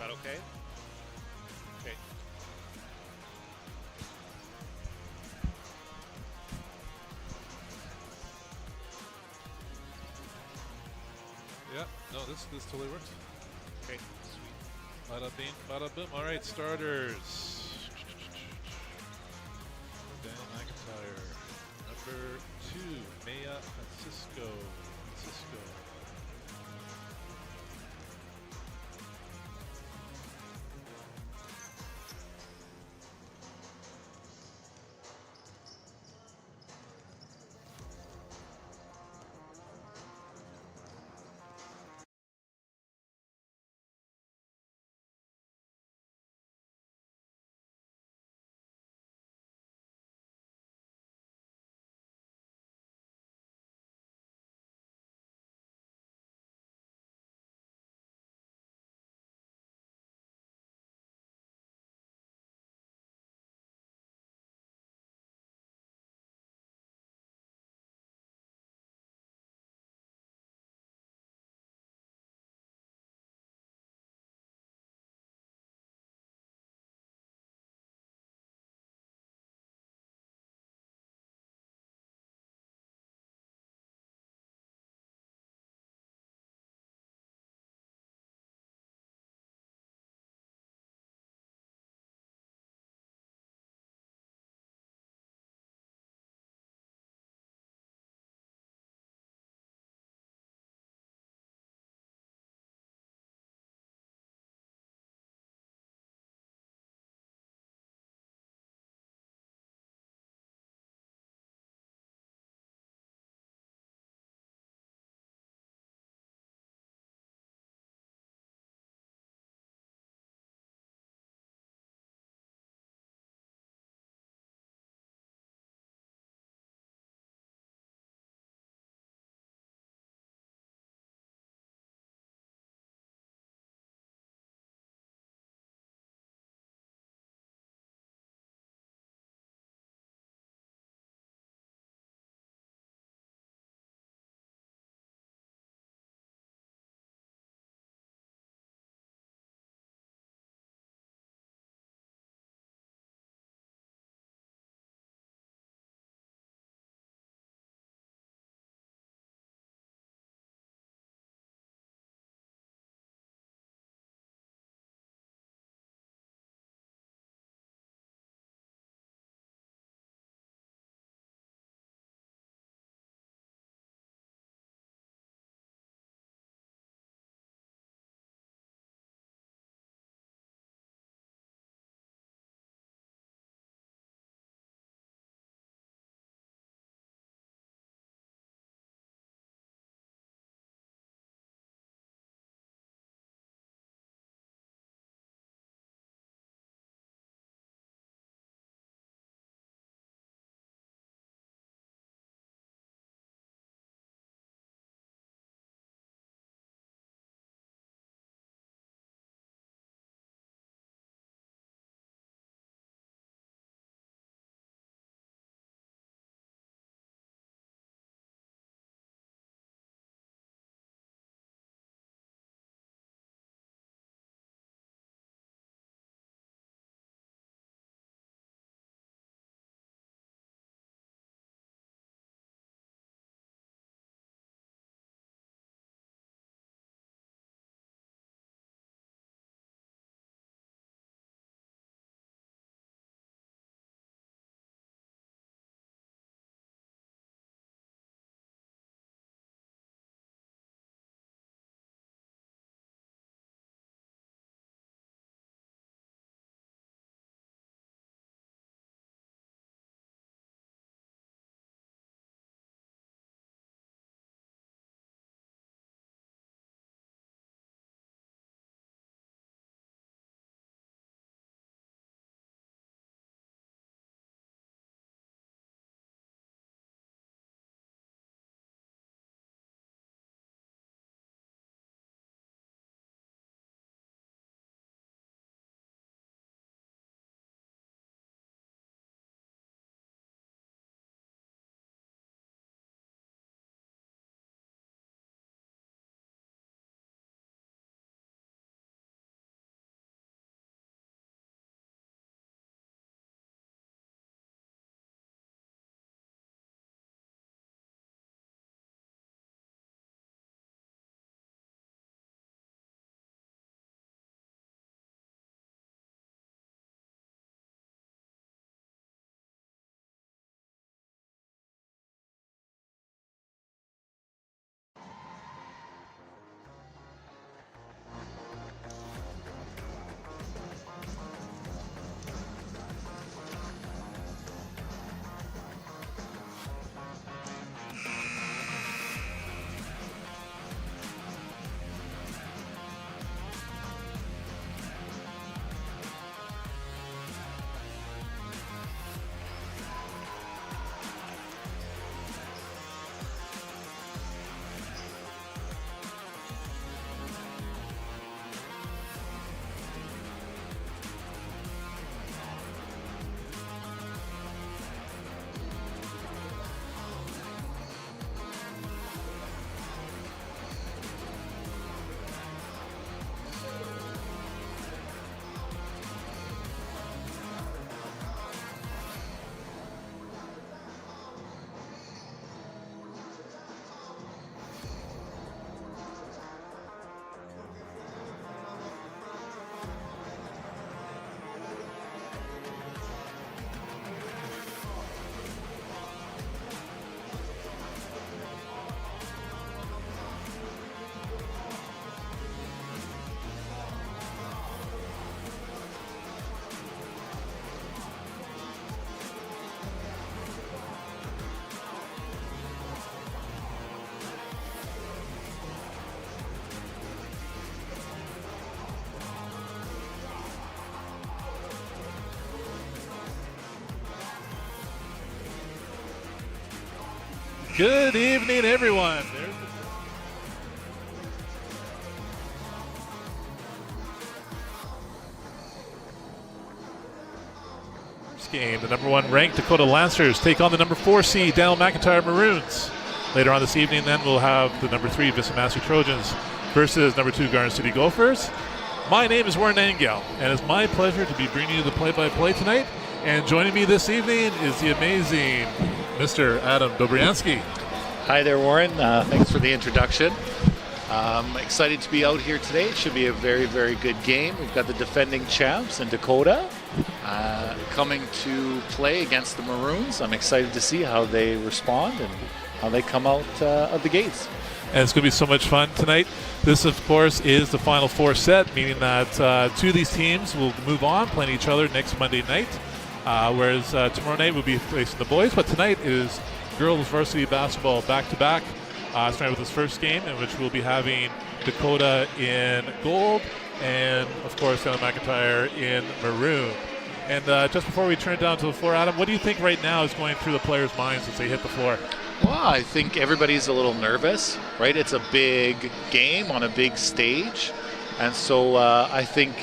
that okay? Okay. Yeah, no, this totally works. Okay, sweet. Bada bing, bada boom. All right, starters. Dan McIntyre. Number 2, Maya Francisco. Good evening, everyone. There's the first game. The number 1 ranked Dakota Lancers take on the number 4 seed Daniel McIntyre Maroons. Later on this evening, then, we'll have the number 3 Vincent Massey Trojans versus number 2 Garden City Gophers. My name is Warren Angel, and it's my pleasure to be bringing you the play-by-play tonight. And joining me this evening is the amazing Mr. Adam Dobriansky. Hi there, Warren. Thanks for the introduction. Excited to be out here today. It should be a very, very good game. We've got the defending champs in Dakota coming to play against the Maroons. I'm excited to see how they respond and how they come out of the gates. And it's going to be so much fun tonight. This, of course, is the Final Four set, meaning that 2 of these teams will move on, playing each other next Monday night, whereas tomorrow night we'll be facing the boys. But tonight is girls varsity basketball back-to-back, starting with this first game, in which we'll be having Dakota in gold and, of course, Daniel McIntyre in maroon. And just before we turn it down to the floor, Adam, what do you think right now is going through the players' minds as they hit the floor? Well, I think everybody's a little nervous, right? It's a big game on a big stage. And so I think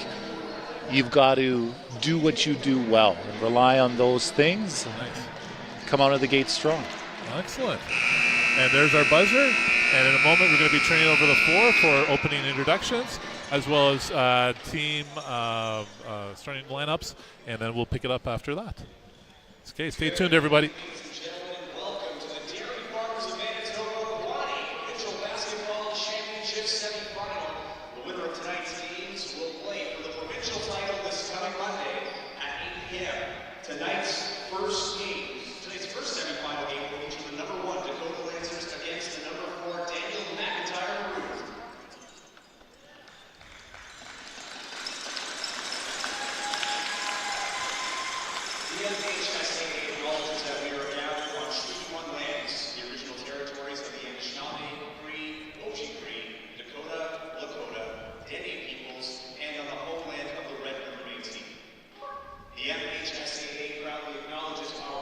you've got to do what you do well and rely on those things. Nice. Come out of the gate strong. Excellent. And there's our buzzer. And in a moment, we're going to be turning over the floor for opening introductions, as well as team starting lineups, and then we'll pick it up after that. Okay, stay tuned, everybody. Semi-final. The winner of tonight's games will play for the provincial title this coming Monday at 8 p.m. Tonight's first semi-final game will feature the number 1 Dakota Lancers against the number 4 Daniel McIntyre Maroons. The MHSAA acknowledges that we are gathered on Treaty 1 lands, the original territories of the Anishinaabe, Cree, Oji-Cree, Dakota, Lakota, Dene peoples, and on the homeland of the Red River Métis. The MHSAA proudly acknowledges our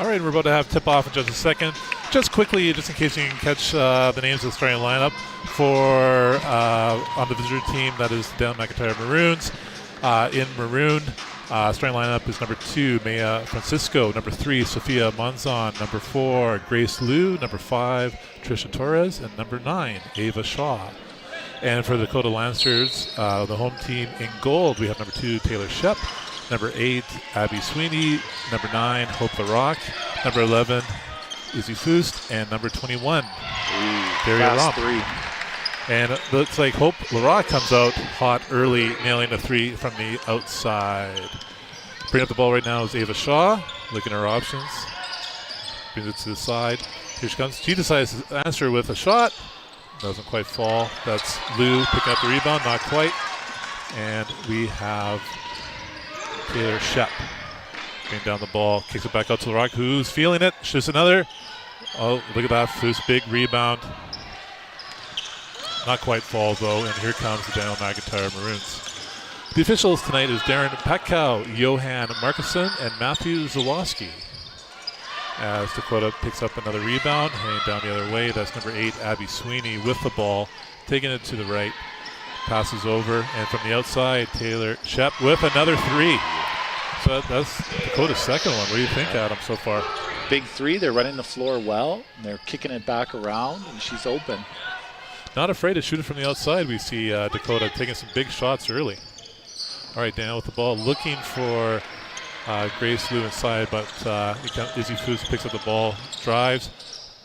All right, we're about to have tip-off in just a second. Just quickly, just in case you can catch the names of the starting lineup for on the visitor team, that is the McIntyre Maroons. In Maroon, starting lineup is number 2, Maya Francisco. Number 3, Sophia Monzon. Number 4, Grace Liu. Number 5, Trisha Torres. And number 9, Ava Shaw. And for the Dakota Lancers, the home team in gold, we have number 2, Taylor Shep. Number 8, Abby Sweeney. Number 9, Hope LaRock. Number 11, Izzy Fust. And number 21, Daria Romp. 3. And it looks like Hope LaRock comes out hot early, nailing a 3 from the outside. Bringing up the ball right now is Ava Shaw, looking at her options. Brings it to the side. Here she comes. She decides to answer with a shot. Doesn't quite fall. That's Lou picking up the rebound, not quite. And we have Taylor Shep getting down the ball, kicks it back out to LaRock, who's feeling it. Just another. Oh, look at that. Fust, big rebound. Not quite falls, though, and here comes the Daniel McIntyre Maroons. The officials tonight is Darren Petkow, Johan Markuson, and Matthew Zawoski. As Dakota picks up another rebound, heading down the other way. That's number 8, Abby Sweeney, with the ball, taking it to the right. Passes over, and from the outside, Taylor Shep with another 3. So that's Dakota's second one. What do you think, Adam, so far? Big 3. They're running the floor well, and they're kicking it back around, and she's open. Not afraid to shoot it from the outside. We see Dakota taking some big shots early. All right, Daniel with the ball, looking for Grace Liu inside, but Izzy Fust picks up the ball, drives,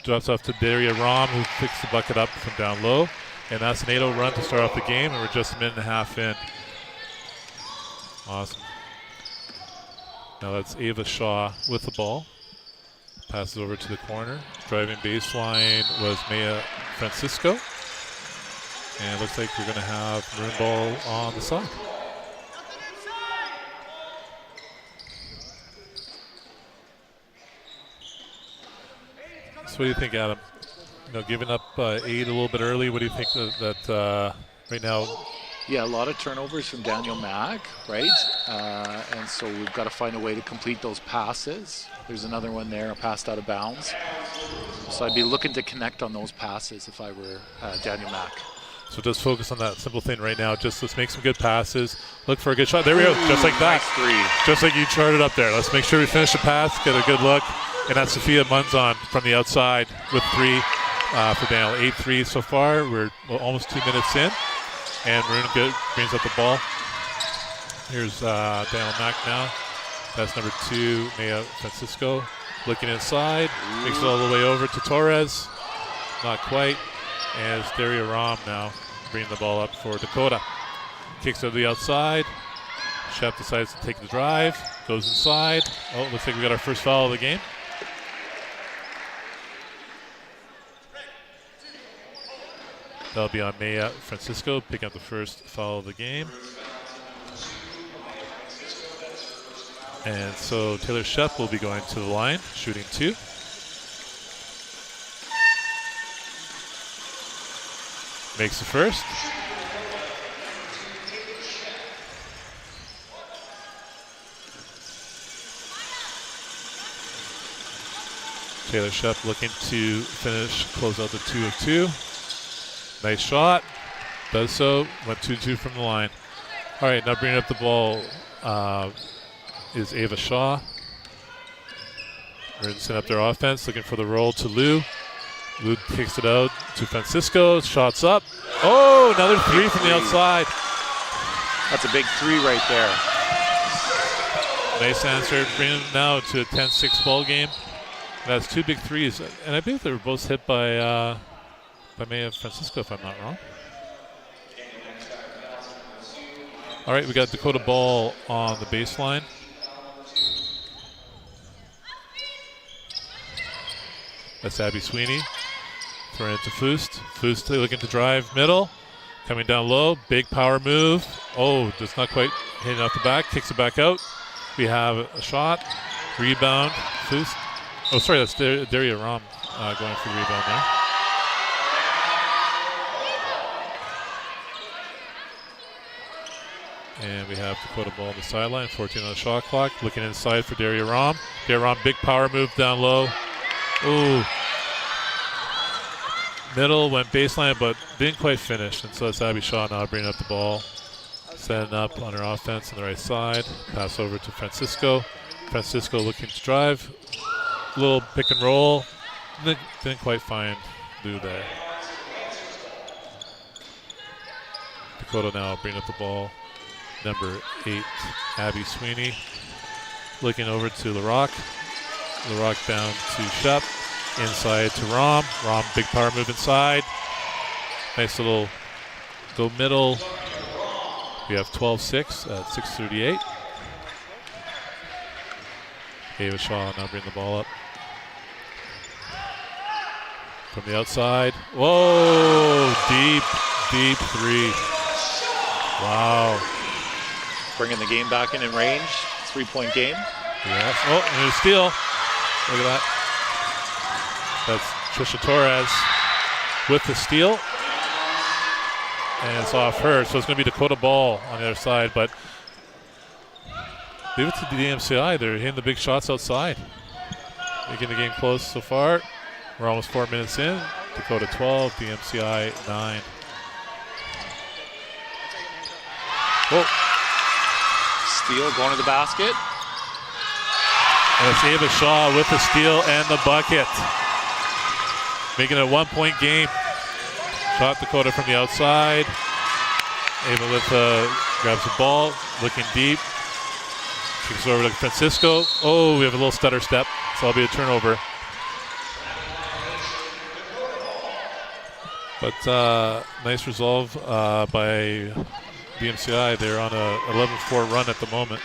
drops off to Daria Rom, who picks the bucket up from down low. And that's an 8-0 run to start off the game, and we're just a minute and a half in. Awesome. Now that's Ava Shaw with the ball. Passes over to the corner. Driving baseline was Maya Francisco. And it looks like we're going to have Maroon ball on the side. So what do you think, Adam? Giving up 8 a little bit early. What do you think that right now? Yeah, a lot of turnovers from Daniel Mack, right? And And so we've got to find a way to complete those passes. There's another one there, passed out of bounds. So I'd be looking to connect on those passes if I were Daniel Mack. So just focus on that simple thing right now. Just let's make some good passes. Look for a good shot. There we go. Just like that. Nice three. Just like you charted up there. Let's make sure we finish the pass, get a good look. And that's Sophia Munzon from the outside with 3 for Daniel. 8-3 so far. We're almost 2 minutes in. And Maroon brings up the ball. Here's Daniel Mack now. That's number 2, Maya Francisco. Looking inside. Makes it all the way over to Torres. Not quite. And it's Daria Ram now bringing the ball up for Dakota. Kicks to the outside. Shep decides to take the drive. Goes inside. Oh, looks like we got our first foul of the game. That'll be on Maya Francisco, picking up the first foul of the game. And so Taylor Shep will be going to the line, shooting 2. Makes the first. Taylor Shep looking to close out the 2 of 2. Nice shot. Does so. Went 2-2 from the line. All right, now bringing up the ball is Ava Shaw. Vincent up their offense, looking for the roll to Lou. Lou kicks it out to Francisco. Shots up. Oh, another 3 from the outside. That's a big 3 right there. Nice answer. Bringing them now to a 10-6 ball game. That's 2 big 3s, and I believe they were both hit by Maya Francisco, if I'm not wrong. All right, we got Dakota ball on the baseline. That's Abby Sweeney. Throwing it to Fust. Fust looking to drive middle. Coming down low. Big power move. Oh, just not quite hitting off the back. Kicks it back out. We have a shot. Rebound. Fust. Oh, sorry, that's Daria Ram going for the rebound there. And we have Dakota ball on the sideline. 14 on the shot clock. Looking inside for Daria Ram. Daria Ram, big power move down low. Ooh. Middle went baseline, but didn't quite finish. And so it's Abby Shaw now bringing up the ball. Setting up on her offense on the right side. Pass over to Francisco. Francisco looking to drive. Little pick and roll. Didn't quite find Lou there. Dakota now bringing up the ball. Number 8, Abby Sweeney. Looking over to LaRock. LaRock down to Shep. Inside to Rom. Rom, big power move inside. Nice little go middle. We have 12-6 at 6:38. Ava Shaw now bring the ball up. From the outside. Whoa, deep 3. Wow. Bringing the game back in range. 3-point game. Yes. Oh, and there's a steal. Look at that. That's Trisha Torres with the steal. And it's off her. So it's going to be Dakota ball on the other side. But leave it to the DMCI. They're hitting the big shots outside. Making the game close so far. We're almost 4 minutes in. Dakota 12, DMCI 9. Whoa. Steal going to the basket. And it's Ava Shaw with the steal and the bucket. Making it a 1-point game. Shot Dakota from the outside. Ava with grabs the ball, looking deep. Kicks it over to Francisco. Oh, we have a little stutter step, so it'll be a turnover. But nice resolve by DMCI. They're on a 11-4 run at the moment.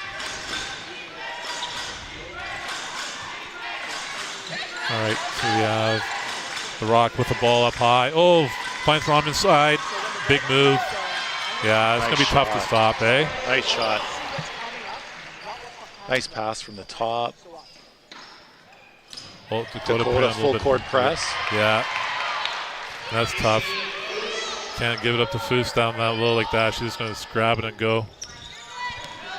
All right, so we have the Rock with the ball up high. Oh, finds Rom inside. Big move. Yeah, it's going to be tough to stop, eh? Nice shot. Nice pass from the top. Oh, Dakota full court press. Yeah, that's tough. Can't give it up to Foose down that low like that. She's just going to grab it and go.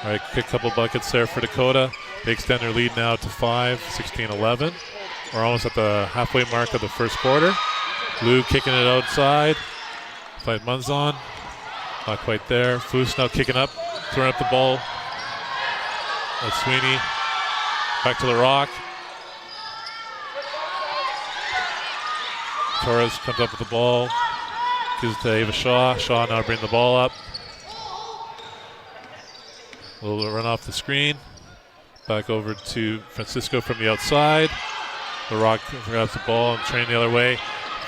All right, quick couple buckets there for Dakota. They extend their lead now to 5, 16-11. We're almost at the halfway mark of the first quarter. Lou kicking it outside. Fight Munzon. Not quite there. Foose now kicking up, throwing up the ball. That's Sweeney. Back to the rock. Torres comes up with the ball. Gives it to Ava Shaw. Shaw now bringing the ball up. A little run off the screen. Back over to Francisco from the outside. The Rock grabs the ball and training the other way.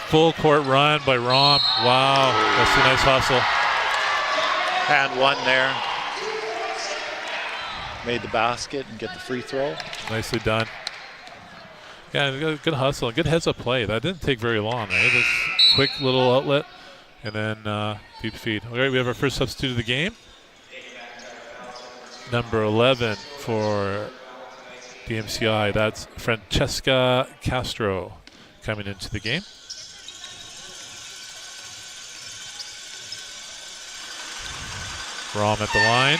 Full court run by Rom. Wow, that's a nice hustle. And one there. Made the basket and get the free throw. Nicely done. Yeah, good hustle and good heads-up play. That didn't take very long, right? Just quick little outlet and then deep feed. All right, we have our first substitute of the game. Number 11 for DMCI. That's Francesca Castro coming into the game. Rom at the line,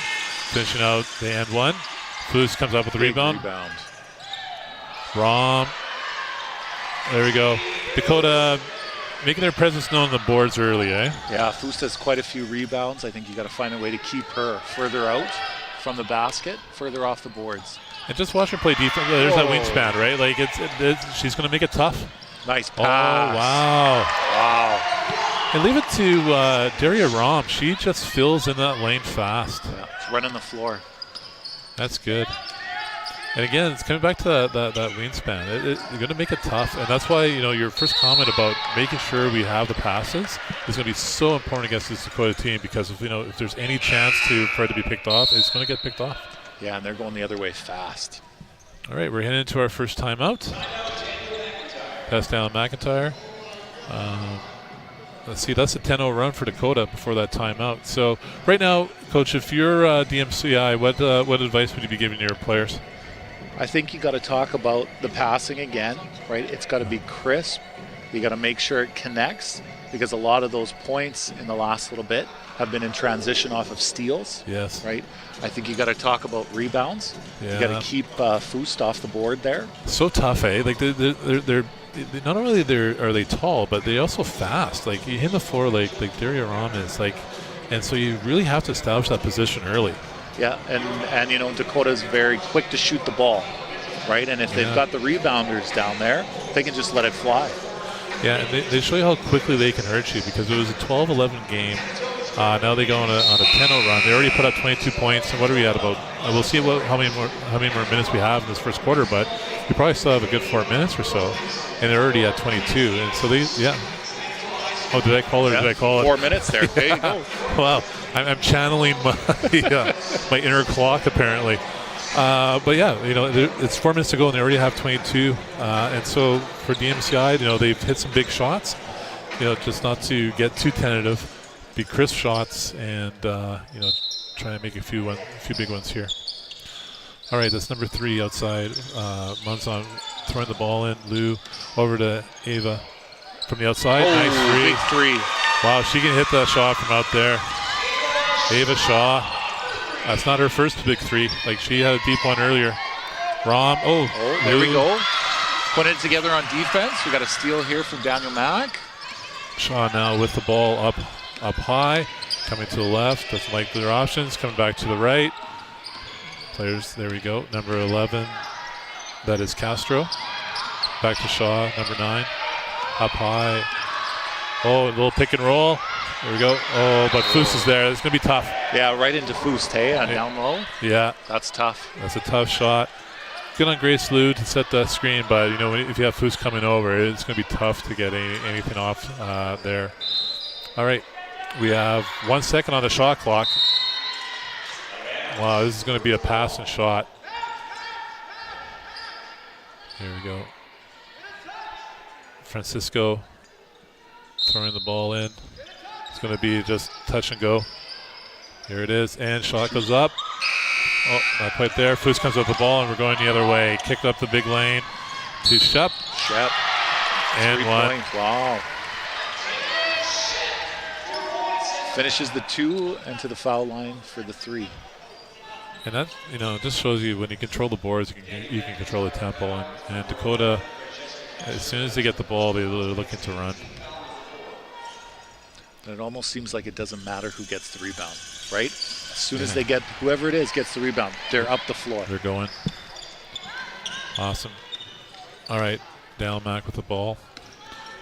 finishing out the end one. Foose comes up with the rebound. Rom. There we go. Dakota making their presence known on the boards early, eh? Yeah, Foose has quite a few rebounds. I think you got to find a way to keep her further out from the basket, further off the boards. And just watch her play defense. There's that wingspan, right? Like she's going to make it tough. Nice pass. Oh, wow. Wow. And leave it to Daria Rom. She just fills in that lane fast. Yeah, it's running the floor. That's good. And again, it's coming back to that wingspan. You're going to make it tough, and that's why your first comment about making sure we have the passes is going to be so important against this Dakota team, because if there's any chance for it to be picked off, it's going to get picked off. Yeah, and they're going the other way fast. All right, we're heading into our first timeout. Pass down McIntyre. Let's see, that's a 10-0 run for Dakota before that timeout. So right now, Coach, if you're DMCI, what advice would you be giving your players? I think you got to talk about the passing again, right? It's got to be crisp. You got to make sure it connects, because a lot of those points in the last little bit have been in transition off of steals. Yes. Right? I think you got to talk about rebounds. Yeah. You got to keep Foust off the board there. So tough, eh? Like they're not only are they tall, but they're also fast. Like you hit the floor like Daria Rom is, like, and so you really have to establish that position early. Yeah, and Dakota's very quick to shoot the ball, right? And if they've got the rebounders down there, they can just let it fly. Yeah, and they show you how quickly they can hurt you, because it was a 12-11 game. Now they go on a 10-0 run. They already put up 22 points. And what are we at about? We'll see how many more minutes we have in this first quarter, but we probably still have a good 4 minutes or so. And they're already at 22. And so Oh, did I call it? Or did I call it? 4 minutes there. There you go. Wow, I'm channeling my inner clock apparently. But yeah, it's 4 minutes to go and they already have 22. And so for DMCI, they've hit some big shots. Just not to get too tentative, be crisp shots, and try to make a few big ones here. All right, that's number 3 outside. Munzon throwing the ball in. Lou over to Ava from the outside. Oh, nice three. Big three. Wow, she can hit that shot from out there. Ava Shaw. That's not her first big three. Like, she had a deep one earlier. Rom. Oh, there we go. Put it together on defense. We got a steal here from Daniel Mack. Shaw now with the ball up high, coming to the left. Doesn't like their options. Coming back to the right. Players, there we go. Number 11, that is Castro. Back to Shaw, number 9. Up high. Oh, a little pick and roll. There we go. Oh, but Foose is there. It's going to be tough. Yeah, right into Foose, hey, on down low. Yeah. That's tough. That's a tough shot. Good on Grace Lou to set that screen, but if you have Foose coming over, it's going to be tough to get anything off there. All right. We have 1 second on the shot clock. Wow, this is going to be a pass and shot. Here we go. Francisco throwing the ball in. It's going to be just touch and go. Here it is, and shot goes up. Oh, not quite there. Foose comes up the ball, and we're going the other way. Kicked up the big lane to Shep. And 3 one. points. Wow. Finishes the 2 and to the foul line for the 3. And that, just shows you when you control the boards, you can control the tempo. And Dakota, as soon as they get the ball, they're looking to run. And it almost seems like it doesn't matter who gets the rebound, right? As soon as they get, whoever it is gets the rebound, they're up the floor. They're going. Awesome. All right, Mac with the ball.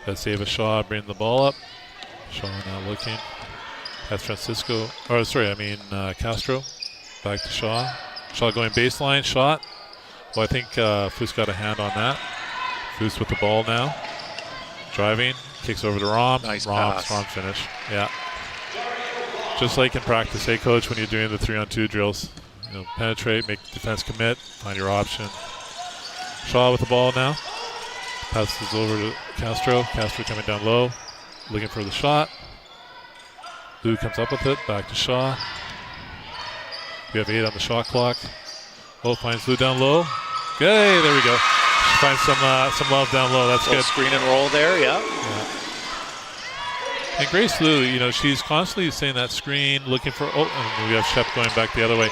Let's save a Shaw, bring the ball up. Shaw now looking. That's Castro. Back to Shaw. Shaw going baseline, shot. Well, I think Foose got a hand on that. Foose with the ball now. Driving, kicks over to Rom. Nice Rom pass. finish. Yeah. Just like in practice, hey coach, when you're doing the 3-on-2 drills, penetrate, make defense commit, find your option. Shaw with the ball now. Passes over to Castro. Castro coming down low, looking for the shot. Lou comes up with it, back to Shaw. We have 8 on the shot clock. Oh, finds Lou down low. Okay, there we go. She finds some love down low. That's good. Screen and roll there, yeah. And Grace Lou, she's constantly saying that screen, looking for. Oh, and we have Shep going back the other way.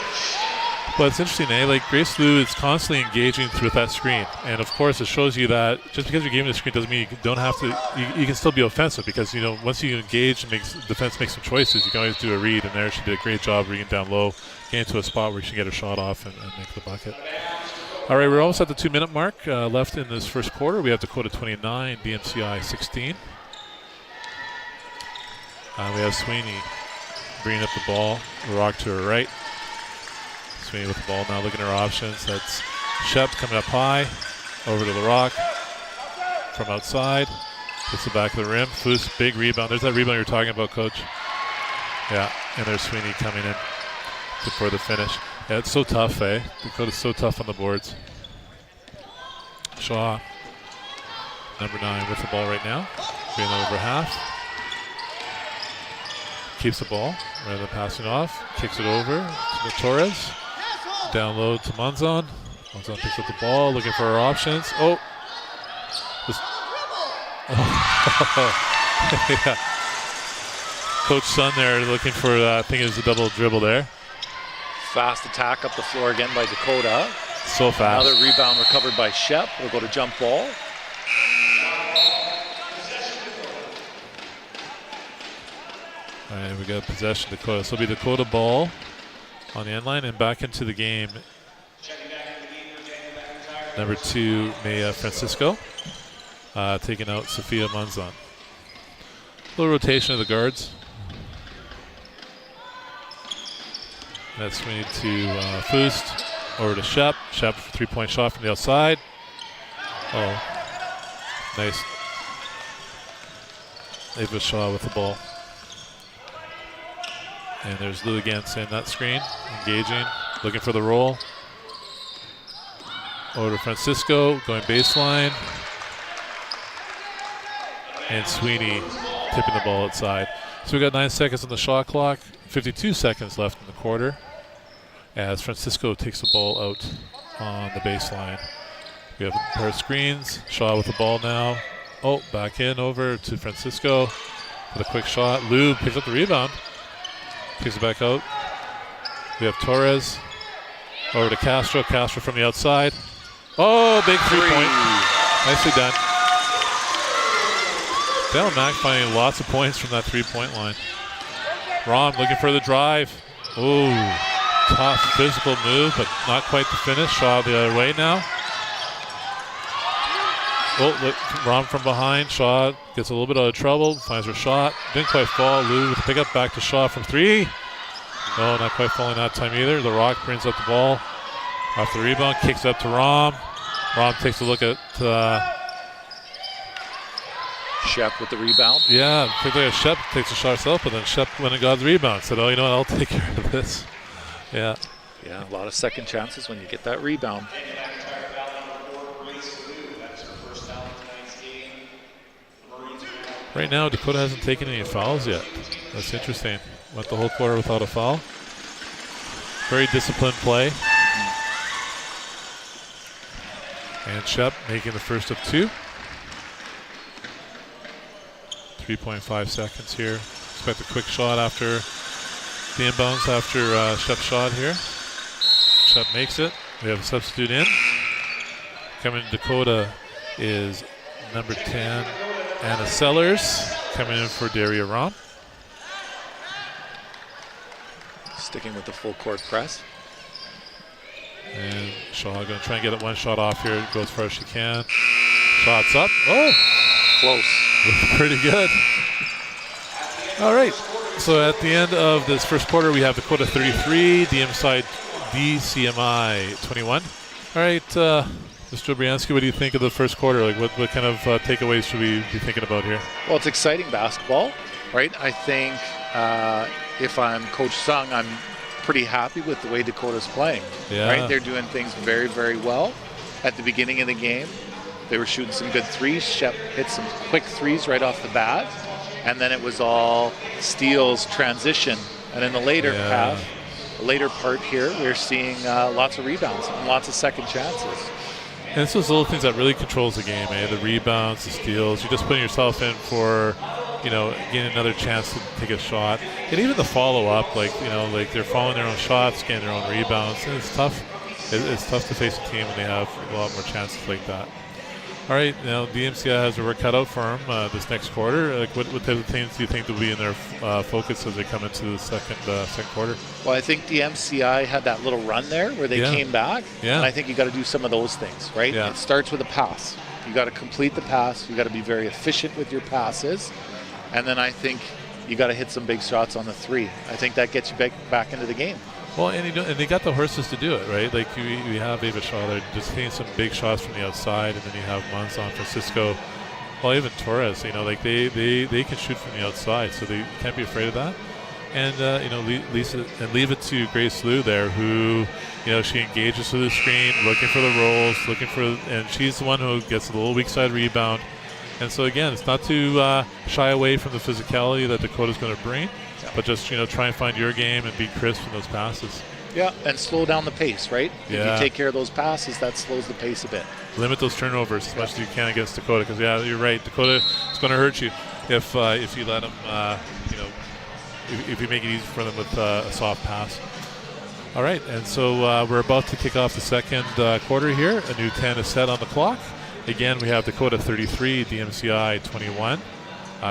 But it's interesting, Like Grace Lou is constantly engaging with that screen, and of course it shows you that just because you're giving the screen doesn't mean you don't have to. You can still be offensive because once you engage and defense makes some choices, you can always do a read. And there she did a great job reading down low, getting to a spot where she can get her shot off and make the bucket. All right, we're almost at the 2-minute mark left in this first quarter. We have Dakota 29, DMCI 16. We have Sweeney bringing up the ball. Rock to her right. Sweeney with the ball now, looking at her options. That's Shep coming up high, over to the rock from outside. Hits the back of the rim. Foose, big rebound. There's that rebound you're talking about, Coach. Yeah, and there's Sweeney coming in for the finish. Yeah, it's so tough, eh? Dakota's so tough on the boards. Shaw, number 9, with the ball right now. Being over half. Keeps the ball rather than passing off. Kicks it over to Torres. Down low to Monzon. Monzon picks up the ball, looking for her options. Oh. Yeah. Coach Sun there looking for, I think it was a double dribble there. Fast attack up the floor again by Dakota. So fast. Another rebound recovered by Shep. We'll go to jump ball. All right, we got possession Dakota. So it'll be Dakota ball on the end line and back into the game. Number 2, Maya Francisco, taking out Sophia Monzon. Little rotation of the guards. That's Sweeney to Foost, over to Shep. Shep, 3-point shot from the outside. Oh, nice. Ava Shaw with the ball. And there's Lou again setting that screen, engaging, looking for the roll. Over to Francisco, going baseline. And Sweeney tipping the ball outside. So we got 9 seconds on the shot clock, 52 seconds left in the quarter as Francisco takes the ball out on the baseline. We have a pair of screens. Shaw with the ball now. Oh, back in over to Francisco with a quick shot. Lou picks up the rebound. Kicks it back out. We have Torres over to Castro. Castro from the outside. Oh, big 3-point. Nicely done. Dale Mack finding lots of points from that 3-point line. Rom looking for the drive. Ooh, tough physical move, but not quite the finish. Shaw the other way now. Oh, look, Rom from behind. Shaw gets a little bit out of trouble, finds her shot. Didn't quite fall. Lou with the pickup back to Shaw from 3. No, not quite falling that time either. The Rock brings up the ball off the rebound, kicks up to Rom. Rom takes a look at Shep with the rebound. Yeah, particularly Shep takes a shot herself, but then Shep went and got the rebound. Said, oh, you know what, I'll take care of this. Yeah. Yeah, a lot of second chances when you get that rebound. Right now, Dakota hasn't taken any fouls yet. That's interesting. Went the whole quarter without a foul. Very disciplined play. And Shep making the first of 2. 3.5 seconds here. Expect a quick shot after the inbounds after Shep's shot here. Shep makes it. We have a substitute in. Coming to Dakota is number 10, Anna Sellers, coming in for Daria Rom. Sticking with the full court press. And Shaw going to try and get it one shot off here. Go as far as she can. Shots up. Oh! Close. Pretty good. All right. So at the end of this first quarter, we have Dakota 33, DCMI 21. All right, Mr. Brianski, what do you think of the first quarter? Like, what kind of takeaways should we be thinking about here? Well, it's exciting basketball, right? I think if I'm Coach Sung, I'm pretty happy with the way Dakota's playing. Yeah. Right? They're doing things very, very well. At the beginning of the game, they were shooting some good threes. Shep hit some quick threes right off the bat. And then it was all steals, transition. And in the later half, the later part here, we're seeing lots of rebounds and lots of second chances. And it's those little things that really controls the game, eh? The rebounds, the steals. You're just putting yourself in for, getting another chance to take a shot. And even the follow-up, like they're following their own shots, getting their own rebounds. And it's tough. It's tough to face a team when they have a lot more chances like that. All right, now DMCI has their work cut out for them this next quarter. Like, what type of things do you think will be in their focus as they come into the second quarter? Well, I think the MCI had that little run there where they came back. Yeah. And I think you got to do some of those things, right? Yeah. It starts with a pass. You got to complete the pass. You got to be very efficient with your passes. And then I think you got to hit some big shots on the three. I think that gets you back into the game. Well, and they got the horses to do it, right? Like you have Ava Shaw there just hitting some big shots from the outside, and then you have Monzon, Francisco, well, even Torres. They can shoot from the outside, so they can't be afraid of that. And Lisa, and leave it to Grace Liu there, who she engages through the screen, looking for the rolls, and she's the one who gets a little weak side rebound. And so again, it's not to shy away from the physicality that Dakota's going to bring. But just, try and find your game and be crisp in those passes. Yeah, and slow down the pace, right? Yeah. If you take care of those passes, that slows the pace a bit. Limit those turnovers as much as you can against Dakota, because, you're right. Dakota is going to hurt you if you let them, if you make it easy for them with a soft pass. All right, and so we're about to kick off the second quarter here. A new 10 is set on the clock. Again, we have Dakota 33, DMCI 21.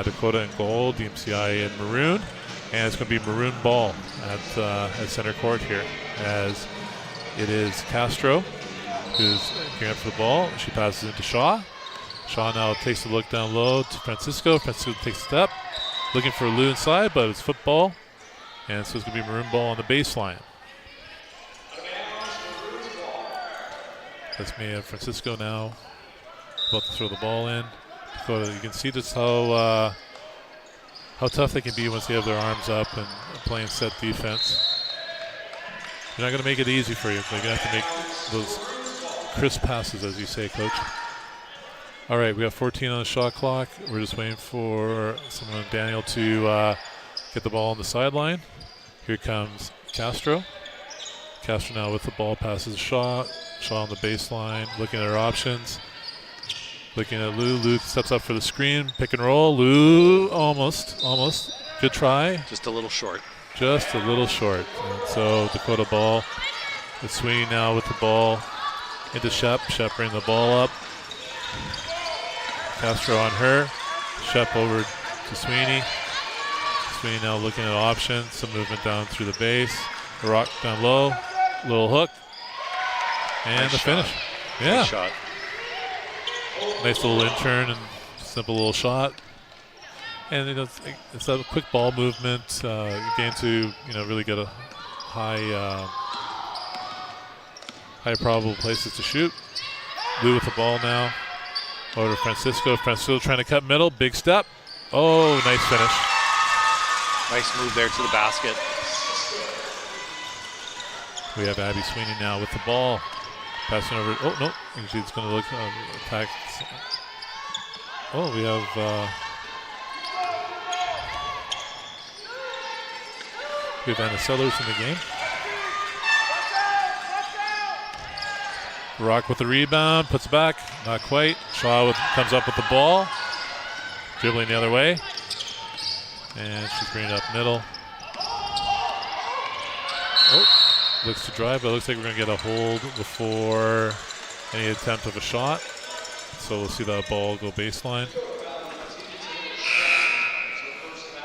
Dakota in gold, DMCI in maroon. And it's going to be maroon ball at center court here, as it is Castro who's gearing up for the ball. She passes into Shaw. Shaw now takes a look down low to Francisco. Francisco takes a step, looking for Lou inside, but it's football. And so it's going to be maroon ball on the baseline. That's me, Francisco now about to throw the ball in. Dakota, you can see just how tough they can be once they have their arms up and playing set defense. They're not going to make it easy for you. They're going to have to make those crisp passes, as you say, Coach. All right, we have 14 on the shot clock. We're just waiting for someone, Daniel, to get the ball on the sideline. Here comes Castro. Castro now with the ball, passes Shaw. Shaw on the baseline, looking at her options. Looking at Lou. Lou steps up for the screen. Pick and roll. Lou almost. Good try. Just a little short. And so Dakota ball. It's Sweeney now with the ball into Shep. Shep bringing the ball up. Castro on her. Shep over to Sweeney. Sweeney now looking at options. Some movement down through the base. Rock down low. Little hook. And nice the shot. finish. Yeah. Nice shot. Nice little in-turn and simple little shot. And it's a quick ball movement. Again, to really get a high probable places to shoot. Lou with the ball now. Over to Francisco. Francisco trying to cut middle. Big step. Oh, nice finish. Nice move there to the basket. We have Abby Sweeney now with the ball. Passing over. Oh, no. She's going to look attack. Oh, we have Anna Sellers in the game. Rock with the rebound. Puts it back. Not quite. Shaw comes up with the ball. Dribbling the other way. And she's bringing it up middle. Oh, looks to drive, but it looks like we're going to get a hold before any attempt of a shot. So we'll see that ball go baseline.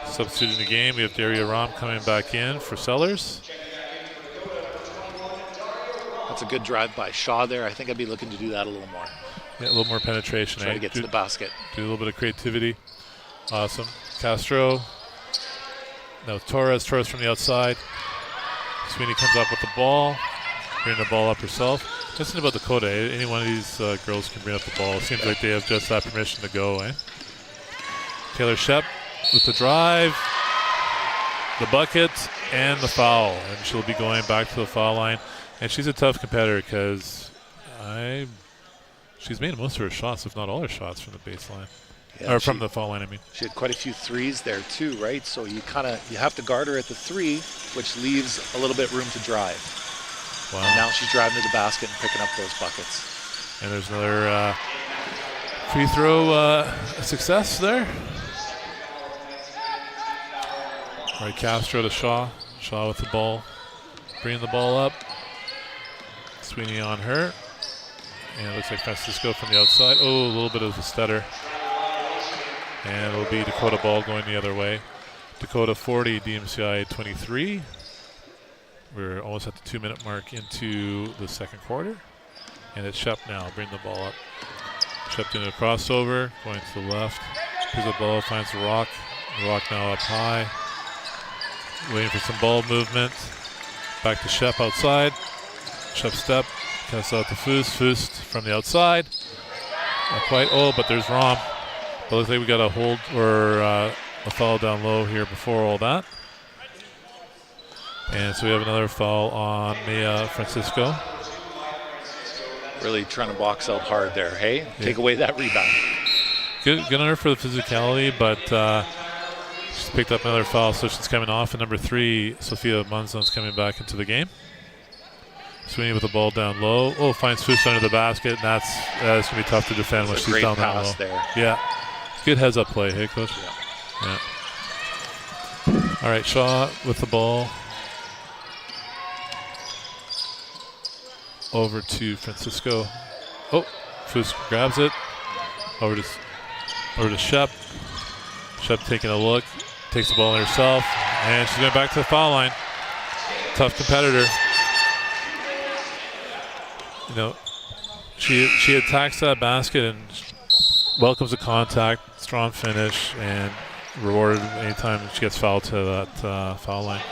Substituting the game, we have Daria Rom coming back in for Sellers. That's a good drive by Shaw there. I think I'd be looking to do that a little more. Yeah, a little more penetration. Try to get to the basket. Do a little bit of creativity. Awesome. Castro. No, Torres from the outside. Sweeney comes up with the ball. Bring the ball up herself. Listen about Dakota. Any one of these girls can bring up the ball. It seems like they have just that permission to go, eh? Taylor Shep with the drive, the bucket, and the foul. And she'll be going back to the foul line. And she's a tough competitor because she's made most of her shots, if not all her shots, from the baseline. Yeah, or from the foul line, I mean. She had quite a few threes there too, right? So you have to guard her at the three, which leaves a little bit room to drive. Wow. And now she's driving to the basket and picking up those buckets. And there's another free throw success there. All right, Castro to Shaw. Shaw with the ball. Bringing the ball up. Sweeney on her. And it looks like Francisco from the outside. Oh, a little bit of a stutter. And it'll be Dakota ball going the other way. Dakota 40, DMCI 23. We're almost at the 2-minute mark into the second quarter. And it's Shep now, bring the ball up. Shep doing a crossover, going to the left. Picks the ball, finds the rock. The rock now up high. Waiting for some ball movement. Back to Shep outside. Shep step, casts out to Foust. Foust from the outside. Not quite, but there's Rom. But looks like we got a hold or a foul down low here before all that. And so we have another foul on Maya Francisco. Really trying to box out hard there, hey? Yeah. Take away that rebound. Good on her for the physicality, but she's picked up another foul, so she's coming off. And number 3, Sophia Munzon's coming back into the game. Sweeney with the ball down low. Oh, finds Foust under the basket, and that's going to be tough to defend when she's down that low. There. Yeah. Good heads-up play, hey, Coach? Yeah. All right, Shaw with the ball. Over to Francisco. Oh, Foust grabs it. Over to Shep. Shep taking a look. Takes the ball in herself. And she's going back to the foul line. Tough competitor. You know, she attacks that basket and welcomes the contact, strong finish, and rewarded anytime she gets fouled to that foul line.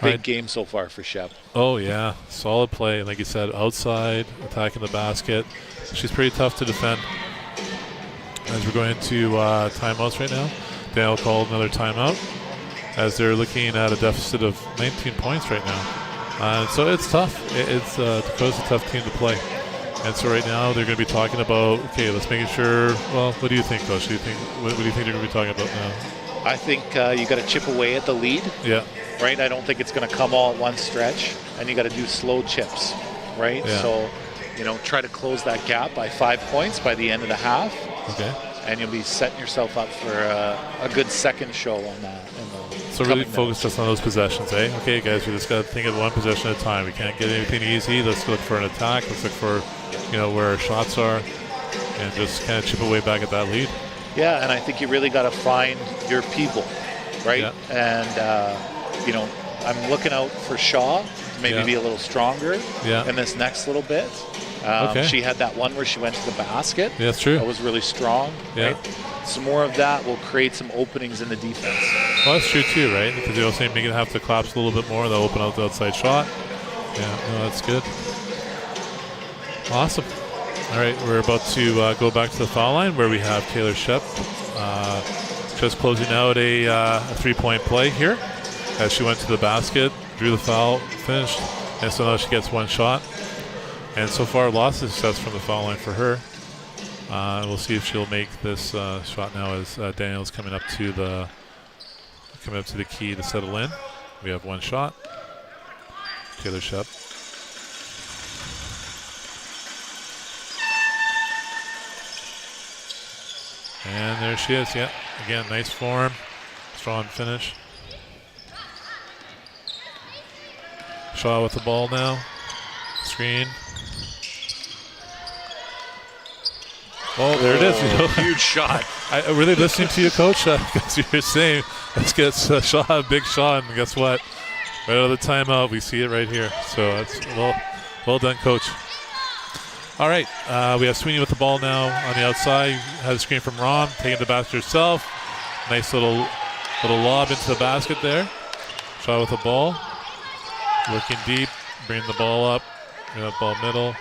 Big game so far for Shep. Oh, yeah. Solid play. Like you said, outside, attacking the basket. She's pretty tough to defend. As we're going to timeouts right now, Daniel called another timeout as they're looking at a deficit of 19 points right now. So it's tough. Dakota's a tough team to play. And so right now they're going to be talking about, okay, let's make sure, well, what do you think, Coach? What do you think they're going to be talking about now? I think you got to chip away at the lead. Yeah. Right? I don't think it's going to come all at one stretch. And you got to do slow chips. Right? Yeah. So, try to close that gap by 5 points by the end of the half. Okay. And you'll be setting yourself up for a good second show on that. So really focus just on those possessions, eh? Okay, guys, we just got to think of one possession at a time. We can't get anything easy. Let's look for an attack. Let's look for, where our shots are, and just kind of chip away back at that lead. Yeah, and I think you really got to find your people, right? Yeah. And, I'm looking out for Shaw to maybe be a little stronger in this next little bit. Okay. She had that one where she went to the basket. Yeah, that's true. That was really strong. Yeah. Right? Some more of that will create some openings in the defense. Well, that's true too, right? Because you're saying make it have to collapse a little bit more. They'll open out the outside shot. Yeah, no, that's good. Awesome. All right, we're about to go back to the foul line where we have Taylor Shep just closing out a three-point play here as she went to the basket, drew the foul, finished, and so now she gets one shot. And so far, lots of success from the foul line for her. We'll see if she'll make this shot now as Daniel's coming up to the key to settle in. We have one shot. Taylor Shep. And there she is. Yeah, again, nice form, strong finish. Shaw with the ball now. Screen. Oh, there it is. Huge shot. I'm really listening to you, Coach, because you're saying, let's get Shaw, a big shot, and guess what? Right out of the timeout, we see it right here. So that's well done, Coach. All right, we have Sweeney with the ball now on the outside. Has a screen from Rom, taking the basket herself. Nice little lob into the basket there. Shaw with the ball. Looking deep, bringing the ball up. Bring that ball middle.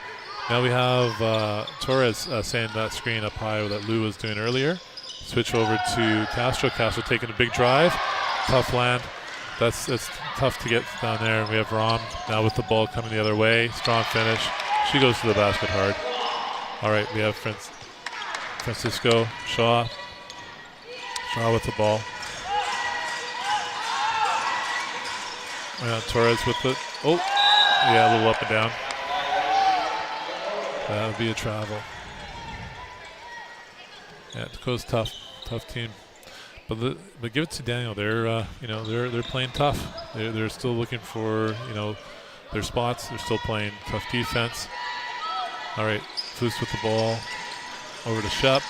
Now we have Torres saying that screen up high that Lou was doing earlier. Switch over to Castro. Castro taking a big drive. Tough land. It's tough to get down there. We have Rom now with the ball coming the other way. Strong finish. She goes to the basket hard. All right, we have Francisco Shaw. Shaw with the ball. Torres with the, a little up and down. That would be a travel. Yeah, Dakota's tough team. But give it to Daniel. They're playing tough. They're still looking for their spots. They're still playing tough defense. All right, Foose with the ball over to Shep.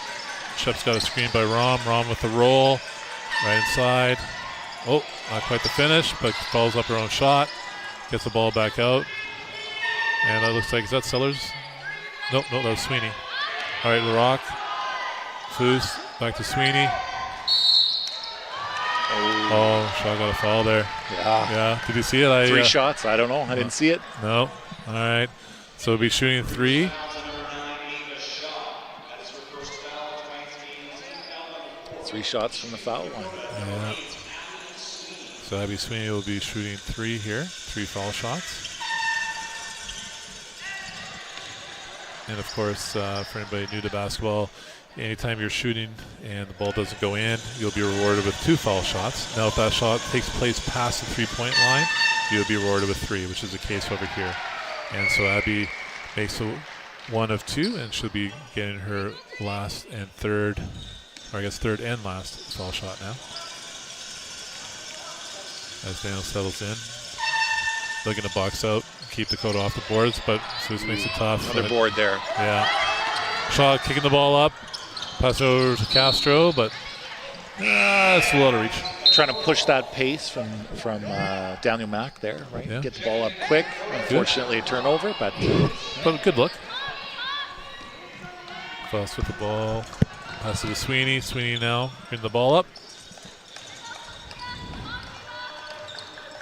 Shep's got a screen by Rom. Rom with the roll, right inside. Oh, not quite the finish, but follows up her own shot. Gets the ball back out. And that looks like, is that Sellers? Nope, that was Sweeney. All right, LaRock. Foose, back to Sweeney. Oh, Shaw got a foul there. Yeah. Did you see it? 3 shots? I don't know. I didn't see it. No. All right. So we'll be shooting 3. Three shots from the foul line. Yeah. So Abby Sweeney will be shooting 3 here. 3 foul shots. And of course, for anybody new to basketball, anytime you're shooting and the ball doesn't go in, you'll be rewarded with 2 foul shots. Now, if that shot takes place past the 3-point line, you'll be rewarded with 3, which is the case over here. And so Abby makes a 1 of 2, and she'll be getting her last and third, or I guess third and last foul shot now. As Daniel settles in. Looking to box out, keep Dakota off the boards, but Foose makes it tough. Another board there. Yeah. Shaw kicking the ball up. Pass it over to Castro, but it's a lot of reach. Trying to push that pace from Daniel Mack there, right? Yeah. Get the ball up quick. Unfortunately, a turnover, but a good look. Foss with the ball. Pass it to Sweeney. Sweeney now bring the ball up.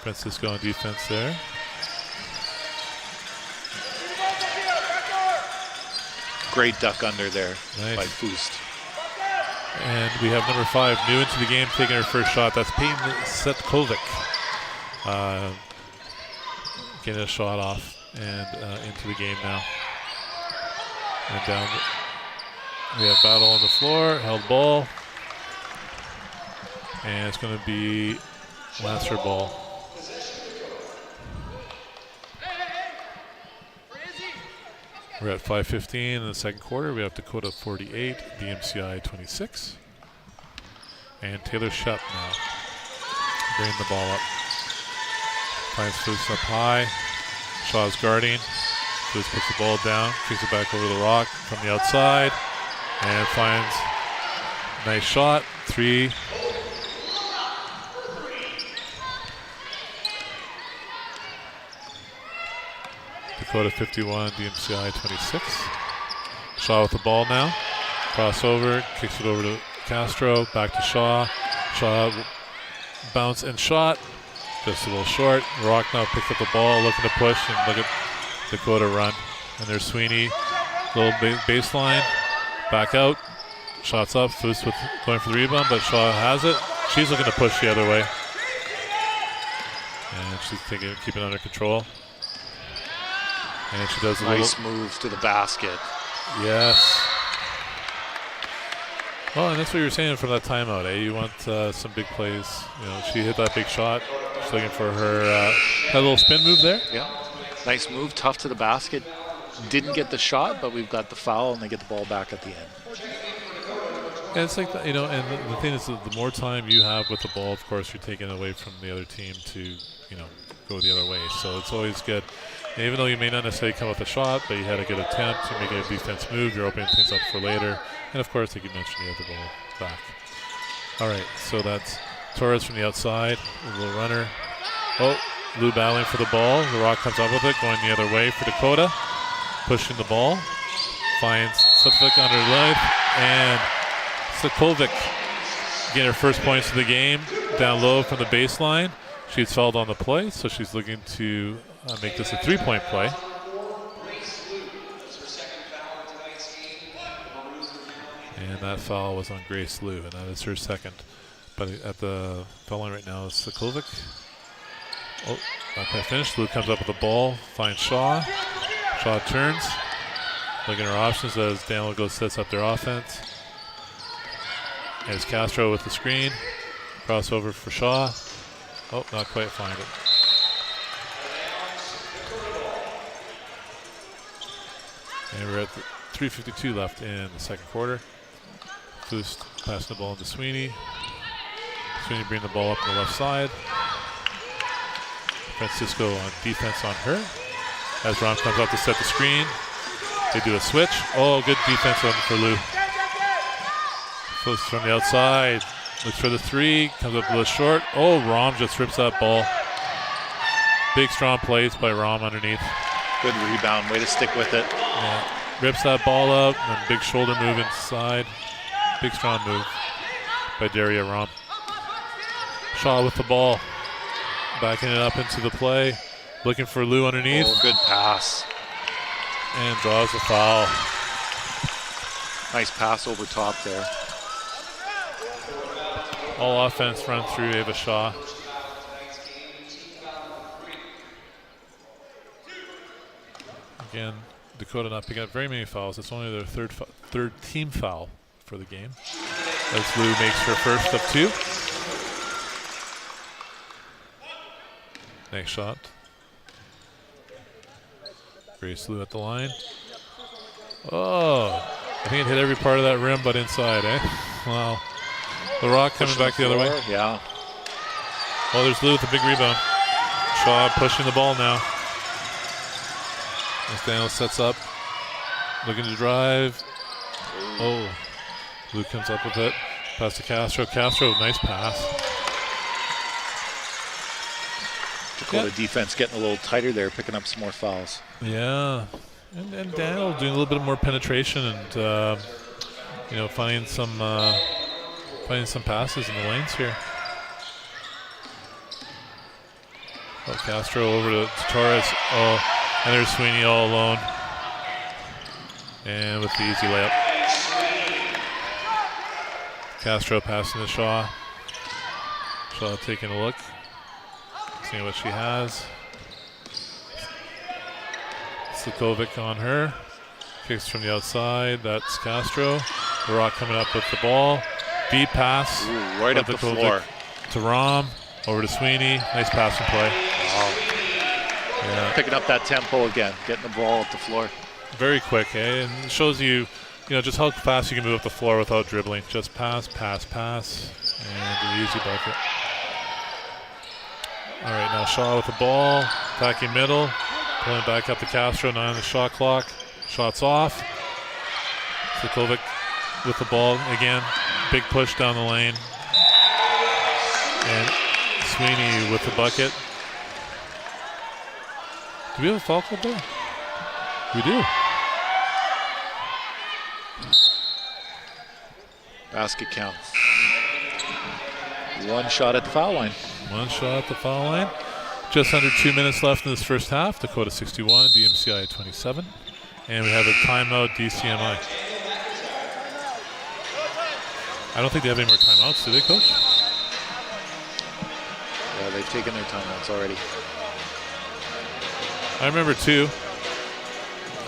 Francisco on defense there. Great duck under there Nice. by Foost. And we have number 5 new into the game, taking her first shot. That's Peyton Setkovic. Getting a shot off and into the game now. And down. We have battle on the floor, held ball. And it's going to be Lancer ball. We're at 5:15 in the second quarter. We have Dakota 48, BMCI 26. And Taylor Shep now bringing the ball up. Finds Foose up high. Shaw's guarding. Foose puts the ball down, kicks it back over the rock from the outside, and finds nice shot. 3. Dakota 51, DMCI 26. Shaw with the ball now. Crossover, kicks it over to Castro, back to Shaw. Shaw bounce and shot. Just a little short. Rock now picks up the ball, looking to push, and look at Dakota run. And there's Sweeney, little baseline, back out. Shots up, Foose with going for the rebound, but Shaw has it. She's looking to push the other way. And she's keeping it under control. And she does a nice move to the basket. Yes. Well, and that's what you were saying from that timeout, eh? You want some big plays. She hit that big shot. She's looking for her that little spin move there. Yeah. Nice move, tough to the basket. Didn't get the shot, but we've got the foul, and they get the ball back at the end. And it's like, you know, and the thing is that the more time you have with the ball, of course, you're taking away from the other team to, you know, go the other way. So it's always good. And even though you may not necessarily come with a shot, but you had a good attempt, you make a defense move, you're opening things up for later. And of course, like you mentioned, you have the ball back. All right, so that's Torres from the outside, a little runner. Oh, Lou battling for the ball. The Rock comes up with it, going the other way for Dakota. Pushing the ball. Finds Suffolk underneath, and Sokovic getting her first points of the game down low from the baseline. She's fouled on the play, so she's looking to make this a three-point play. And that foul was on Grace Liu, and that is her second. But at the foul line right now is Sokovic. Oh, not quite finished. Liu comes up with the ball, finds Shaw. Shaw turns. Looking at her options as Dan goes sets up their offense. There's Castro with the screen. Crossover for Shaw. Oh, not quite find it. And we're at the 3:52 left in the second quarter. Boost passing the ball into Sweeney. Sweeney bringing the ball up on the left side. Francisco on defense on her. As Ron comes up to set the screen. They do a switch. Oh, good defense for Lou. Close from the outside. Looks for the three. Comes up a little short. Oh, Rom just rips that ball. Big, strong plays by Rom underneath. Good rebound. Way to stick with it. Yeah. Rips that ball out. And then big shoulder move inside. Big, strong move by Daria Rom. Shaw with the ball. Backing it up into the play. Looking for Lou underneath. Oh, good pass. And draws the foul. Nice pass over top there. All offense run through Ava Shaw. Again, Dakota not picking up very many fouls. It's only their third team foul for the game. As Lou makes her first of two. Next shot. Grace Lou at the line. Oh, I think it hit every part of that rim but inside, eh? Wow. The Rock coming back the other way. Yeah. Oh, there's Lou with a big rebound. Shaw pushing the ball now. As Daniel sets up. Looking to drive. Oh, Lou comes up with it. Pass to Castro. Castro, nice pass. Dakota defense getting a little tighter there, picking up some more fouls. Yeah, and Daniel doing a little bit more penetration and you know, finding some passes in the lanes here. Oh, Castro over to Torres. Oh, and there's Sweeney all alone, and with the easy layup. Castro passing to Shaw. Shaw taking a look. Seeing what she has. Slikovic on her. Kicks from the outside. That's Castro. The Rock coming up with the ball. Deep pass. Ooh, right up the floor. To Rom. Over to Sweeney. Nice pass and play. Wow. Yeah. Picking up that tempo again. Getting the ball up the floor. Very quick, eh? And it shows you, just how fast you can move up the floor without dribbling. Just pass, pass, pass. And an easy bucket. All right, now Shaw with the ball, attacking middle, pulling back up to Castro, 9 on the shot clock. Shots off. Slikovic with the ball again, big push down the lane. And Sweeney with the bucket. Do we have a foul call there? We do. Basket count. One shot at the foul line. One shot at the foul line. Just under 2 minutes left in this first half. Dakota 61, DMCI 27. And we have a timeout, DCMI. I don't think they have any more timeouts, do they, Coach? Yeah, they've taken their timeouts already. I remember two.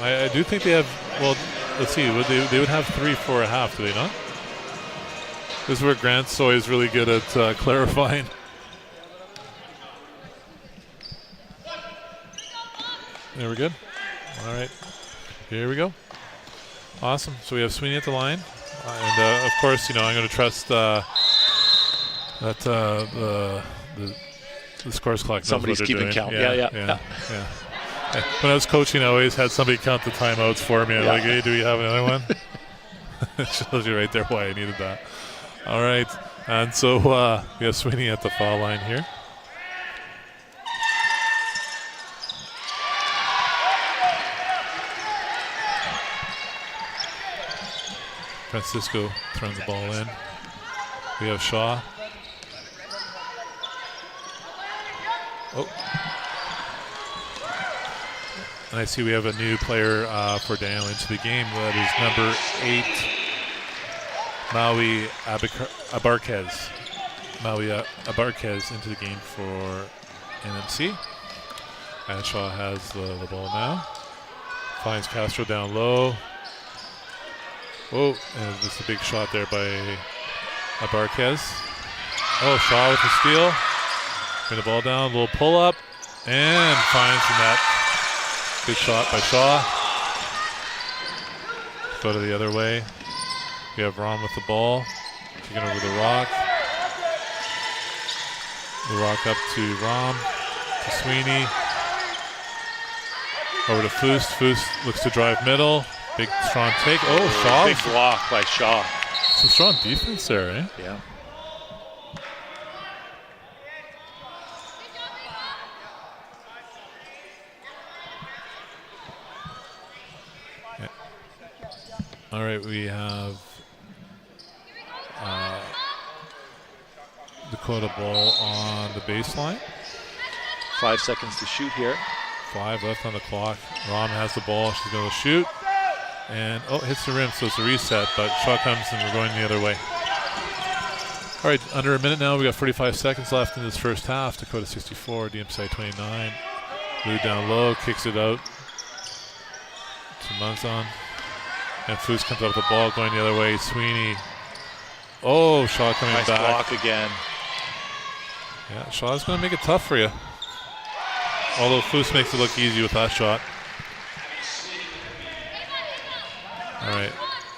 I do think they have, well, let's see, they would have 3 for a half, do they not? This is where Grant Soy is really good at clarifying. There, we're good. All right, here we go. Awesome. So we have Sweeney at the line. And of course, I'm going to trust that the scores clock knows Somebody's what they're keeping doing. count. Yeah. Yeah. When I was coaching, I always had somebody count the timeouts for me. I'm like, hey, do we have another one? It shows you right there why I needed that. All right. And so we have Sweeney at the foul line here. Francisco throws the ball in. We have Shaw. Oh. And I see we have a new player for Daniel into the game. That is number 8, Maui Abarquez. Maui Abarquez into the game for NMC. And Shaw has the ball now. Finds Castro down low. Oh, and just a big shot there by Abarquez. Oh, Shaw with the steal. Bring the ball down, a little pull up, and finds the net. Good shot by Shaw. Go to the other way. We have Rom with the ball. Kicking over the rock. The rock up to Rom. To Sweeney. Over to Foose. Foose looks to drive middle. Big strong take. Oh, Shaw. Big block by Shaw. Some strong defense there, eh? Yeah. All right, we have Dakota ball on the baseline. 5 seconds to shoot here. 5 left on the clock. Rom has the ball. She's going to shoot. And, hits the rim, so it's a reset. But shot comes and we're going the other way. All right, under a minute now. We got 45 seconds left in this first half. Dakota 64, DMCI 29. Lou down low, kicks it out to Munzon. And Foose comes up with the ball going the other way. Sweeney. Oh, Shaw coming Nice back. block again. Yeah, Shaw's going to make it tough for you. Although Foose makes it look easy with that shot. All right,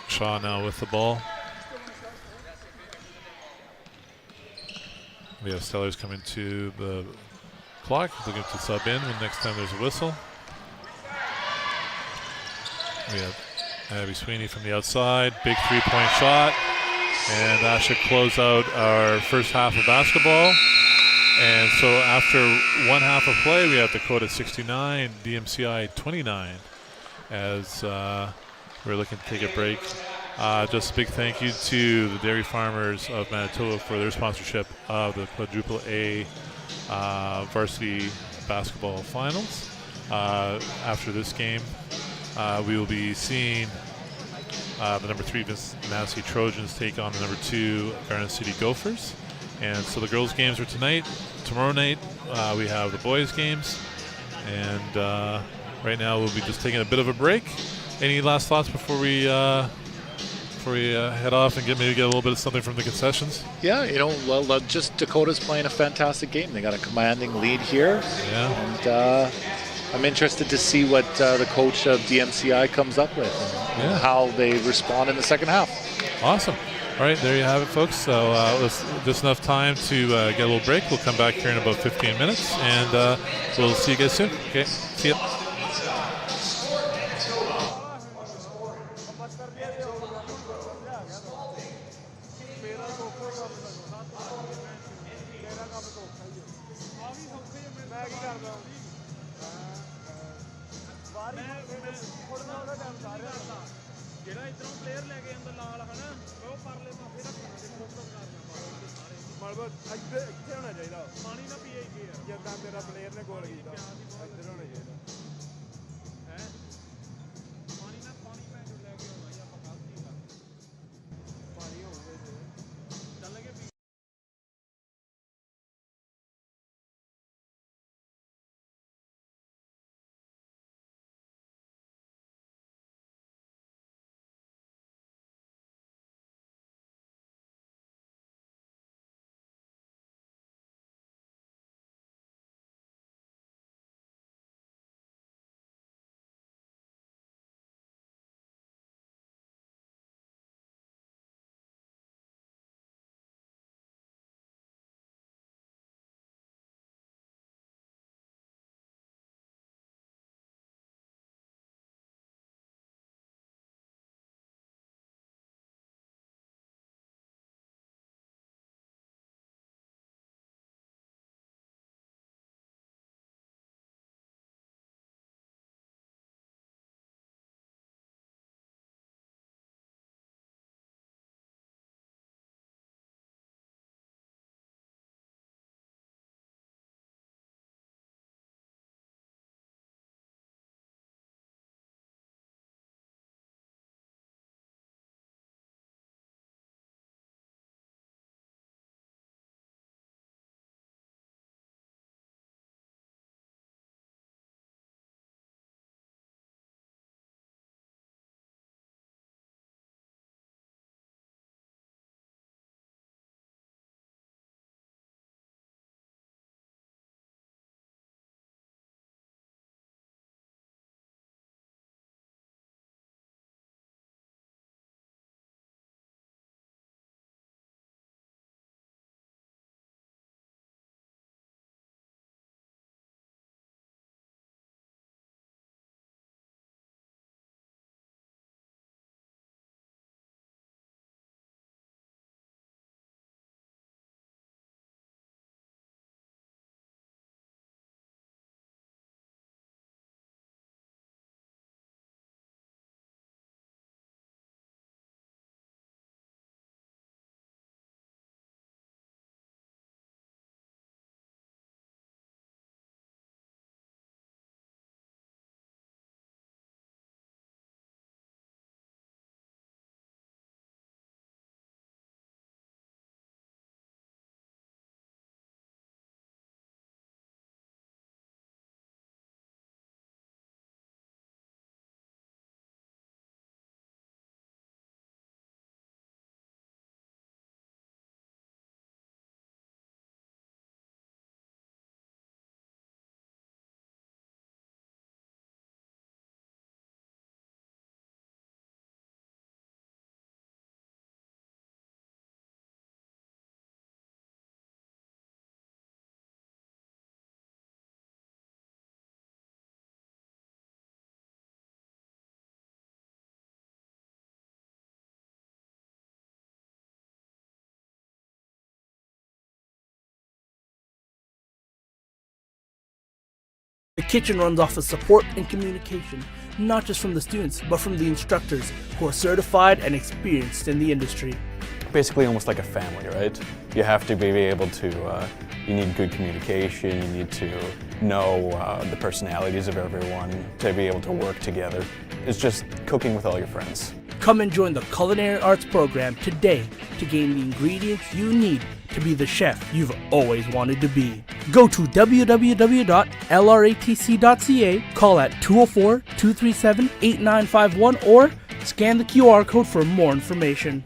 Shaw now with the ball. We have Stellars coming to the clock, looking to sub in when next time there's a whistle. We have Abby Sweeney from the outside, big 3-point shot, and that should close out our first half of basketball. And so after one half of play, we have Dakota 69, DMCI 29, as we're looking to take a break. Just a big thank you to the Dairy Farmers of Manitoba for their sponsorship of the Quadruple A Varsity Basketball Finals. After this game, we will be seeing the number 3 Massey Trojans take on the number 2 Garnet City Gophers. And so the girls' games are tonight. Tomorrow night, we have the boys' games. And right now, we'll be just taking a bit of a break. Any last thoughts before we head off and maybe get a little bit of something from the concessions? Yeah, just Dakota's playing a fantastic game. They got a commanding lead here. Yeah. And I'm interested to see what the coach of DMCI comes up with and how they respond in the second half. Awesome. All right, there you have it, folks. So just enough time to get a little break. We'll come back here in about 15 minutes, and we'll see you guys soon. Okay, see ya. ਜਿਹੜਾ ਇਧਰੋਂ player ਲੈ ਕੇ ਅੰਦਰ ਨਾਲ ਹਨਾ ਉਹ ਪਰਲੇ ਪਾਸੇ ਰੱਖਣਾ ਦੇ ਫੋਕਸ ਕਰਨਾ ਮਤਲਬ ਇੱਥੇ ਹੋਣਾ ਚਾਹੀਦਾ ਪਾਣੀ ਨਾ ਪੀਏ ਯਾਰ ਜਿੱਦਾਂ ਤੇਰਾ ਪਲੇਅਰ ਨੇ ਗੋਲ ਕੀਤਾ ਇੱਧਰ ਹੋਣਾ ਚਾਹੀਦਾ The kitchen runs off of support and communication, not just from the students, but from the instructors who are certified and experienced in the industry. Basically almost like a family, right? You have to be able to, you need good communication, you need to know the personalities of everyone, to be able to work together. It's just cooking with all your friends. Come and join the Culinary Arts program today to gain the ingredients you need to be the chef you've always wanted to be. Go to www.lratc.ca, call at 204-237-8951, or scan the QR code for more information.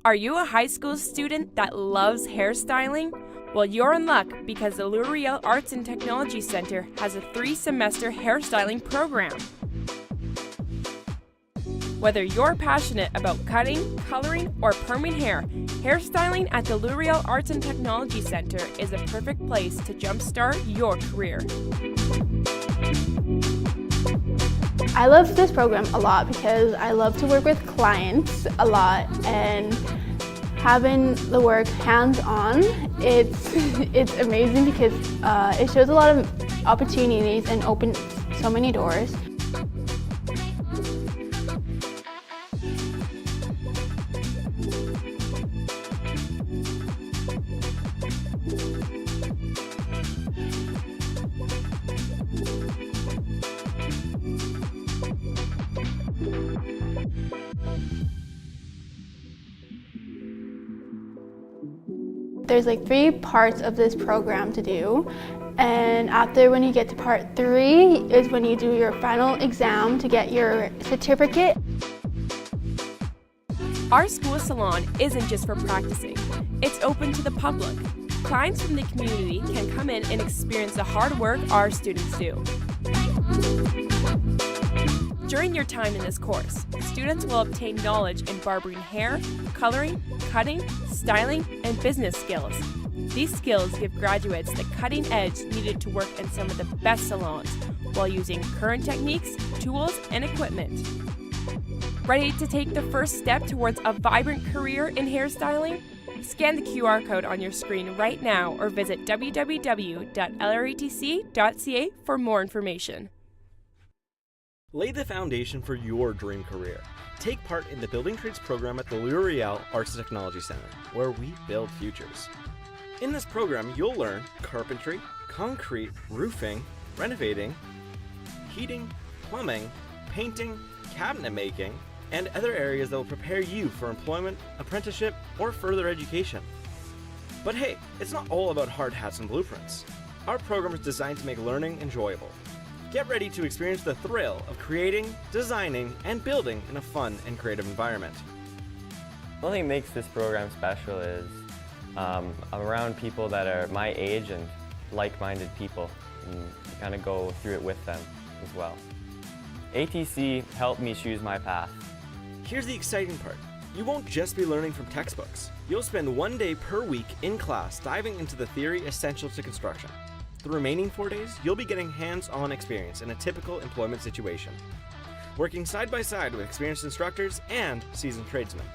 Are you a high school student that loves hairstyling? Well, you're in luck because the Riel Arts and Technology Center has a 3-semester hairstyling program. Whether you're passionate about cutting, coloring, or perming hair, hairstyling at the Riel Arts and Technology Center is a perfect place to jumpstart your career. I love this program a lot because I love to work with clients a lot, and having the work hands-on, it's amazing because it shows a lot of opportunities and opens so many doors. There's like 3 parts of this program to do, and after, when you get to part 3 is when you do your final exam to get your certificate. Our school salon isn't just for practicing, it's open to the public. Clients from the community can come in and experience the hard work our students do. During your time in this course, students will obtain knowledge in barbering hair, coloring, cutting, styling, and business skills. These skills give graduates the cutting edge needed to work in some of the best salons while using current techniques, tools, and equipment. Ready to take the first step towards a vibrant career in hairstyling? Scan the QR code on your screen right now or visit www.lratc.ca for more information. Lay the foundation for your dream career. Take part in the Building Trades program at the Riel Arts and Technology Center, where we build futures. In this program, you'll learn carpentry, concrete, roofing, renovating, heating, plumbing, painting, cabinet making, and other areas that will prepare you for employment, apprenticeship, or further education. But hey, it's not all about hard hats and blueprints. Our program is designed to make learning enjoyable. Get ready to experience the thrill of creating, designing, and building in a fun and creative environment. One thing that makes this program special is I'm around people that are my age and like-minded people, and kind of go through it with them as well. ATC helped me choose my path. Here's the exciting part. You won't just be learning from textbooks. You'll spend 1 day per week in class diving into the theory essential to construction. The remaining 4 days, you'll be getting hands-on experience in a typical employment situation, working side by side with experienced instructors and seasoned tradesmen.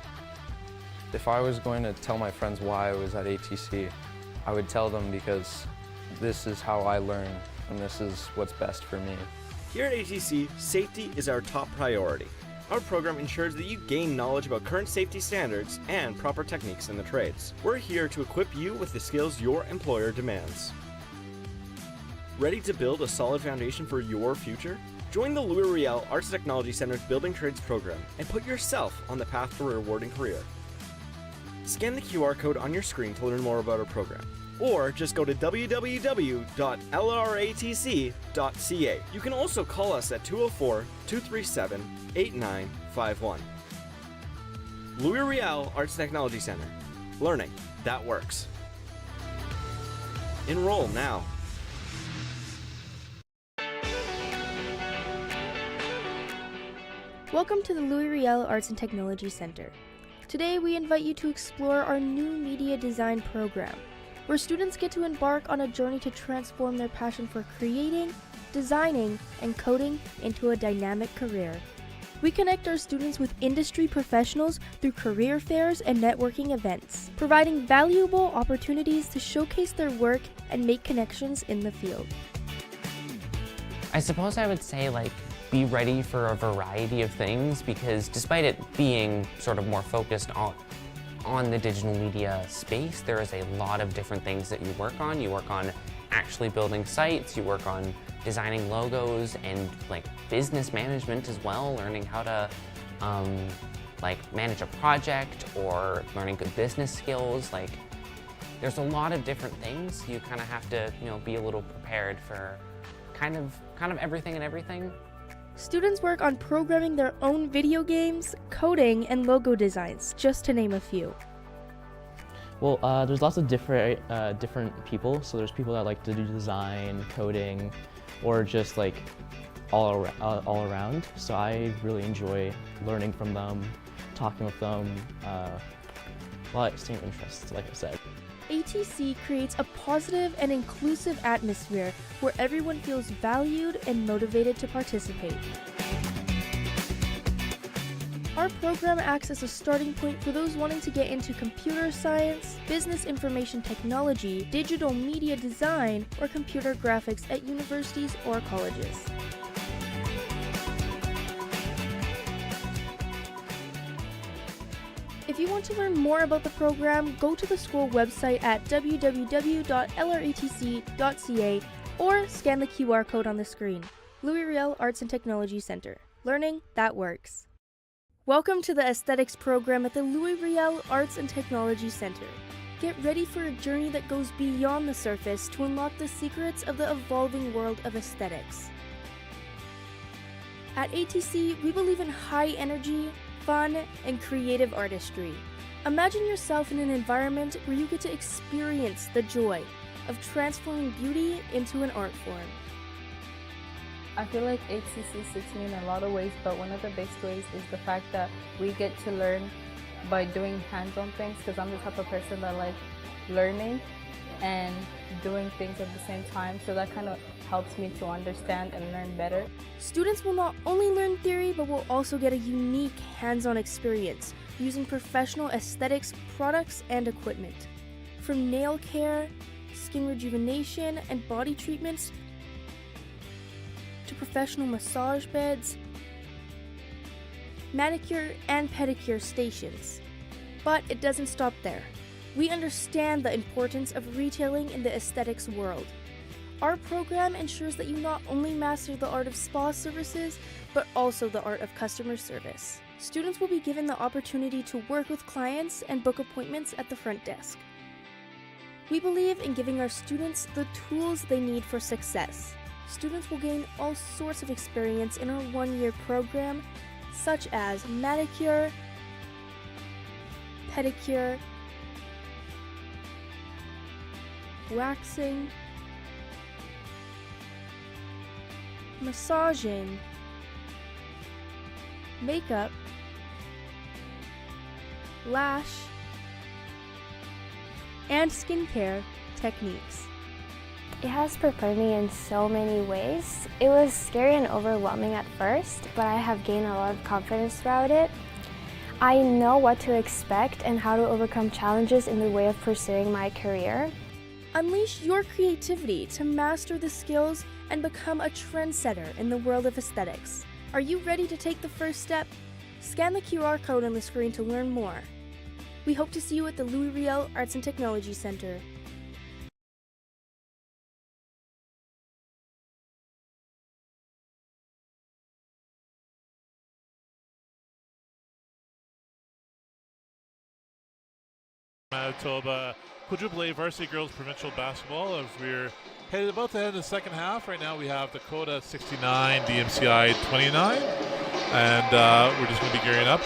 If I was going to tell my friends why I was at ATC, I would tell them because this is how I learn and this is what's best for me. Here at ATC, safety is our top priority. Our program ensures that you gain knowledge about current safety standards and proper techniques in the trades. We're here to equip you with the skills your employer demands. Ready to build a solid foundation for your future? Join the Riel Arts and Technology Center's Building Trades program and put yourself on the path to a rewarding career. Scan the QR code on your screen to learn more about our program, or just go to www.lratc.ca. You can also call us at 204-237-8951. Riel Arts and Technology Center. Learning that works. Enroll now. Welcome to the Riel Arts and Technology Center. Today we invite you to explore our new media design program, where students get to embark on a journey to transform their passion for creating, designing, and coding into a dynamic career. We connect our students with industry professionals through career fairs and networking events, providing valuable opportunities to showcase their work and make connections in the field. I suppose I would say, like, be ready for a variety of things, because despite it being sort of more focused on the digital media space, there is a lot of different things that you work on. You work on actually building sites, you work on designing logos, and like business management as well, learning how to like manage a project or learning good business skills. Like, there's a lot of different things. You kind of have to, you know, be a little prepared for kind of everything and everything. Students work on programming their own video games, coding, and logo designs, just to name a few. Well, there's lots of different people. So there's people that like to do design, coding, or just like all around. So I really enjoy learning from them, talking with them, a lot of same interests, like I said. ATC creates a positive and inclusive atmosphere where everyone feels valued and motivated to participate. Our program acts as a starting point for those wanting to get into computer science, business information technology, digital media design, or computer graphics at universities or colleges. If you want to learn more about the program, go to the school website at www.lratc.ca or scan the QR code on the screen. Riel Arts and Technology Center. Learning that works. Welcome to the Aesthetics program at the Riel Arts and Technology Center. Get ready for a journey that goes beyond the surface to unlock the secrets of the evolving world of aesthetics. At ATC, we believe in high energy, fun, and creative artistry. Imagine yourself in an environment where you get to experience the joy of transforming beauty into an art form. I feel like ATC suits me in a lot of ways, but one of the best ways is the fact that we get to learn by doing hands-on things, because I'm the type of person that like learning and doing things at the same time, so that kind of helps me to understand and learn better. Students will not only learn theory, but will also get a unique hands-on experience using professional aesthetics products and equipment. From nail care, skin rejuvenation, and body treatments, to professional massage beds, manicure and pedicure stations. But it doesn't stop there. We understand the importance of retailing in the aesthetics world. Our program ensures that you not only master the art of spa services, but also the art of customer service. Students will be given the opportunity to work with clients and book appointments at the front desk. We believe in giving our students the tools they need for success. Students will gain all sorts of experience in our one-year program, such as manicure, pedicure, waxing, massaging, makeup, lash, and skincare techniques. It has prepared me in so many ways. It was scary and overwhelming at first, but I have gained a lot of confidence throughout it. I know what to expect and how to overcome challenges in the way of pursuing my career. Unleash your creativity to master the skills and become a trendsetter in the world of aesthetics. Are you ready to take the first step? Scan the QR code on the screen to learn more. We hope to see you at the Riel Arts and Technology Center. Manitoba Quadruple A Varsity Girls Provincial Basketball as we're about to head into the second half. Right now we have Dakota 69, DMCI 29, and we're just going to be gearing up.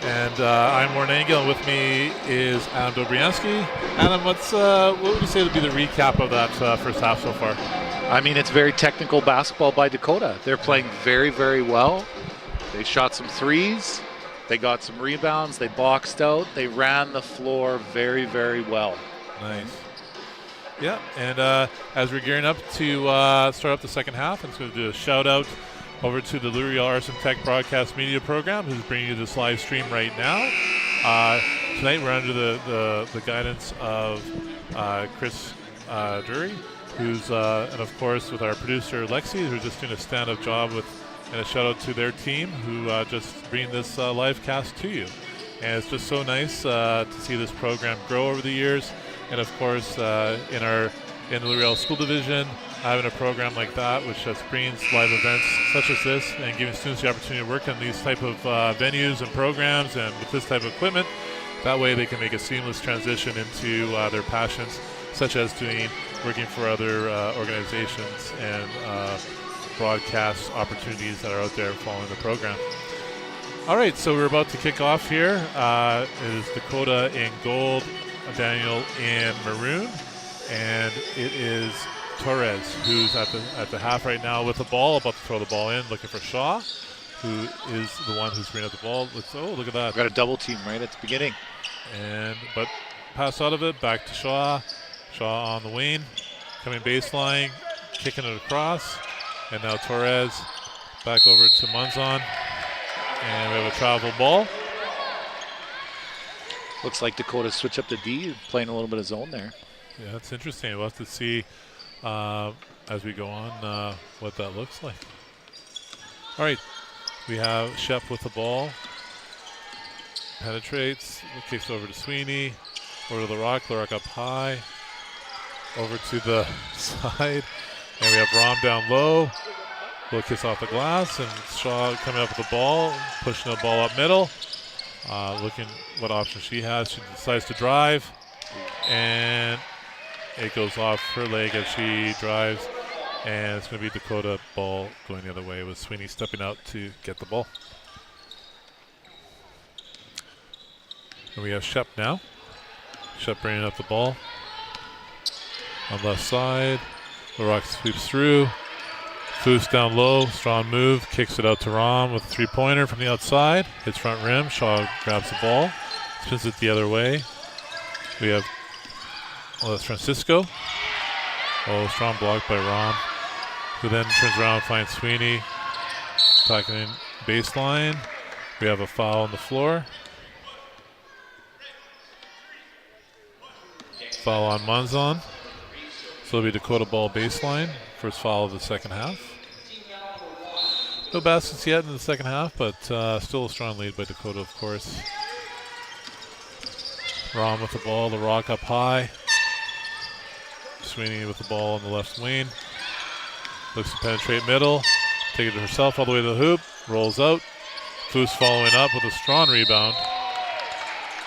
And I'm Warren Engel, and with me is Adam Dobriansky. Adam, what would you say would be the recap of that first half so far? I mean, it's very technical basketball by Dakota. They're playing very, very well. They shot some threes. They got some rebounds. They boxed out. They ran the floor very, very well. Nice. Yeah, and as we're gearing up to start up the second half, I'm just going to do a shout out over to the Riel Arts and Tech Broadcast Media Program, who's bringing you this live stream right now. Tonight we're under the guidance of Chris Drury, who's, and of course with our producer Lexi, who's just doing a stand-up job with, and a shout out to their team who just bring this live cast to you. And it's just so nice to see this program grow over the years. And of course in the Riel School Division, having a program like that, which just brings live events such as this and giving students the opportunity to work in these type of venues and programs and with this type of equipment. That way they can make a seamless transition into their passions, such as working for other organizations and broadcast opportunities that are out there following the program. All right, so we're about to kick off here. It is Dakota in gold, Daniel in maroon, and it is Torres, who's at the half right now with the ball, about to throw the ball in, looking for Shaw, who is the one who's bringing up the ball. Look at that. Got a double team right at the beginning. But pass out of it, back to Shaw. Shaw on the wing, coming baseline, kicking it across. And now Torres back over to Munzon. And we have a travel ball. Looks like Dakota switch up to D, playing a little bit of zone there. Yeah, that's interesting. We'll have to see as we go on what that looks like. All right, we have Shep with the ball. Penetrates, kicks over to Sweeney, over to the Rock up high, over to the side, and we have Rom down low. Little kiss off the glass, and Shaw coming up with the ball, pushing the ball up middle, looking what option she has. She decides to drive, and it goes off her leg as she drives, and it's going to be Dakota ball going the other way with Sweeney stepping out to get the ball. And we have Shep now. Shep bringing up the ball on left side. LaRock sweeps through. Foos down low, strong move, kicks it out to Rom with a three-pointer from the outside. Hits front rim. Shaw grabs the ball, spins it the other way. We have that's Francisco. Strong block by Rom, who then turns around and finds Sweeney. Attacking baseline. We have a foul on the floor. Foul on Munzon. So it'll be Dakota ball baseline. First foul of the second half. No baskets yet in the second half, but still a strong lead by Dakota, of course. Rom with the ball, the Rock up high. Sweeney with the ball on the left wing. Looks to penetrate middle. Take it to herself all the way to the hoop. Rolls out. Foos following up with a strong rebound.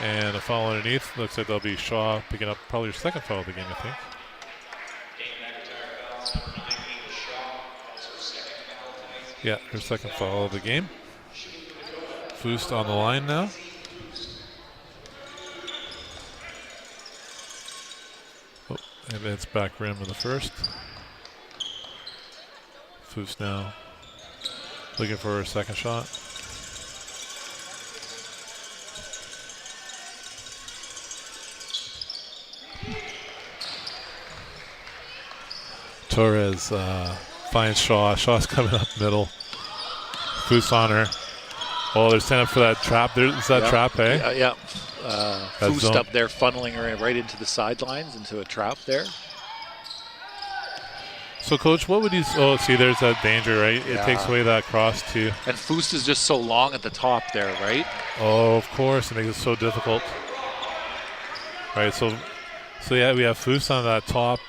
And a foul underneath. Looks like that'll be Shaw picking up probably her second foul of the game, I think. Yeah, her second foul of the game. Foos on the line now. And it's back rim in the first. Foos now looking for her second shot. Torres finds Shaw. Shaw's coming up middle. Foos on her. Oh, they're setting up for that trap. Is that trap, eh? Yeah. Foos up there, funneling her right into the sidelines, into a trap there. So, Coach, what would you... Oh, see, there's that danger, right? It takes away that cross, too. And Foos is just so long at the top there, right? Oh, of course. It makes it so difficult. Right, so yeah, we have Foos on that top.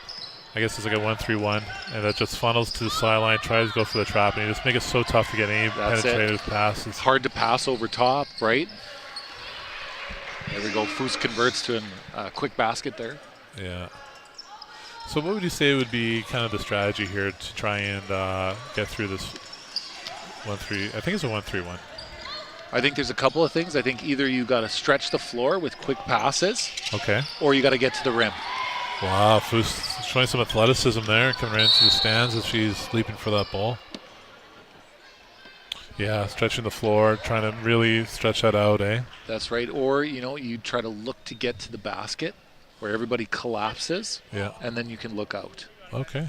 I guess it's like a 1-3-1, and that just funnels to the sideline, tries to go for the trap, and you just make it so tough to get any penetrative passes. It's hard to pass over top, right? There we go. Foos converts to a quick basket there. Yeah. So what would you say would be kind of the strategy here to try and get through this 1-3? I think it's a 1-3-1. I think there's a couple of things. I think either you got to stretch the floor with quick passes. Okay. Or you got to get to the rim. Wow, Foos showing some athleticism there, coming right into the stands as she's leaping for that ball. Yeah, stretching the floor, trying to really stretch that out, eh? That's right. Or, you try to look to get to the basket where everybody collapses. Yeah. And then you can look out. Okay.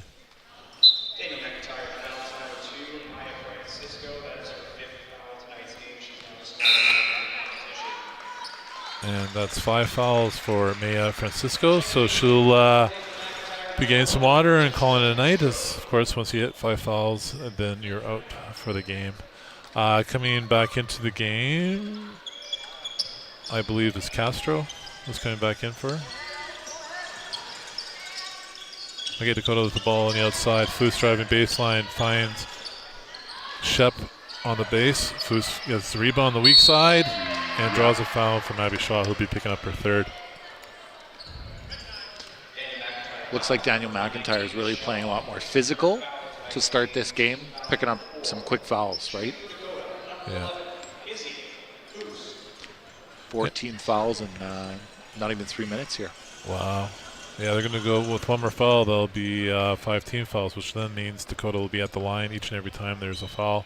And that's 5 fouls for Maya Francisco. So she'll be getting some water and calling it a night. As, of course, once you hit 5 fouls, then you're out for the game. Coming back into the game, I believe it's Castro who's coming back in for her. Okay, Dakota with the ball on the outside. Foose driving baseline, finds Shep on the base. Foose gets the rebound on the weak side and draws a foul from Abby Shaw, who'll be picking up her third. Looks like Daniel McIntyre is really playing a lot more physical to start this game, picking up some quick fouls, right? Yeah. 14 fouls in not even 3 minutes here. Wow. Yeah, they're going to go with one more foul. There'll be 5 team fouls, which then means Dakota will be at the line each and every time there's a foul.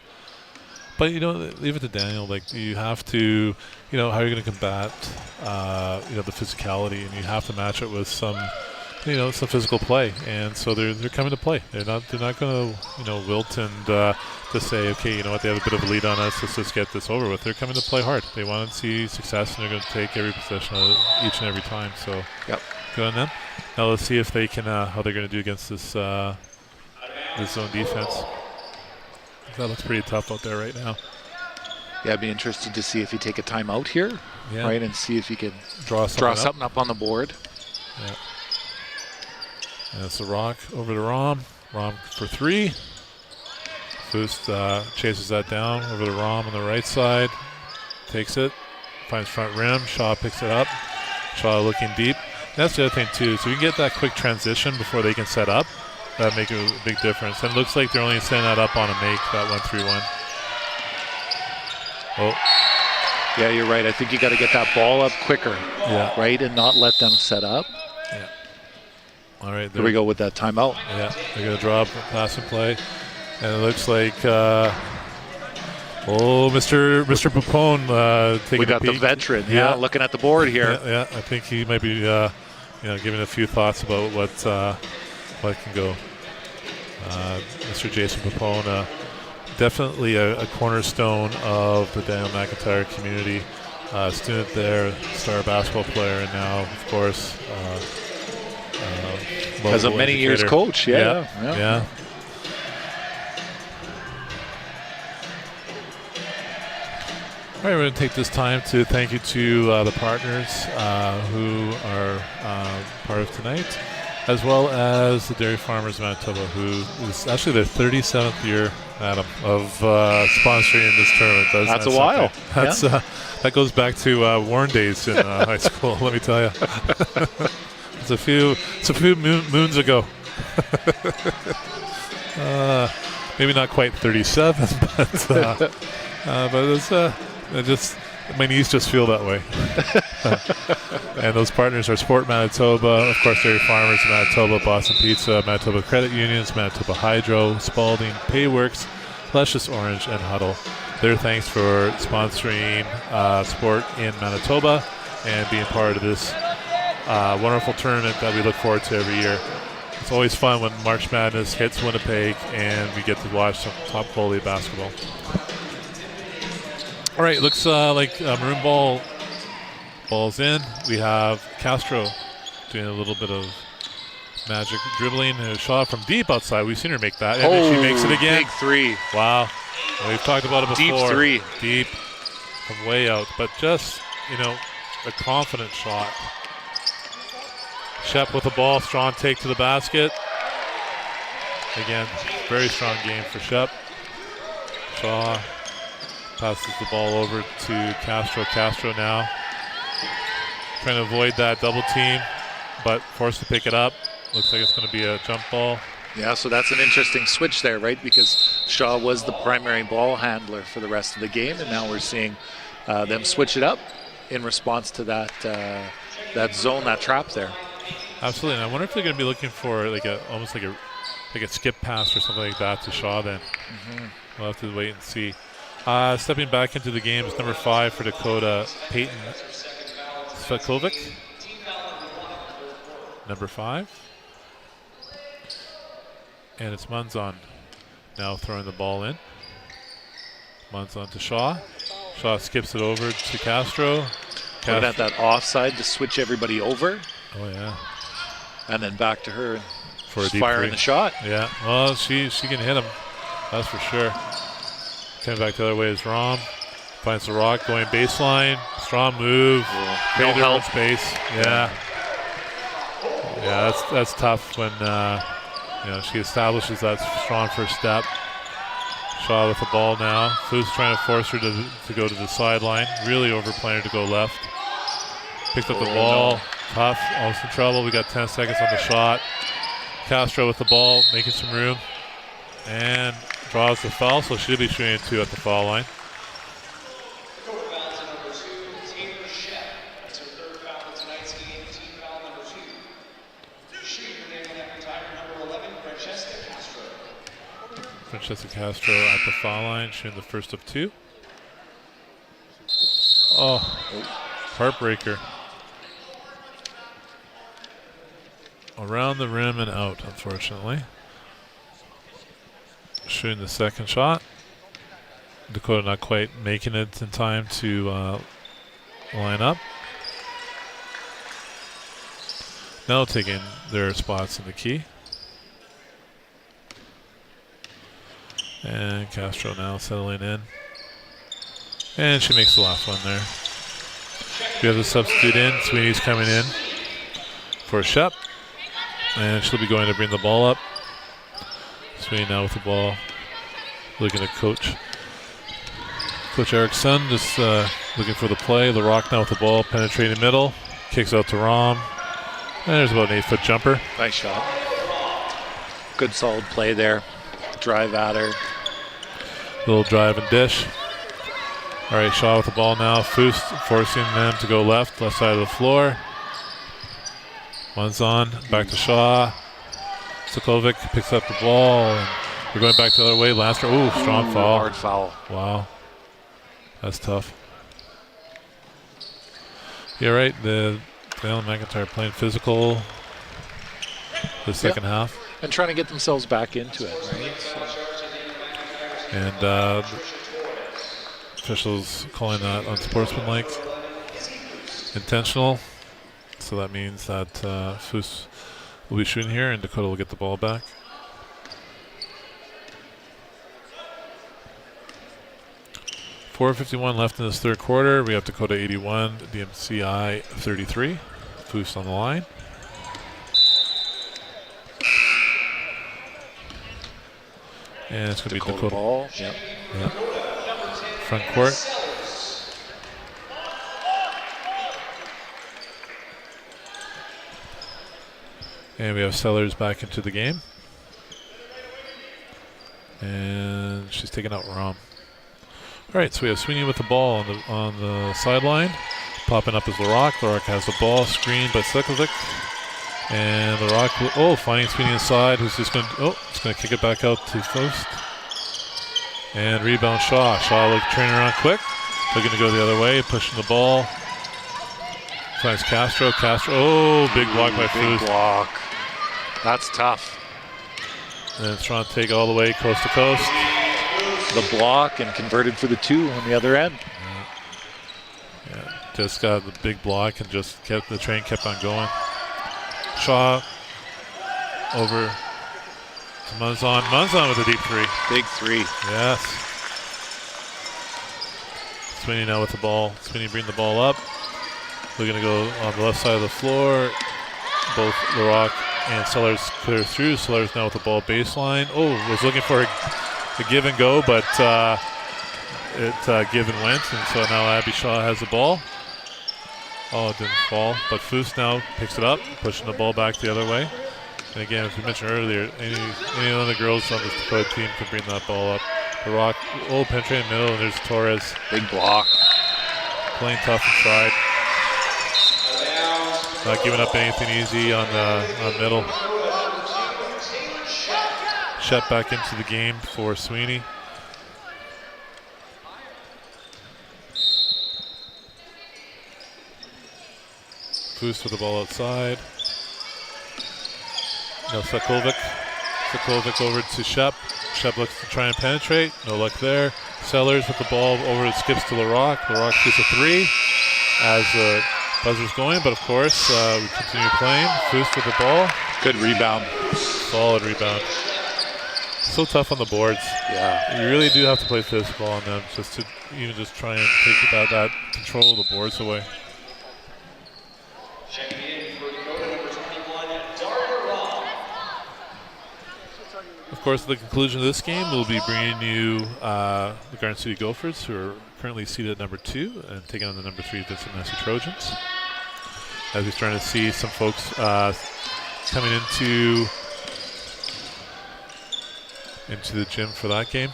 But, you know, leave it to Daniel. Like, you have to, you know, how are you going to combat, you know, the physicality, and you have to match it with some, you know, some physical play. And so they're coming to play. They're not going to, you know, wilt and to say, okay, you know what, they have a bit of a lead on us, let's just get this over with. They're coming to play hard. They want to see success, and they're going to take every possession each and every time. So yep. Good on them. Now let's see if they can, how they're going to do against this this zone defense. That looks pretty tough out there right now. Yeah, I'd be interested to see if you take a timeout here, right, and see if you can draw something up on the board. Yeah. And it's a rock over to Rom. Rom for 3. Foose chases that down over to Rom on the right side. Takes it. Finds front rim. Shaw picks it up. Shaw looking deep. That's the other thing, too. So you can get that quick transition before they can set up. That make a big difference. And it looks like they're only setting that up on a make, that 1-3-1. Oh. Yeah, you're right. I think you got to get that ball up quicker, right, and not let them set up. Yeah. All right. There we go with that timeout. Yeah, they're going to drop, pass and play. And it looks like, Mr. Papone taking we got a peek. the veteran, looking at the board here. Yeah, I think he might be, you know, giving a few thoughts about what can go. Mr. Jason Papone, definitely a cornerstone of the Daniel McIntyre community. Student there, star basketball player, and now, of course, as a many years coach. Yeah. All right, we're going to take this time to thank you to the partners who are part of tonight, as well as the Dairy Farmers Manitoba, who is actually their 37th year, Adam, of sponsoring this tournament. That's a while. That's that goes back to Warren days in high school. Let me tell you, it's a few moons ago. Maybe not quite 37, but it's my knees just feel that way. And those partners are Sport Manitoba, of course, Dairy Farmers Manitoba, Boston Pizza, Manitoba Credit Unions, Manitoba Hydro, Spalding, Payworks, Luscious Orange, and Huddle. Their thanks for sponsoring sport in Manitoba and being part of this wonderful tournament that we look forward to every year. It's always fun when March Madness hits Winnipeg and we get to watch some top quality basketball. All right, looks like Maroon ball's in. We have Castro doing a little bit of magic dribbling. A shot from deep outside. We've seen her make that. And she makes it again. Big 3. Wow. We've talked about it before. Deep 3. Deep from way out. But just, you know, a confident shot. Shep with the ball. Strong take to the basket. Again, very strong game for Shep. Shaw passes the ball over to Castro. Castro now trying to avoid that double team, but forced to pick it up. Looks like it's going to be a jump ball. Yeah, so that's an interesting switch there, right? Because Shaw was the primary ball handler for the rest of the game, and now we're seeing them switch it up in response to that that zone, that trap there. Absolutely, and I wonder if they're going to be looking for like almost like a skip pass or something like that to Shaw. Then we'll have to wait and see. Stepping back into the game is number 5 for Dakota, Peyton Svetkovic. Number 5. And it's Munzon now throwing the ball in. Munzon to Shaw. Shaw skips it over to Castro. Looking at that offside to switch everybody over. Oh, yeah. And then back to her and for a deep firing three. the shot. Yeah, well, she can hit him. That's for sure. Coming back the other way is Rom. Finds the rock, going baseline. Strong move. No help. Space. Yeah. Yeah, that's tough when she establishes that strong first step. Shaw with the ball now. Foos trying to force her to go to the sideline. Really overplaying her to go left. Picked up the ball. No. Tough. Almost in trouble. We got 10 seconds on the shot. Castro with the ball, making some room. And draws the foul, so she'll be shooting 2 at the foul line. Francesca Castro at the foul line, shooting the first of 2. Oh, heartbreaker. Around the rim and out, unfortunately. Shooting the second shot. Dakota not quite making it in time to line up. Now taking their spots in the key. And Castro now settling in. And she makes the last one there. We have the substitute in. Sweeney's coming in for Shep. And she'll be going to bring the ball up. Sweeney now with the ball. Looking at Coach Erickson, just looking for the play. The Rock now with the ball, penetrating middle. Kicks out to Rom. And there's about an 8-foot jumper. Nice shot. Good solid play there. Drive at her. Little drive and dish. All right, Shaw with the ball now. Foos forcing them to go left side of the floor. One's on, back to Shaw. Sokovic picks up the ball, and we're going back the other way. Laster, strong foul. Hard foul. Wow, that's tough. Yeah, right. The Riel and McIntyre playing physical the second half. And trying to get themselves back into it, right? So. And officials calling that unsportsmanlike, intentional. So that means that Foos will be shooting here, and Dakota will get the ball back. .451 left in this third quarter. We have Dakota 81, DMCI 33. Foos on the line. And it's going to be Dakota ball. Yep. Front court. And we have Sellers back into the game. And she's taking out Rom. All right, so we have Sweeney with the ball on the sideline. Popping up is LaRock. LaRock has the ball, screened by Sekovic. And LaRock, finding Sweeney inside, who's just going to, it's going to kick it back out to first. And rebound Shaw. Shaw turning around quick. Looking to go the other way, pushing the ball. Finds Castro. Big block by Foos. Big block. That's tough. And it's trying to take it all the way coast to coast. The block and converted for the 2 on the other end. Yeah, just got the big block and just kept the train kept on going. Shaw over to Munzon. Munzon with a deep 3. Big 3. Yes. Sweeney now with the ball. Sweeney bringing the ball up. We're going to go on the left side of the floor. Both LaRock and Sellers clear through. Sellers now with the ball baseline. Was looking for a give and go, but it give and went. And so now Abby Shaw has the ball. It didn't fall. But Foos now picks it up, pushing the ball back the other way. And again, as we mentioned earlier, any of the girls on this Dakota team can bring that ball up. The Rock, penetrating middle, and there's Torres. Big block. Playing tough inside. Not giving up anything easy on middle. Shep back into the game for Sweeney. Foos with the ball outside. No, Sokovic. Sokovic over to Shep. Shep looks to try and penetrate. No luck there. Sellers with the ball over. It skips to LaRock. LaRock shoots a 3. as the buzzer's going, but of course we continue playing. Foose with the ball. Good rebound. Solid rebound. So tough on the boards. Yeah. You really do have to play physical on them just to even just try and take that control of the boards away. Checking in for Dakota, number 21, Daria Raw. Of course, at the conclusion of this game, we'll be bringing you the Garden City Gophers, who are currently seated at number 2 and taking on the number 3 Vincent Massey Trojans. As we're starting to see some folks coming into the gym for that game.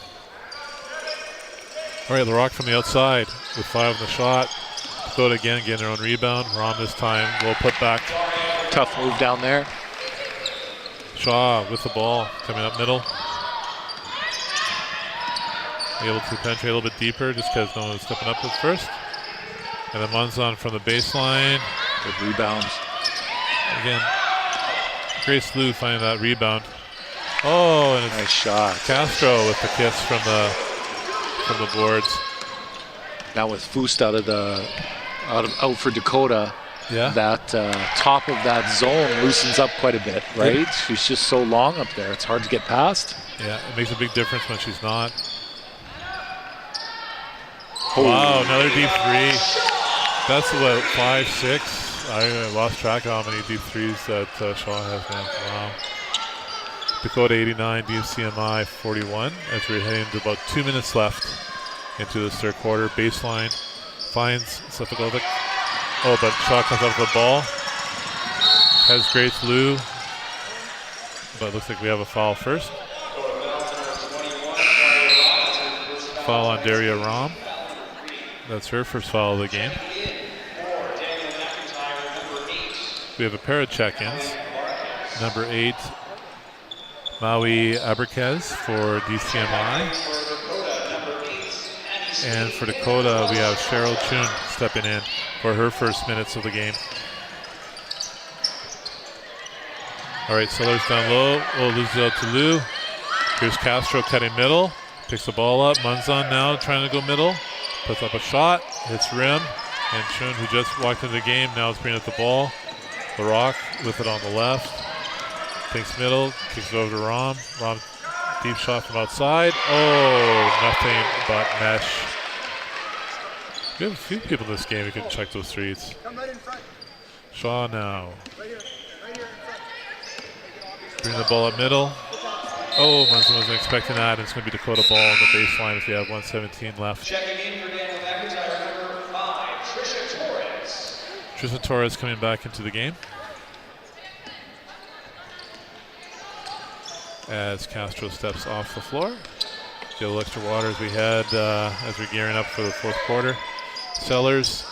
All right, LaRock from the outside with 5 on the shot. Dakota again getting their own rebound. Rom this time, well put back. Tough move down there. Shaw with the ball coming up middle. Able to penetrate a little bit deeper just because no one was stepping up at first. And then Munzon from the baseline. Good rebounds. Again, Grace Liu finding that rebound. Oh, and it's nice shot. Castro with the kiss from the boards. Now with Foust out for Dakota, yeah, that top of that zone loosens up quite a bit, right? Yeah. She's just so long up there; it's hard to get past. Yeah, it makes a big difference when she's not. Oh. Wow, another deep three. That's about 5, 6. I lost track of how many deep threes that Shaw has now. Wow. Dakota 89, DCMI 41. As we're heading to about 2 minutes left into this third quarter. Baseline finds Sefcovic. Oh, but Shaw comes up with the ball. Has Grace Liu. But it looks like we have a foul first. Foul on Daria Rom. That's her first foul of the game. We have a pair of check-ins. Number 8, Maui Aberquez for DCMI. And for Dakota, we have Cheryl Chun stepping in for her first minutes of the game. All right, Sellers down low. Oh, loses out to Liu. Here's Castro cutting middle. Picks the ball up. Munzon now trying to go middle. Puts up a shot. Hits rim. And Chun, who just walked into the game, now is bringing up the ball. LaRock with it on the left. Thinks middle. Kicks it over to Rom. Rom, deep shot from outside. Oh, nothing but mesh. We have a few people in this game who can check those threes. Shaw now. Bring the ball up middle. Oh, Munson wasn't expecting that. It's going to be Dakota ball on the baseline as we have 1:17 left. Checking in for Daniel McIntyre, number 5, Trisha Torres. Trisha Torres coming back into the game. As Castro steps off the floor. Get a little extra water as we head as we're gearing up for the fourth quarter. Sellers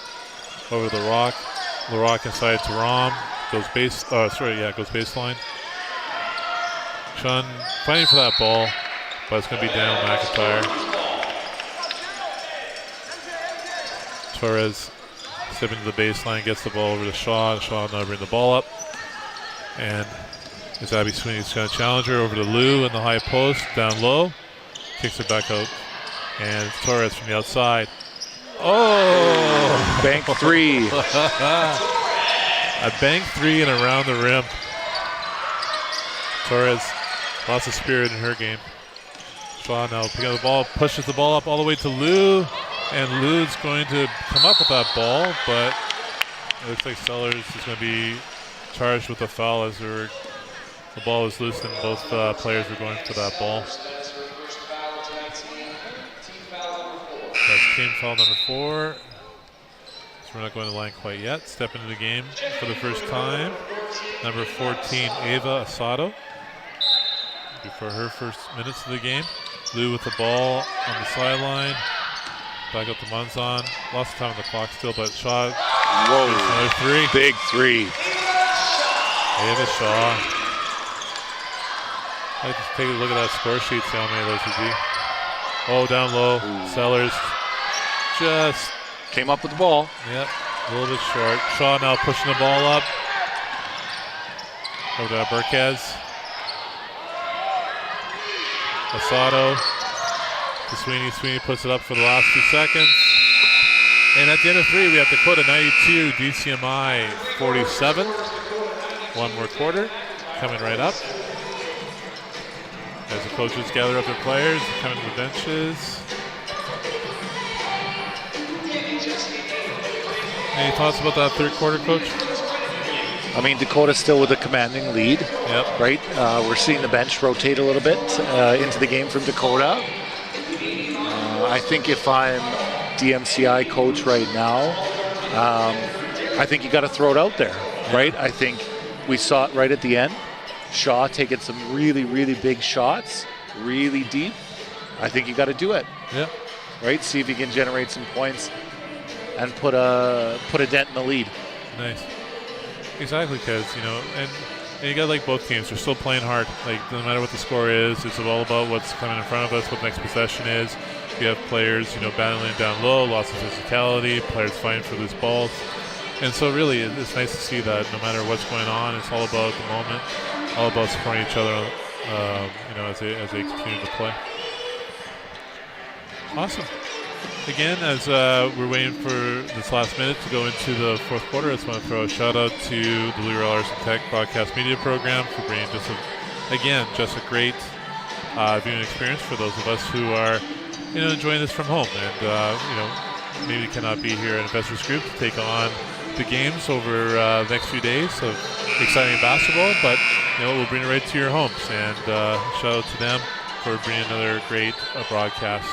over the Rock. LaRock inside to Rom. Goes baseline. Chun fighting for that ball, but it's going to be down McIntyre. Torres stepping to the baseline, gets the ball over to Shaw. Shaw now bring the ball up. And it's Abby Sweeney's going to challenge her over to Liu in the high post, down low. Kicks it back out. And it's Torres from the outside. Oh! Bank three. A bank three and around the rim. Torres, lots of spirit in her game. Shaw now picking up the ball, pushes the ball up all the way to Liu. And Liu's going to come up with that ball, but it looks like Sellers is going to be charged with a foul as the ball was loose and both players were going for that ball. That's team foul number 4. So we're not going to the line quite yet. Step into the game for the first time. Number 14, Ava Asado. Before her first minutes of the game. Liu with the ball on the sideline. Back up to Munzon. Lots of time on the clock still, but Shaw. Whoa. Another three. Big three. Ava Shaw. Let's just take a look at that score sheet, see how many of those would be. Oh, down low. Ooh. Sellers just came up with the ball. Yep, a little bit short. Shaw now pushing the ball up. Over to Burquez. Asado to Sweeney. Sweeney puts it up for the last 2 seconds. And at the end of 3, we have Dakota 92, DCMI 47. One more quarter coming right up. As the coaches gather up their players, coming to the benches. Any thoughts about that third quarter, Coach? I mean, Dakota still with a commanding lead. Yep. Right? We're seeing the bench rotate a little bit into the game from Dakota. I think if I'm DMCI coach right now, I think you got to throw it out there, right? I think we saw it right at the end. Shaw taking some really, really big shots, really deep. I think you got to do it. Yeah. Right? See if you can generate some points and put a dent in the lead. Nice. Exactly, because, you know, and you got like both teams. They're still playing hard. Like, no matter what the score is, it's all about what's coming in front of us, what the next possession is. We have players, you know, battling down low, lots of physicality, players fighting for loose balls. And so really, it's nice to see that no matter what's going on, it's all about the moment, all about supporting each other, you know, as they continue to play. Awesome. Again, as we're waiting for this last minute to go into the fourth quarter, I just want to throw a shout out to the Riel Tech Broadcast Media Program for bringing just a great viewing experience for those of us who are, you know, enjoying this from home and, you know, maybe cannot be here at Investors Group to take on the games over the next few days of exciting basketball, but, you know, we'll bring it right to your homes. And shout out to them for bringing another great broadcast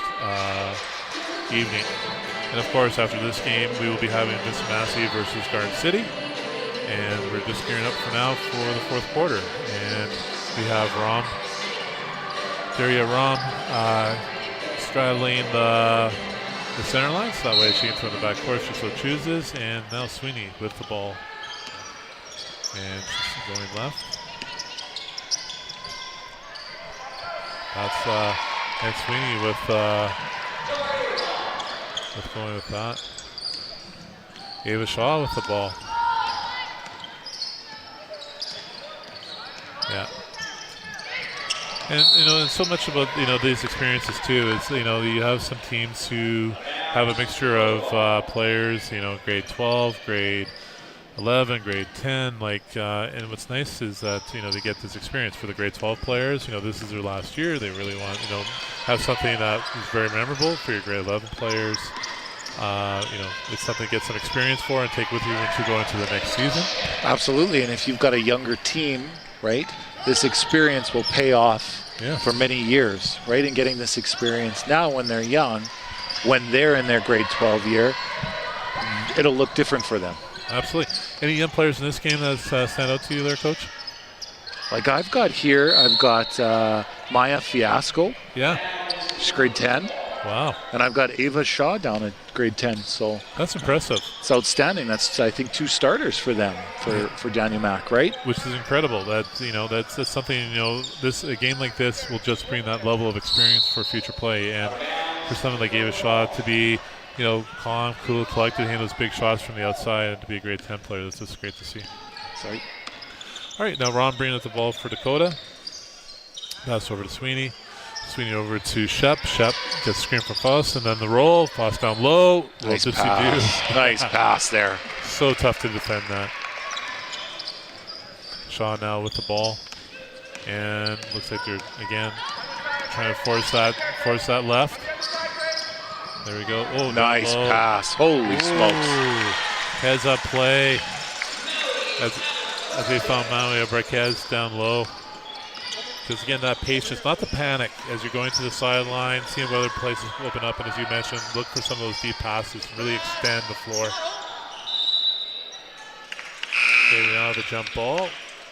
evening. And of course, after this game, we will be having Vincent Massey versus Garden City. And we're just gearing up for now for the fourth quarter. And we have Daria Rom straddling the center line, so that way she can throw the back court if she so chooses. And now Sweeney with the ball. And she's going left. That's Sweeney with going with that. Ava Shaw with the ball. Yeah. And, you know, and so much about, you know, these experiences too is, you know, you have some teams who have a mixture of players, you know, grade 12, grade 11, grade 10, like, and what's nice is that, you know, they get this experience for the grade 12 players. You know, this is their last year. They really want, you know, have something that is very memorable for your grade 11 players. You know, it's something to get some experience for and take with you into going into the next season. Absolutely, and if you've got a younger team, right, this experience will pay off for many years, right, and getting this experience now when they're young, when they're in their grade 12 year, it'll look different for them. Absolutely. Any young players in this game that stand out to you there, Coach? Like I've got Maya Fiasco. Yeah. She's grade 10. Wow. And I've got Ava Shaw down at grade 10. So that's impressive. It's outstanding. That's, I think, 2 starters for them, for Daniel Mack, right? Which is incredible. That, you know, that's something, you know, a game like this will just bring that level of experience for future play. And for someone like Ava Shaw to be, you know, calm, cool, collected, handle those big shots from the outside, and to be a grade 10 player, that's just great to see. Sorry. All right, now Ron bringing up the ball for Dakota. Pass over to Sweeney. Sweeney over to Shep. Shep gets a screen from Faust, and then the roll. Faust down low. Nice pass. Nice pass there. So tough to defend that. Shaw now with the ball, and looks like they're again trying to force that left. There we go. Oh, nice pass. Holy smokes. Heads up play. As they found Manuel Braquez down low. Because again, that patience, not the panic as you're going to the sideline, seeing whether places open up, and as you mentioned, look for some of those deep passes, really extend the floor. Okay, now the jump ball.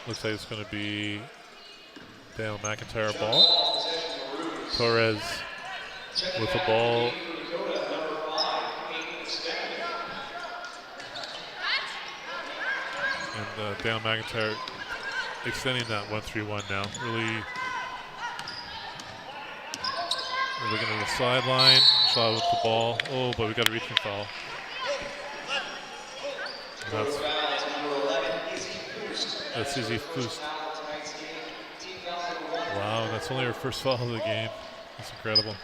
Looks like it's going to be Daniel McIntyre ball. Torres with the ball. And Daniel McIntyre extending that 1-3-1 now. Really, we're looking at the sideline. Shaw with the ball. Oh, but we got a reaching foul. That's Izzy Fust. Wow, that's only her first foul of the game. That's incredible.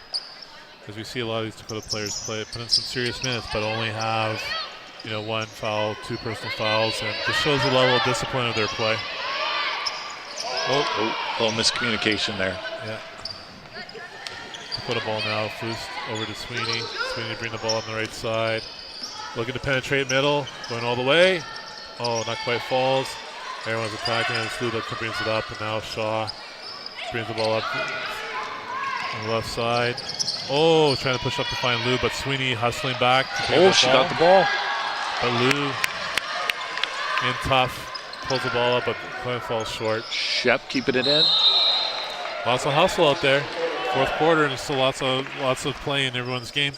Because we see a lot of these Dakota players put in some serious minutes, but only have, you know, 1 foul, 2 personal fouls, and just shows the level of discipline of their play. Oh, little miscommunication there. Yeah. Dakota ball now, Foust over to Sweeney. Sweeney bring the ball on the right side. Looking to penetrate middle, going all the way. Oh, not quite falls. Everyone's attacking, and it's Lou that brings it up, and now Shaw brings the ball up on the left side. Oh, trying to push up to find Lou, but Sweeney hustling back. Oh, she got the ball. But Lou, in tough, pulls the ball up, but kind of falls short. Shep keeping it in. Lots of hustle out there. 4th quarter, and still lots of play in everyone's game.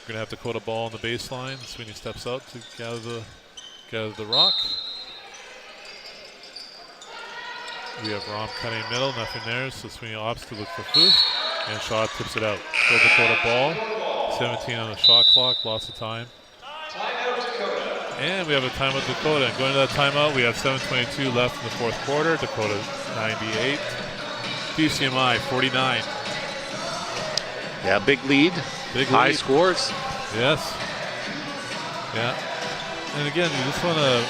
We're gonna have Dakota ball on the baseline. Sweeney steps out to gather the rock. We have Rom cutting middle, nothing there, so Sweeney opts to look for Foust, and Shaw tips it out. Still Dakota ball, 17 on the shot clock, lots of time. And we have a timeout Dakota, and going to that timeout, we have 7:22 left in the 4th quarter. Dakota 98, DCMI 49. Yeah, big lead. High scores. Yes. Yeah. And again, you just want to,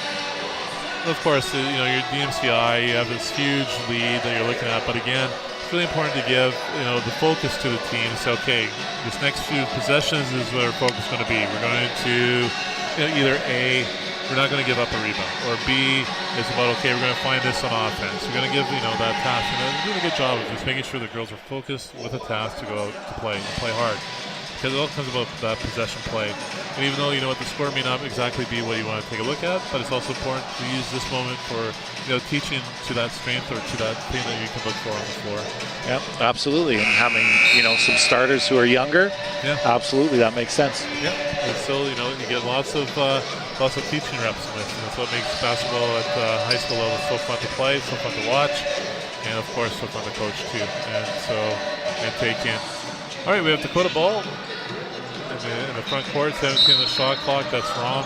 of course, you know, your DMCI, you have this huge lead that you're looking at, but again, it's really important to give, you know, the focus to the team. Say, okay, this next few possessions is where our focus is going to be. We're going to, you know, either A, we're not going to give up a rebound, or B, it's about, okay, we're going to find this on offense. We're going to give, you know, that task. And they're doing a good job of just making sure the girls are focused with a task to go out to play and play hard. Because it all comes about that possession play. And even though, you know what, the score may not exactly be what you want to take a look at, but it's also important to use this moment for, you know, teaching to that strength or to that thing that you can look for on the floor. Yep, absolutely. And having, you know, some starters who are younger, yeah, absolutely, that makes sense. Yeah, and still, you know, you get lots of teaching reps in this, and that's what makes basketball at high school level so fun to play, so fun to watch, and of course, so fun to coach too. And take in. All right, we have Dakota ball in the front court, 17 on the shot clock. That's wrong.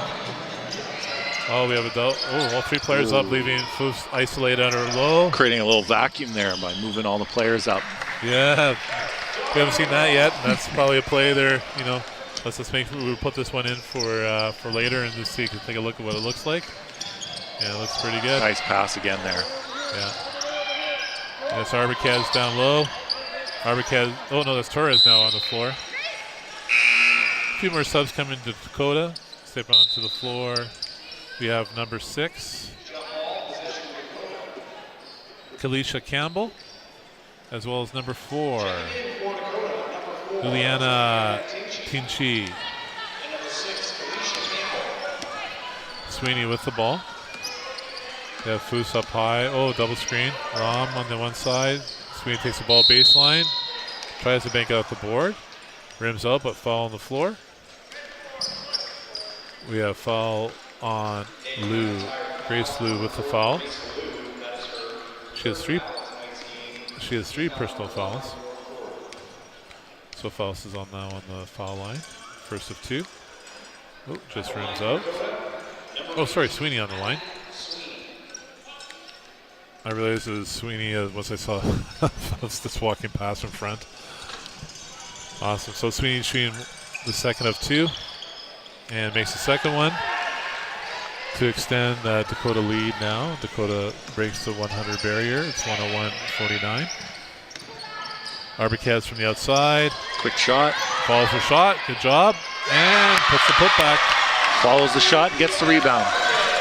Oh, we have a doubt. Oh, all 3 players up, leaving Foust isolated under low. Creating a little vacuum there by moving all the players up. Yeah, we haven't seen that yet. And that's probably a play there. You know, let's just we'll put this one in for later and just take a look at what it looks like. Yeah, it looks pretty good. Nice pass again there. Yeah. That's Arbacaz down low. Arbacaz, oh no, that's Torres now on the floor. A few more subs coming to Dakota. Step onto the floor. We have number 6, Kalisha Campbell, as well as number 4, Juliana Tinchi. Sweeney with the ball. We have Foust up high. Oh, double screen. Rom on the one side. Sweeney takes the ball baseline. Tries to bank it off the board. Rims out, but foul on the floor. We have foul on Lou. Grace Lou with the foul. She has three personal fouls. So Faust is on now on the foul line. First of 2. Oh, just rims out. Oh, sorry, Sweeney on the line. I realized it was Sweeney once I saw Faust just walking past in front. Awesome. So Sweeney shooting the second of 2 and makes the second one to extend the Dakota lead now. Dakota breaks the 100 barrier. It's 101-49. Arbacaz from the outside. Quick shot. Follows the shot. Good job. And puts the putback. Follows the shot, gets the rebound.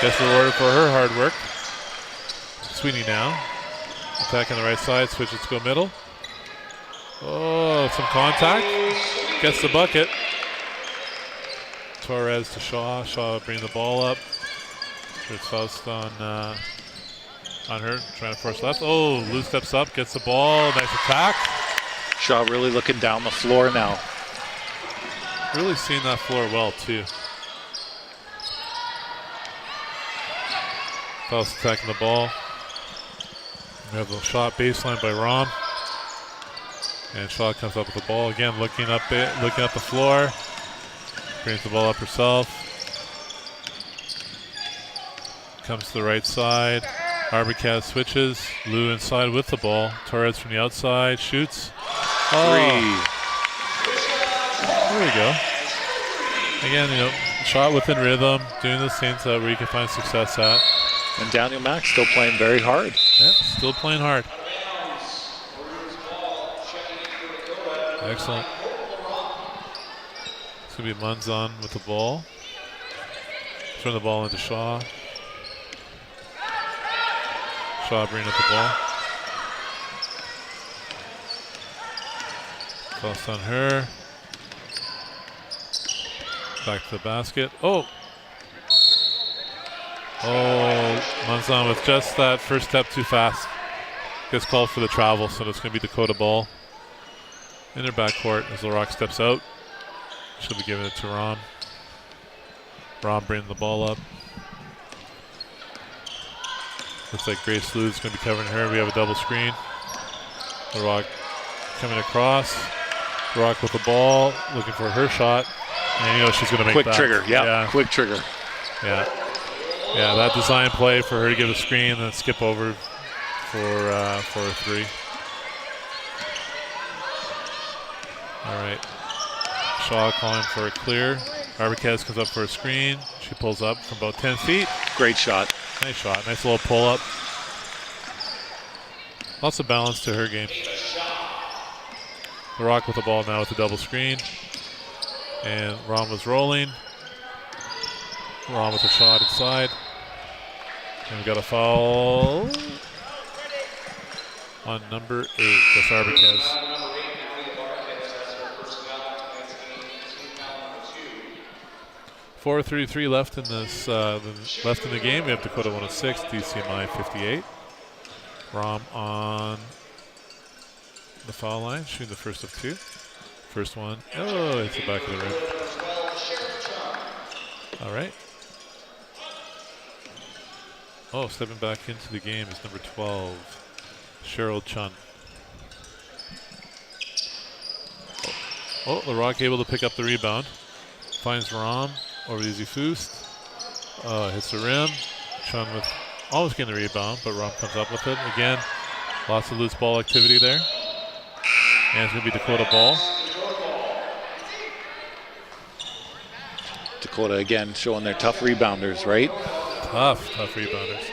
Gets rewarded for her hard work. Sweeney now. Attacking the right side. Switches to go middle. Oh, some contact. Gets the bucket. Torres to Shaw. Shaw bringing the ball up. There's Faust on her. Trying to force left. Oh, Lou steps up. Gets the ball. Nice attack. Shaw really looking down the floor now. Really seeing that floor well, too. Faust attacking the ball. We have a shot baseline by Rom. And Shaw comes up with the ball again, looking up the floor. Brings the ball up herself. Comes to the right side. Arbicaz switches. Lou inside with the ball. Torres from the outside shoots. Three. There we go. Again, shot within rhythm, doing those things where you can find success at. And Daniel Mack still playing very hard. Yep, still playing hard. Excellent. It's going to be Munzon with the ball. Turn the ball into Shaw. Shaw bringing up the ball. Cross on her. Back to the basket. Oh, Munzon with just that first step too fast. Gets called for the travel, so it's going to be Dakota ball in their backcourt as LaRock steps out. She'll be giving it to Rom. Rom bringing the ball up. Looks like Grace Lou's going to be covering her. We have a double screen. LaRock coming across. LaRock with the ball, looking for her shot. And she's going to make quick that. Trigger, yeah, quick trigger. Yeah, that design play for her to give a screen and then skip over for a three. All right, Shaw calling for a clear. Arbicaz comes up for a screen. She pulls up from about 10 feet. Great shot. Nice shot, nice little pull up. Lots of balance to her game. LaRock with the ball now with the double screen. And Rom was rolling. Rom with a shot inside. And we got a foul on number 8. That's Arbicaz. .433 left in this left in the game. We have Dakota 106, DCMI 58. Rom on the foul line, shooting the first of 2. First one, it's the back of the rim. All right. Stepping back into the game is number 12, Cheryl Chun. LaRock able to pick up the rebound. Finds Rom over to Izzy Foost. Hits the rim. Chun with almost getting the rebound, but Rom comes up with it. Again, lots of loose ball activity there. And it's going to be Dakota ball. Dakota again showing their tough rebounders, right? Tough rebounders.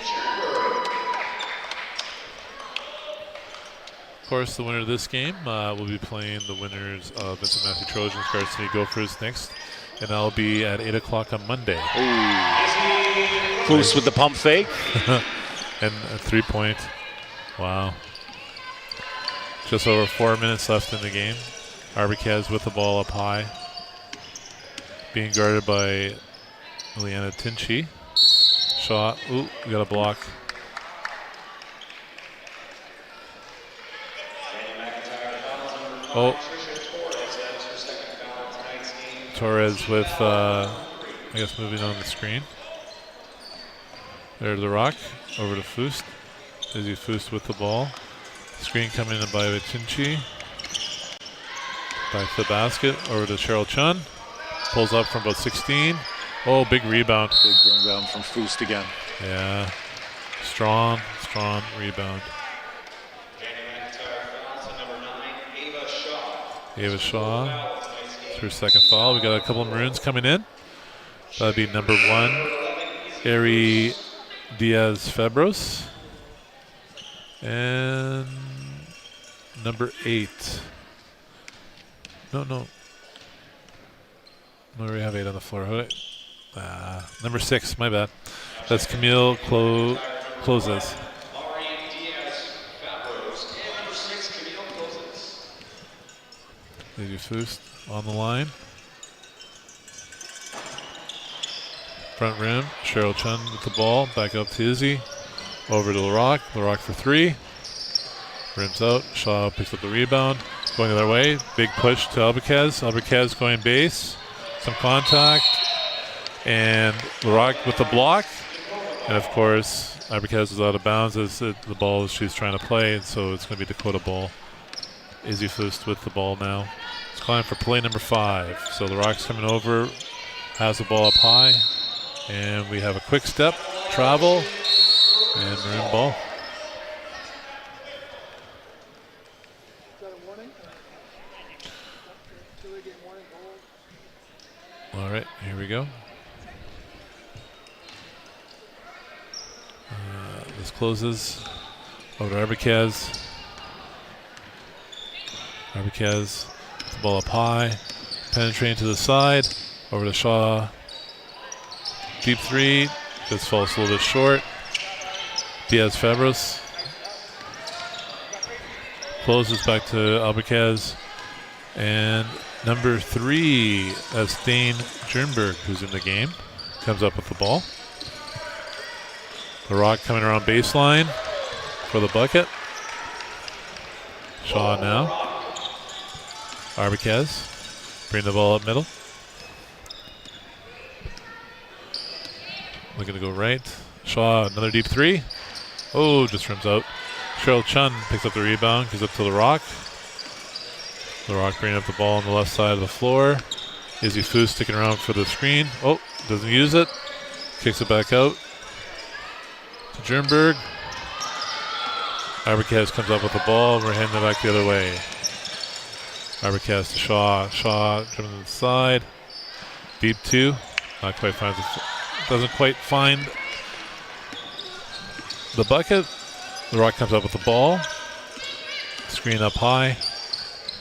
Of course, the winner of this game will be playing the winners of Vincent Massey Trojans, Garden City Gophers next. And that'll be at 8 o'clock on Monday. Close with the pump fake. And a 3-point. Wow. Just over 4 minutes left in the game. Arbicaz with the ball up high. Being guarded by Leanna Tinchy. Shot. We got a block. Torres with, moving on the screen. There's the rock. Over to Foost. Izzy Foost with the ball. Screen coming in by Tinchy. Back to the basket. Over to Cheryl Chun. Pulls up from about 16. Big rebound. Big rebound from Foost again. Yeah. Strong rebound. Ava Shaw. It's her second foul. We got a couple of Maroons coming in. That'd be number 1, Ari Diaz Febros. And number 8. No, we have 8 on the floor. Number 6, my bad. That's Camille Closes. Izzy Foost on the line. Front rim, Cheryl Chun with the ball. Back up to Izzy. Over to LaRock. LaRock for 3. Rims out. Shaw picks up the rebound. Going the other way. Big push to Albacaz. Albacaz going base. Some contact. And LaRock with the block. And of course, Albacaz is out of bounds as the ball she's trying to play. And so it's going to be Dakota ball. Izzy Foost with the ball now. It's calling for play number 5. So LaRock's coming over. Has the ball up high. And we have a quick step. Travel. And Maroon ball. All right, here we go. This closes over to Arbicaz. Arbicaz, the ball up high, penetrating to the side, over to Shaw. Deep three, just falls a little bit short. Diaz-Fabros closes back to Arbicaz. And number 3, Dane Jernberg, who's in the game, comes up with the ball. The Rock coming around baseline for the bucket. Shaw now. Arbicaz bring the ball up middle. Looking to go right. Shaw, another deep three. Oh, just rims out. Cheryl Chun picks up the rebound, gives up to the Rock. The Rock bringing up the ball on the left side of the floor. Izzy Foose sticking around for the screen. Oh, doesn't use it. Kicks it back out to Jernberg. Arbicaz comes up with the ball. We're heading it back the other way. Arbicaz to Shaw. Shaw dribbling to the side. Deep 2. Not quite finds it. Doesn't quite find the bucket. The Rock comes up with the ball. Screen up high.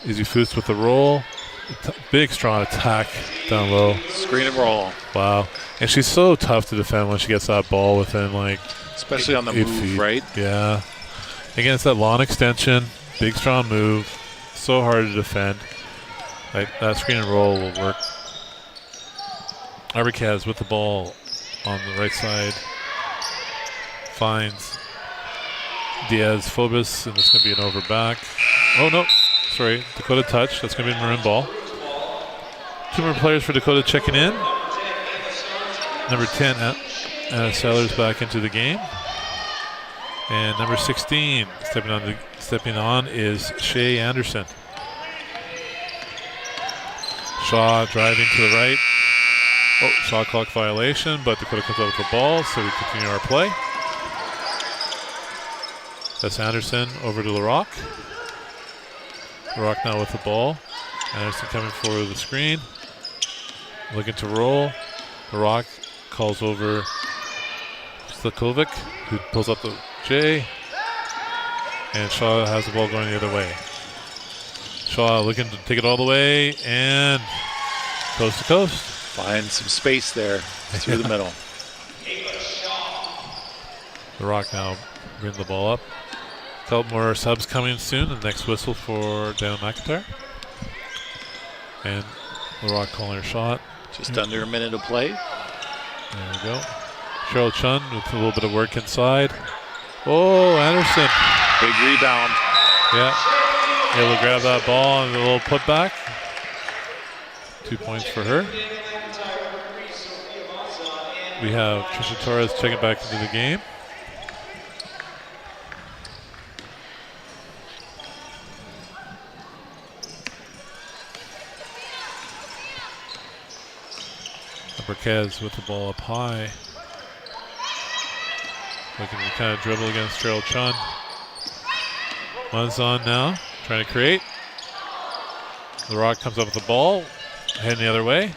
Izzy Foose with the roll. Big, strong attack down low. Screen and roll. Wow. And she's so tough to defend when she gets that ball within like... Especially on the 8 move, feet. right? Yeah. Again, it's that long extension. Big, strong move. So hard to defend. Like, that screen and roll will work. Arbicaz with the ball on the right side. Finds Diaz-Fabros, and it's going to be an over back. Oh, no. Sorry, Dakota touch. That's going to be a Maroon ball. 2 more players for Dakota checking in. Number 10, Anna Sellers back into the game. And number 16, stepping on is Shay Anderson. Shaw driving to the right. Oh, shot clock violation, but Dakota comes out with the ball, so we continue our play. That's Anderson over to LaRock. LaRock now with the ball. Anderson coming for the screen. Looking to roll. LaRock calls over Slakovic, who pulls up the J. And Shaw has the ball going the other way. Shaw looking to take it all the way, and coast to coast. Find some space there through the middle. The Rock now bringing the ball up. A couple more subs coming soon. The next whistle for Dan McIntyre. And the Rock calling her shot. Just under a minute of play. There we go. Cheryl Chun with a little bit of work inside. Oh, Anderson. Big rebound. Yeah. Able to grab that ball and a little putback. 2 points for her. We have Trisha Torres checking back into the game. Marquez with the ball up high. Looking to kind of dribble against Cheryl Chun. One's on now, trying to create. The Rock comes up with the ball, heading the other way.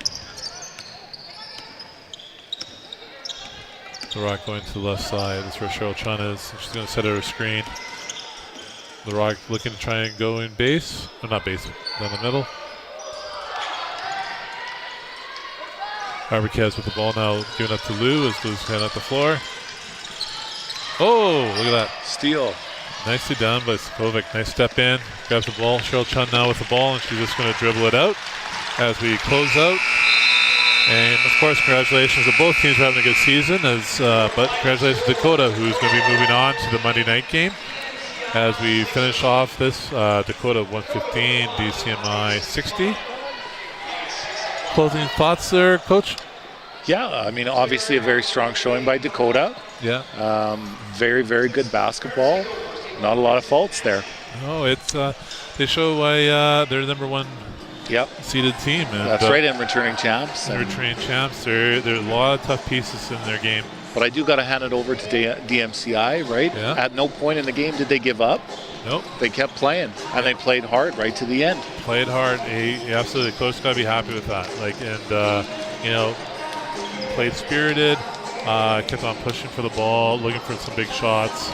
The Rock going to the left side. That's where Cheryl Chun is. She's going to set her screen. The Rock looking to try and go in base. Or not base, down the middle. Arbicaz with the ball now, giving up to Lou as Lou's heading up the floor. Oh, look at that. Steal. Nicely done by Skovic. Nice step in. Grabs the ball. Cheryl Chun now with the ball, and she's just going to dribble it out as we close out. And, of course, congratulations to both teams for having a good season. But congratulations to Dakota, who's going to be moving on to the Monday night game. As we finish off this, Dakota 115, DCMI 60. Closing thoughts there, Coach? Yeah, I mean, obviously a very strong showing by Dakota. Yeah. Very, very good basketball. Not a lot of faults there. No, it's they show why they're the number 1 seeded team. And, that's right, and returning champs. And returning champs. There are a lot of tough pieces in their game. But I do got to hand it over to DMCI, right? Yeah. At no point in the game did they give up. Nope. They kept playing, and they played hard right to the end. Played hard. Absolutely. The coach got to be happy with that. Played spirited, kept on pushing for the ball, looking for some big shots.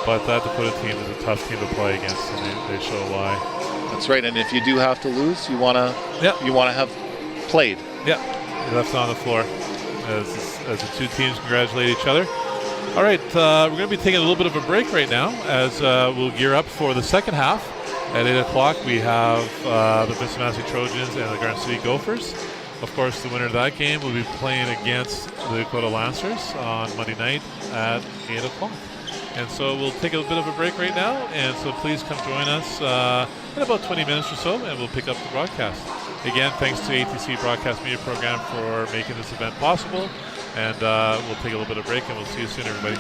But that Dakota team is a tough team to play against, and they show why. That's right. And if you do have to lose, you want to have played. Yeah. You left it on the floor as the two teams congratulate each other. All right, we're going to be taking a little bit of a break right now as we'll gear up for the second half. At 8 o'clock, we have the Vincent Massey Trojans and the Garden City Gophers. Of course, the winner of that game will be playing against the Dakota Lancers on Monday night at 8 o'clock. And so we'll take a bit of a break right now, and so please come join us in about 20 minutes or so, and we'll pick up the broadcast. Again, thanks to ATC Broadcast Media Program for making this event possible, and we'll take a little bit of break, and we'll see you soon, everybody.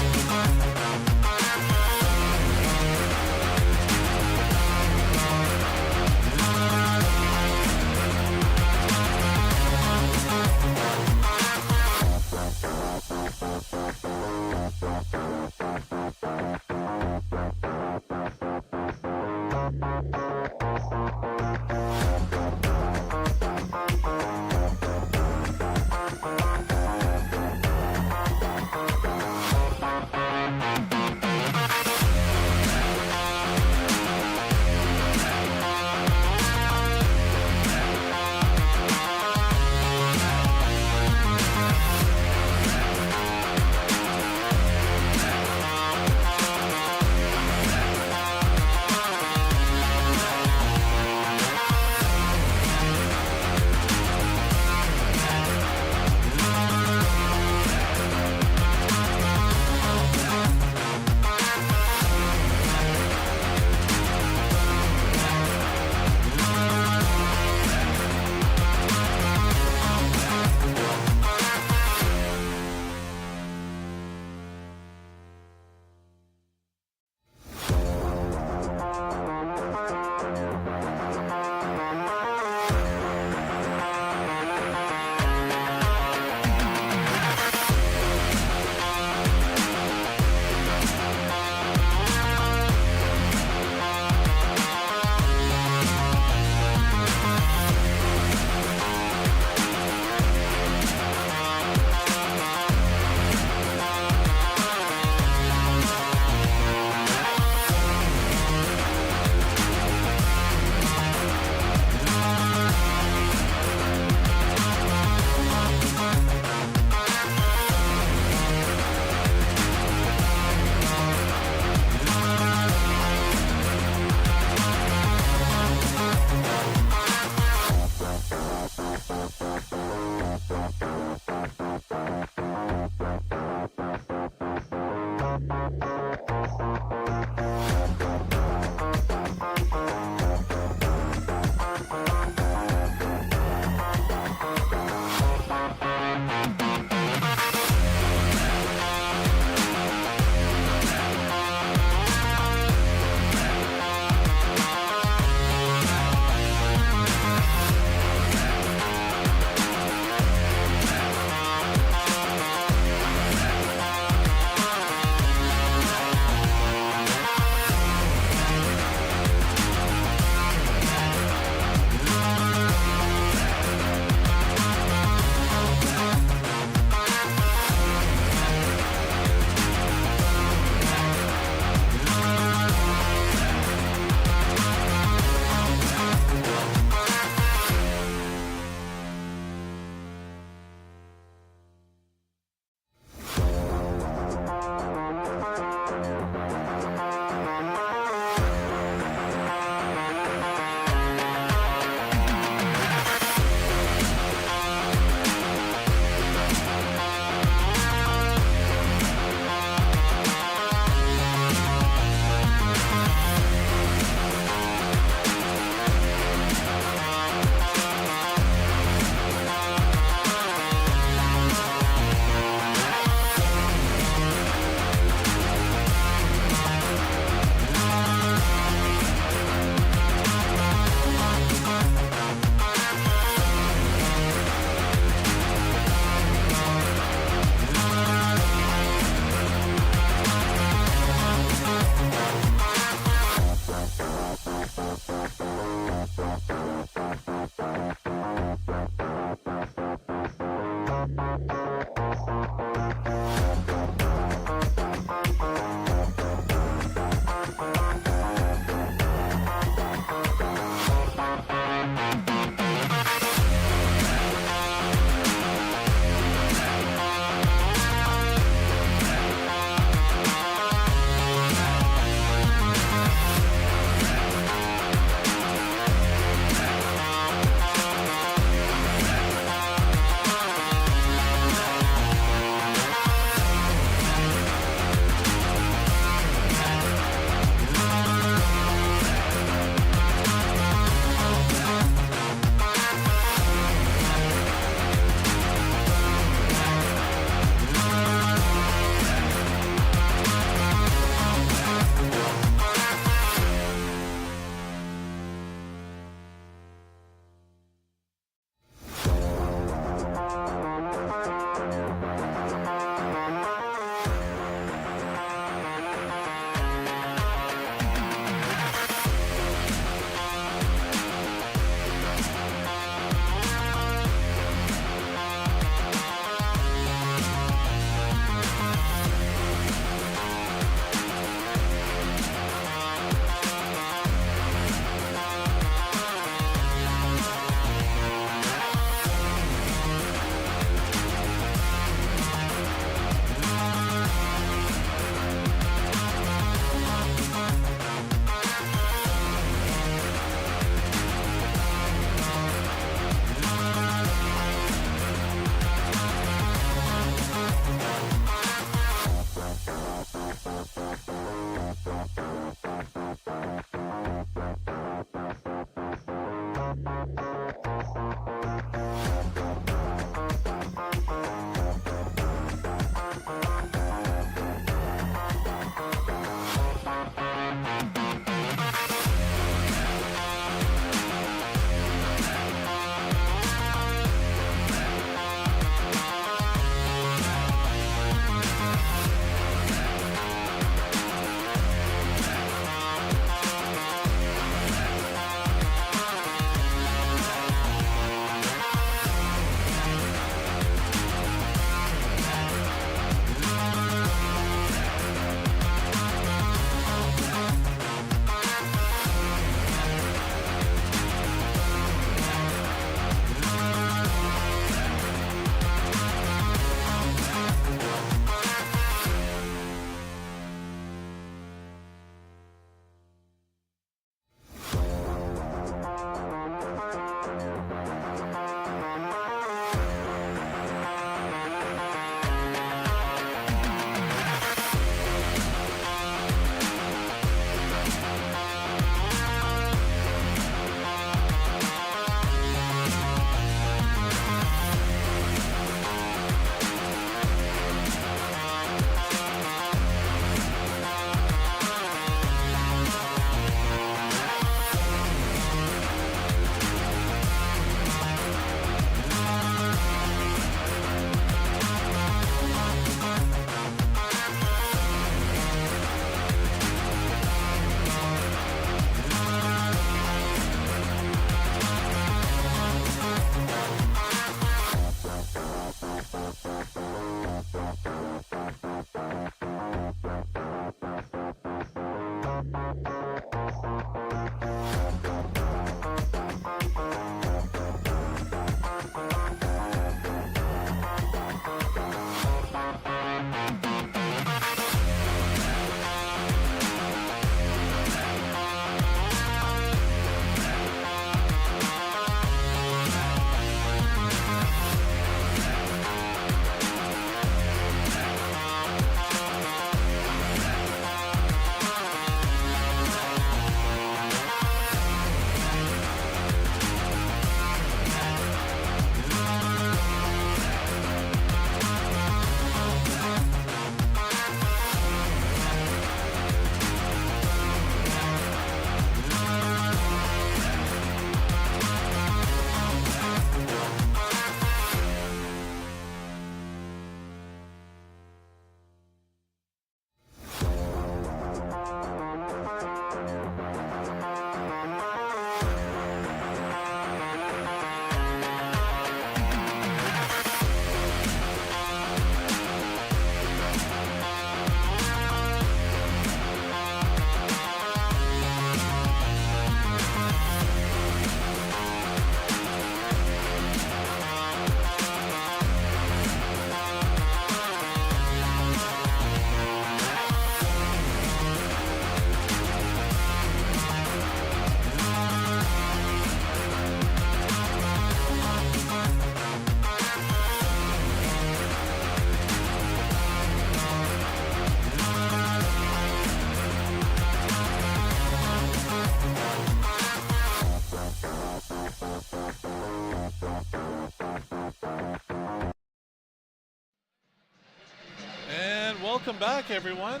welcome back, everyone.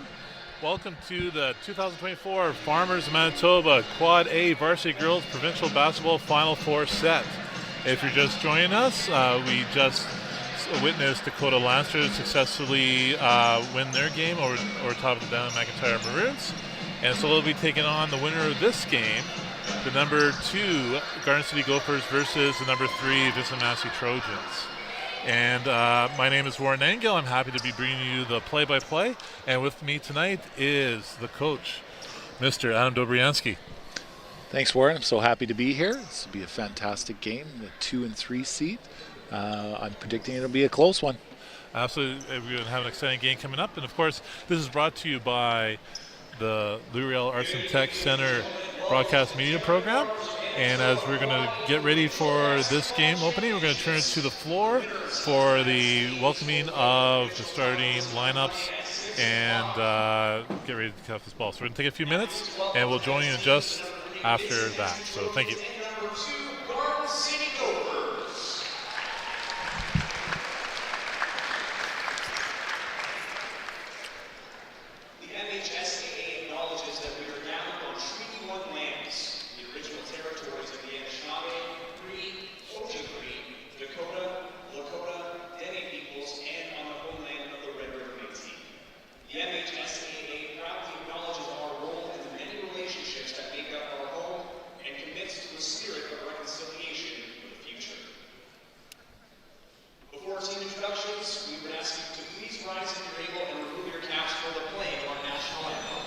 Welcome to the 2024 Farmers Manitoba Quad A Varsity Girls Provincial Basketball Final Four set. If you're just joining us, we just witnessed Dakota Lancers successfully win their game over top of the down McIntyre Maroons. And so we'll be taking on the winner of this game, the number 2 Garden City Gophers versus the number 3 Vincent Massey Trojans. And my name is Warren Engel. I'm happy to be bringing you the play-by-play. And with me tonight is the coach, Mr. Adam Dobriansky. Thanks, Warren. I'm so happy to be here. This will be a fantastic game, the 2 and 3 seed. I'm predicting it'll be a close one. Absolutely. We're going to have an exciting game coming up. And, of course, this is brought to you by the Riel Arts and Tech Center broadcast media program. And as we're going to get ready for this game opening, we're going to turn to the floor for the welcoming of the starting lineups and get ready to kick off this ball. So we're going to take a few minutes, and we'll join you just after that. So thank you. The MHSAA acknowledges that we are gathered on Treaty 1 lands, the original territories of the Anishinaabe, Cree, Ojibwe, Dakota, Lakota, Dene peoples, and on the homeland of the Red River Métis. The MHSAA proudly acknowledges our role in the many relationships that make up our home and commits to a spirit of reconciliation for the future. Before team introductions, we would ask you to please rise if you're able and remove your caps for the playing of our national anthem.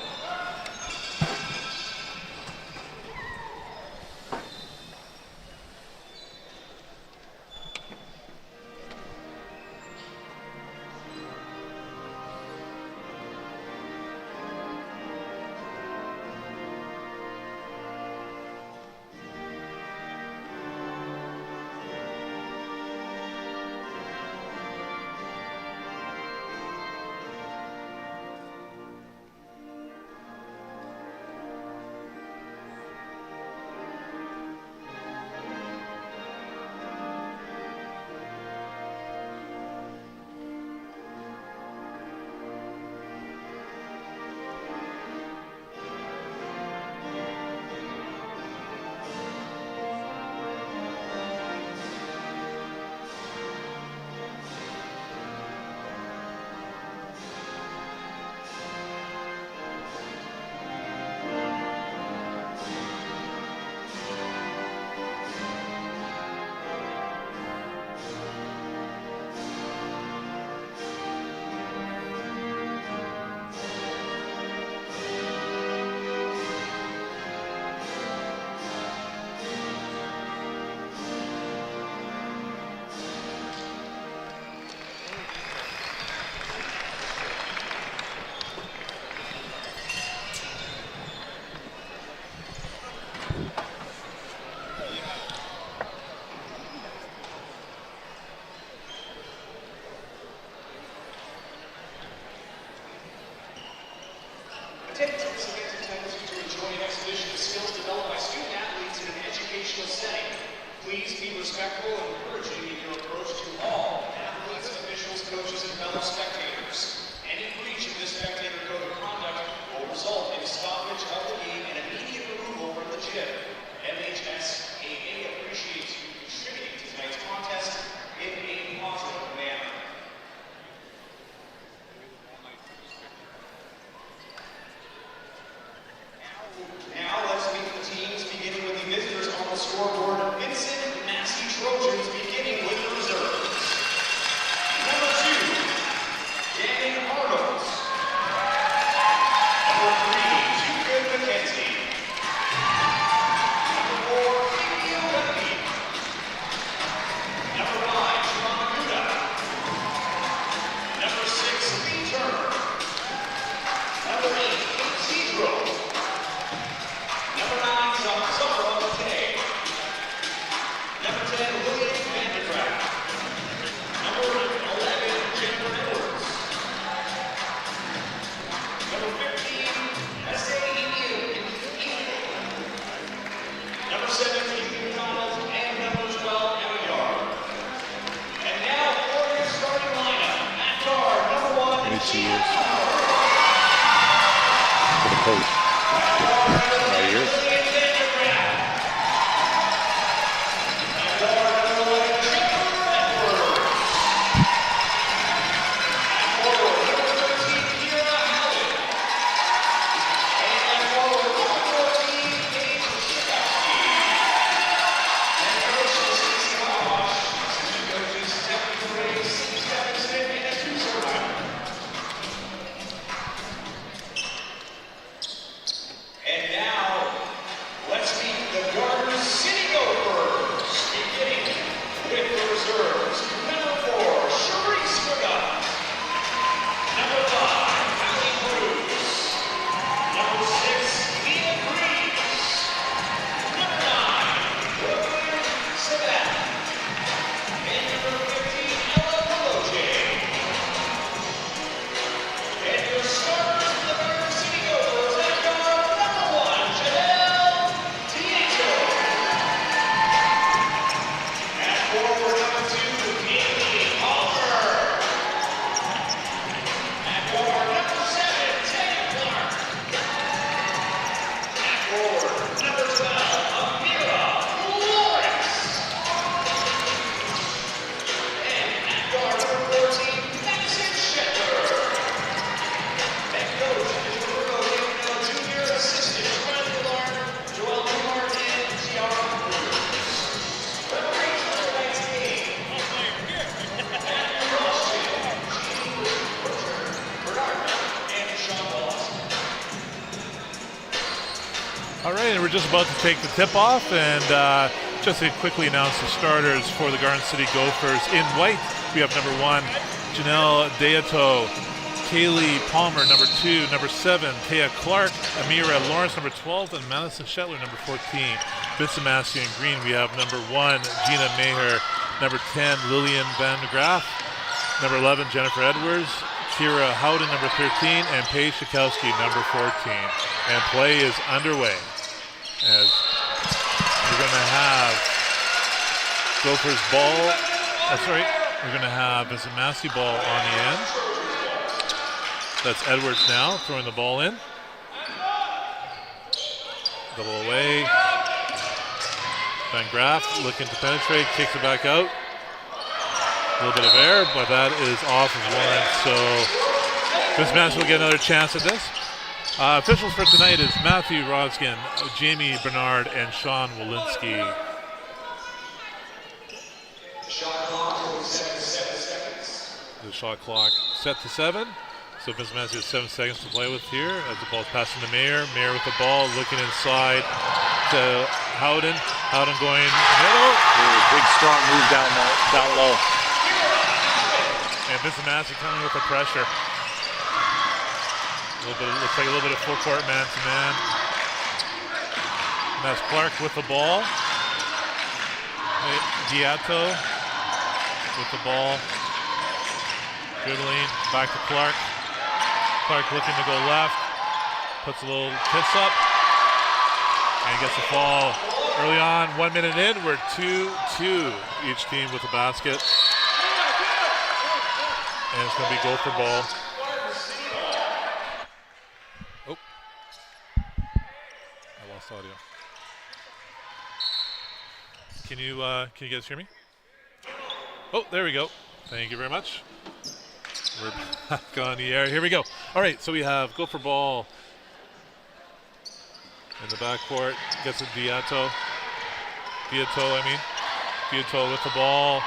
Attendance intends to enjoy an exhibition of skills developed by student athletes in an educational setting. Please be respectful and encouraging in your approach to all athletes, officials, coaches, and fellow spectators. Any breach of this spectator code of conduct will result in stoppage of the game and immediate removal from the gym. MHSAA appreciates you contributing to tonight's contest in a positive manner. Now let's meet the teams, beginning with the visitors on the scoreboard. Vincent Massey Trojans, beginning with the reserves. Number 2, Dan Arnold. Number 3, Jude McKenzie. Number 4, Kiki O'Duffy. Number 5, Sean Aguda. Number 6, Lee Turner. Number 8, Kate Cedro. Number 9, Zahra Matei. Number 10, William Vandergraaf. Number 11, Jennifer Edwards. Number 15, S.A. Number 17, McDonald, and number 12, Emma Yard. And now for your starting lineup. At guard, number 1, 82 years. coach. All yours. And now, let's meet the Gophers, beginning with the reserves. Number 4, Sharice Forgot. Number 5, Allie Cruz. Number 6, Mia Breeze. Number 9, Woodward Savannah. And number 15, Ella Peloche. And your starters for the Garden City Gophers at guard number 1, Janelle Diego. At forward number 2, Kaylee Palmer. At guard number 7, Taya Clark. At forward number 12, Amira Lawrence. And at guard number 14, Madison Shepherd. And coach is Riel Junior Assistant Riley Larn, Joel Newhart, and Tiara Cruz. Referees for tonight's game. Matthew Roston, Jean Richard, Bernard, and Sean Lawson. All right, and we're just about to take the tip off, and just to quickly announce the starters for the Garden City Gophers. In white, we have number 1, Janelle Deato, Kaylee Palmer, number 2, number 7, Taya Clark, Amira Lawrence, number 12, and Madison Shetler, number 14. Vincent, Massey, and green, we have number 1, Gina Maher, number 10, Lillian Van Graaf, number 11, Jennifer Edwards, Kira Howden, number 13, and Paige Shakowski, number 14. And play is underway as we're going to have Gophers ball. We're going to have Vincent Massey ball on the end. That's Edwards now throwing the ball in. Double away. Van Graaf looking to penetrate, kicks it back out. A little bit of air, but that is off of Lawrence. So Vincent Massey will get another chance at this. Officials for tonight is Matthew Roskin, Jamie Bernard, and Sean Walensky. Shot clock set to 7 seconds. The shot clock set to 7. So Vincent Massey has 7 seconds to play with here as the ball's passing to Mayer. Mayer with the ball, looking inside to Howden. Howden going middle. Big strong move down low. And Vincent Massey coming with the pressure. Looks like a little bit of full court man-to-man. And that's Clark with the ball. Diato with the ball. Dribbling back to Clark. Clark looking to go left. Puts a little kiss up. And gets a fall early on. 1 minute in, we're 2-2. Each team with a basket. And it's going to be Gopher ball. Oh. I lost audio. Can you guys hear me? Oh, there we go. Thank you very much. We're back on the air. Here we go. All right, so we have Gopher ball in the backcourt. Gets it Diato. Diato with the ball.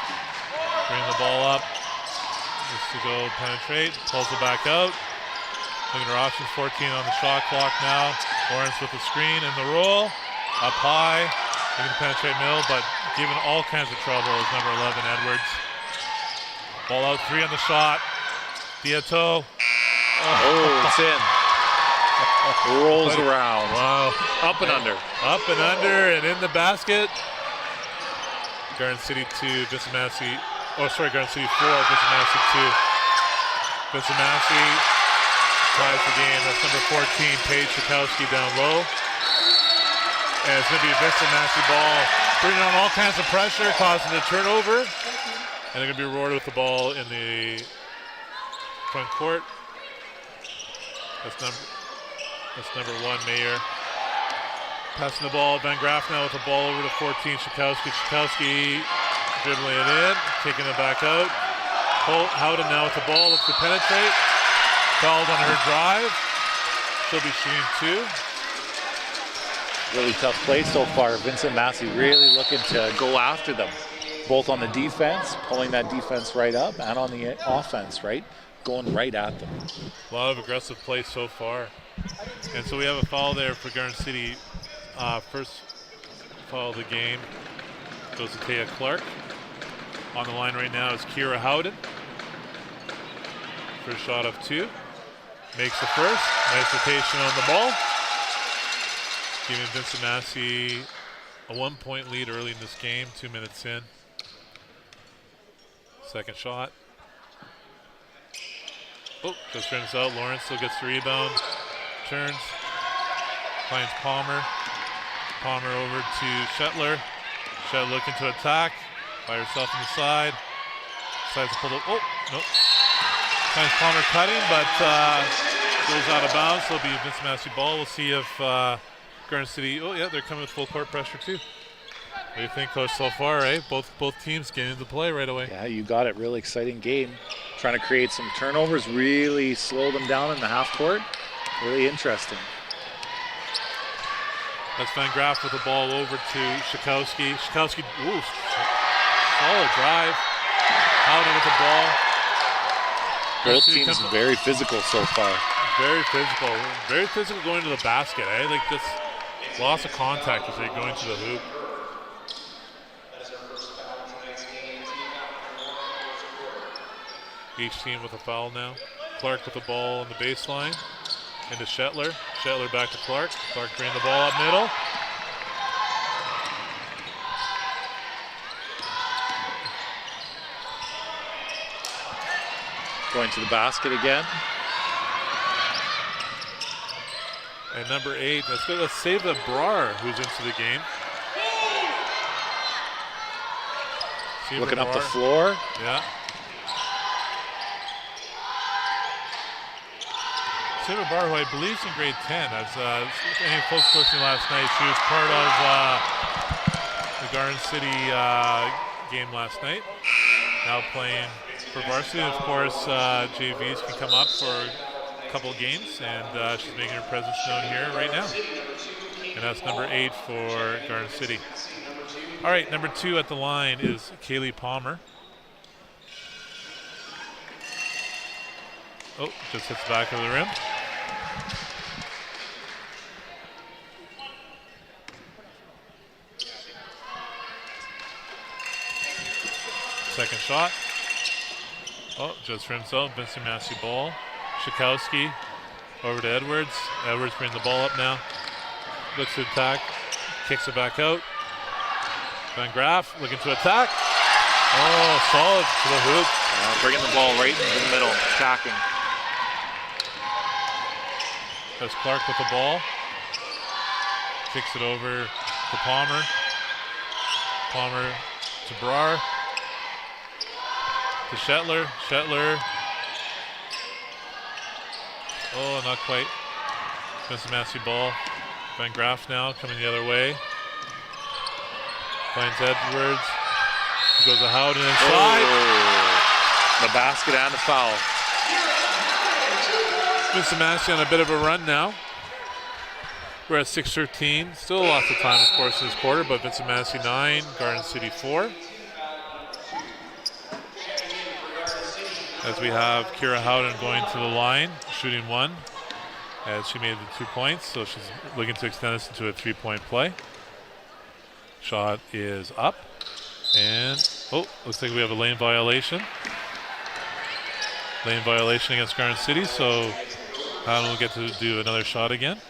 Bring the ball up. Just to go penetrate. Pulls it back out. Looking at her options. 14 on the shot clock now. Lawrence with the screen and the roll. Up high. Looking to penetrate middle, but giving all kinds of trouble is number 11, Edwards. Ball out 3 on the shot. Diato. Oh, it's in. Rolls around. Wow. Up and under. Up and under and in the basket. Garden City 2, Vincent Massey. Oh, sorry, Garden City 4, Vincent Massey 2. Vincent Massey ties the game. That's number 14, Paige Shakowski down low. And it's going to be Vincent Massey ball, bringing on all kinds of pressure, causing a turnover. And they're going to be rewarded with the ball in the front court. That's That's number 1, Mayer. Passing the ball, Van Graaf now with the ball over to 14, Shikowski. Shikowski dribbling it in, kicking it back out. Howden now with the ball, looks to penetrate. Fouled on her drive. She'll be shooting 2. Really tough play so far. Vincent Massey really looking to go after them, both on the defense, pulling that defense right up, and on the offense, right? Going right at them. A lot of aggressive play so far. And so we have a foul there for Garden City. First foul of the game goes to Taya Clark. On the line right now is Kira Howden. First shot of 2. Makes the first. Nice rotation on the ball. Giving Vincent Massey a 1-point lead early in this game, 2 minutes in. Second shot. Oh, just rims out. Lawrence still gets the rebound. Turns. Finds Palmer. Palmer over to Shetler. Shetler looking to attack. By herself on the side. Decides to pull the. Oh, nope. Finds Palmer cutting, but goes out of bounds. So it'll be a Vincent Massey ball. We'll see if Garden City. Oh, yeah, they're coming with full court pressure too. What do you think, Coach, so far, eh? Both teams getting into play right away. Yeah, you got it. Really exciting game. Trying to create some turnovers, really slow them down in the half court. Really interesting. That's Van Graaf with the ball over to Shikowski. Shikowski, ooh, solid drive. Howden with the ball. Both teams very physical so far. Very physical. Very physical going to the basket, eh? Like this loss of contact as they go into the hoop. Each team with a foul now. Clark with the ball on the baseline. Into Shetler. Shetler back to Clark. Clark bringing the ball up middle. Going to the basket again. And number 8, that's good. Let's save the Brar, who's into the game. Looking up the floor. Yeah. Siva Bar, who I believe is in grade 10. As any folks listening last night, she was part of the Garden City game last night. Now playing for varsity. Of course, JVs can come up for a couple games, and she's making her presence known here right now. And that's number 8 for Garden City. All right, number 2 at the line is Kaylee Palmer. Oh, just hits the back of the rim. Second shot. Oh, just rims out. Vincent Massey ball. Shikowski over to Edwards. Edwards bringing the ball up now. Looks to attack. Kicks it back out. Van Graaf looking to attack. Oh, solid to the hoop. Bringing the ball right into the middle. Attacking. That's Clark with the ball. Kicks it over to Palmer. Palmer to Brar. To Shetler. Shetler. Oh, not quite. Vincent Massey ball. Van Graaf now coming the other way. Finds Edwards. He goes to Howden inside. Oh, the basket and the foul. Vincent Massey on a bit of a run now. We're at 6:13. Still lots of time, of course, in this quarter, but Vincent Massey 9, Garden City 4. As we have Kira Howden going to the line, shooting 1, as she made the 2 points, so she's looking to extend this into a 3-point play. Shot is up, and oh, looks like we have a lane violation. Lane violation against Garden City, so Howden will get to do another shot again.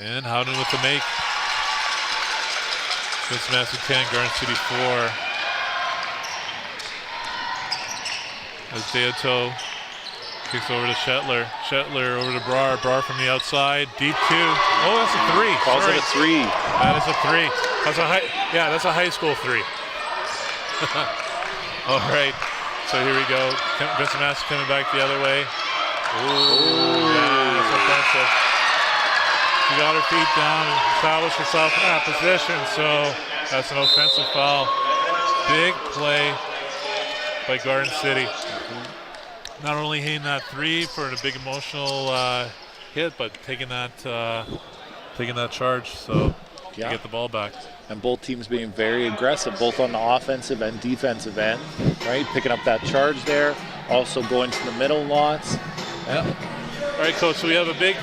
And Howden with the make. Vincent Massey 10, Garden City 4. As Deoto kicks over to Shetler. Shetler over to Brar. Brar from the outside. Deep 2. Oh, that's a 3. Calls it a 3. That is a 3. That's a high school 3. All right. So here we go. Vincent Massey coming back the other way. Ooh, yeah, that's offensive. She got her feet down and established herself in that position, so that's an offensive foul. Big play by Garden City. Not only hitting that three for a big emotional hit, but taking that charge, so to get the ball back. And both teams being very aggressive, both on the offensive and defensive end, right? Picking up that charge there, also going to the middle lots. Yeah. All right, Coach, so we have a big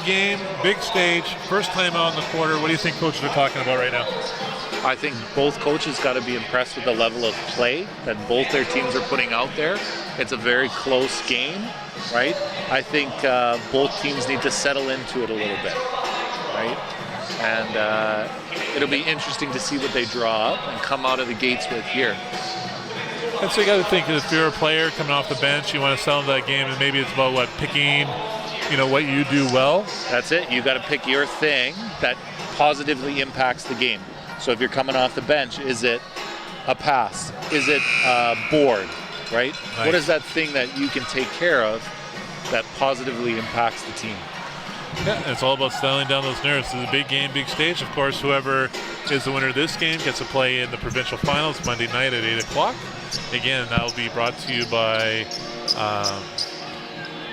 game, big stage, first time out in the quarter. What do you think coaches are talking about right now? I think both coaches got to be impressed with the level of play that both their teams are putting out there. It's a very close game, right? I think both teams need to settle into it a little bit, right? And it'll be interesting to see what they draw up and come out of the gates with here. And so you got to think, if you're a player coming off the bench, you want to settle that game, and maybe it's about picking, what you do well. That's it. You got to pick your thing that positively impacts the game. So if you're coming off the bench, is it a pass? Is it a board? Right? Nice. What is that thing that you can take care of that positively impacts the team? Yeah, it's all about settling down those nerves. This is a big game, big stage. Of course, whoever is the winner of this game gets to play in the provincial finals Monday night at 8 o'clock. Again, that will be brought to you by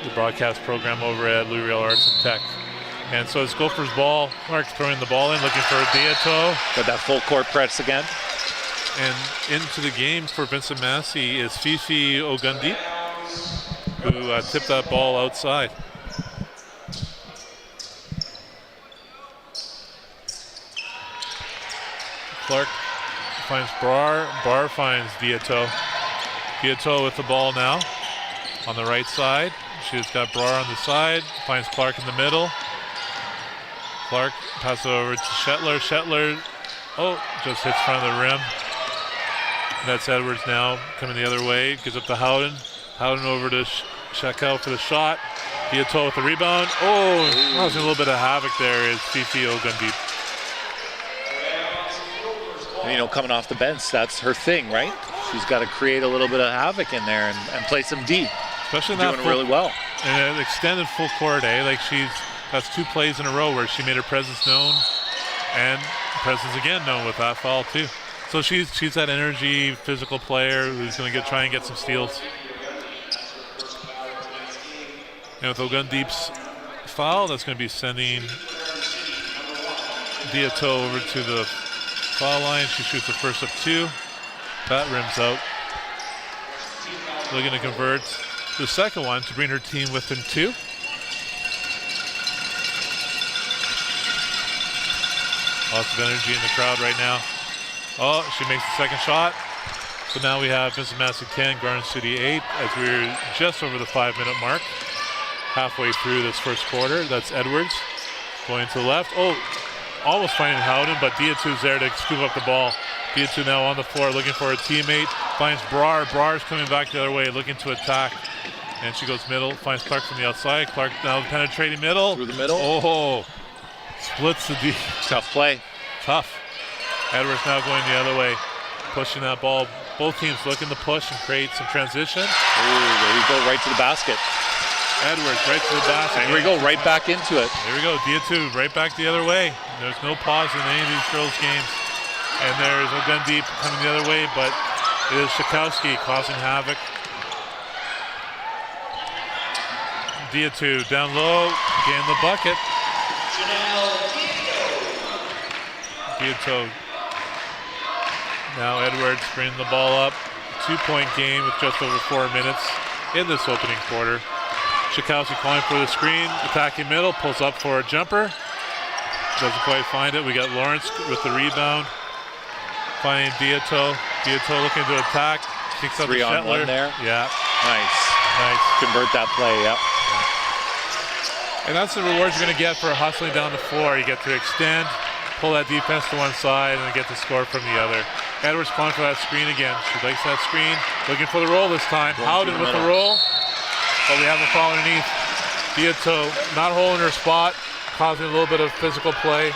the broadcast program over at Riel Arts and Tech. And so it's Gophers ball. Clark throwing the ball in, looking for a Dieto. Got that full court press again. And into the game for Vincent Massey is Fifi Ogundip, who tipped that ball outside. Clark finds Barr. Barr finds Dieto. Dieto with the ball now on the right side. She's got Barr on the side. Finds Clark in the middle. Clark passes over to Shetler. Shetler, just hits front of the rim. And that's Edwards now coming the other way. Gives up to Howden. Howden over to Shakel for the shot. Dieto with the rebound. Causing a little bit of havoc there is Fifi Ogundip. And, coming off the bench, that's her thing, right? She's got to create a little bit of havoc in there and play some deep. Especially doing really well. And an extended full court, that's 2 plays in a row where she made her presence known and presence again known with that foul too. So she's that energy, physical player who's going to try and get some steals. And with Ogundip's foul, that's going to be sending Dieto over to the foul line. She shoots the first of 2. That rims out. Looking to convert the second one to bring her team within 2. Lots of energy in the crowd right now. She makes the second shot. So now we have Vincent Massey 10, Garden City 8, as we're just over the 5-minute mark. Halfway through this first quarter. That's Edwards going to the left. Almost finding Howden, but Diatu's there to scoop up the ball. Diatu now on the floor looking for a teammate. Finds Brar. Brar's coming back the other way, looking to attack. And she goes middle, finds Clark from the outside. Clark now penetrating middle. Through the middle. Splits the D. Tough play. Tough. Edwards now going the other way, pushing that ball. Both teams looking to push and create some transition. There you go, right to the basket. Edwards right to the basket. And here we go, right back into it. Here we go, Diatu right back the other way. There's no pause in any of these girls' games. And there's Ogundip coming the other way, but it is Shakowski causing havoc. Diatu down low, getting the bucket. Diatu. Now Edwards bringing the ball up. 2-point game with just over 4 minutes in this opening quarter. Shakowski calling for the screen, attacking middle, pulls up for a jumper. Doesn't quite find it. We got Lawrence with the rebound. Finding Dieto. Dieto looking to attack. Kicks up to Shetler. 3-on-1 there. Yeah. Nice. Convert that play, yep. And that's the rewards you're going to get for hustling down the floor. You get to extend, pull that defense to one side, and then get the score from the other. Edwards calling for that screen again. She likes that screen. Looking for the roll this time. Howden with the roll. But we have the foul underneath. Dieto not holding her spot, causing a little bit of physical play.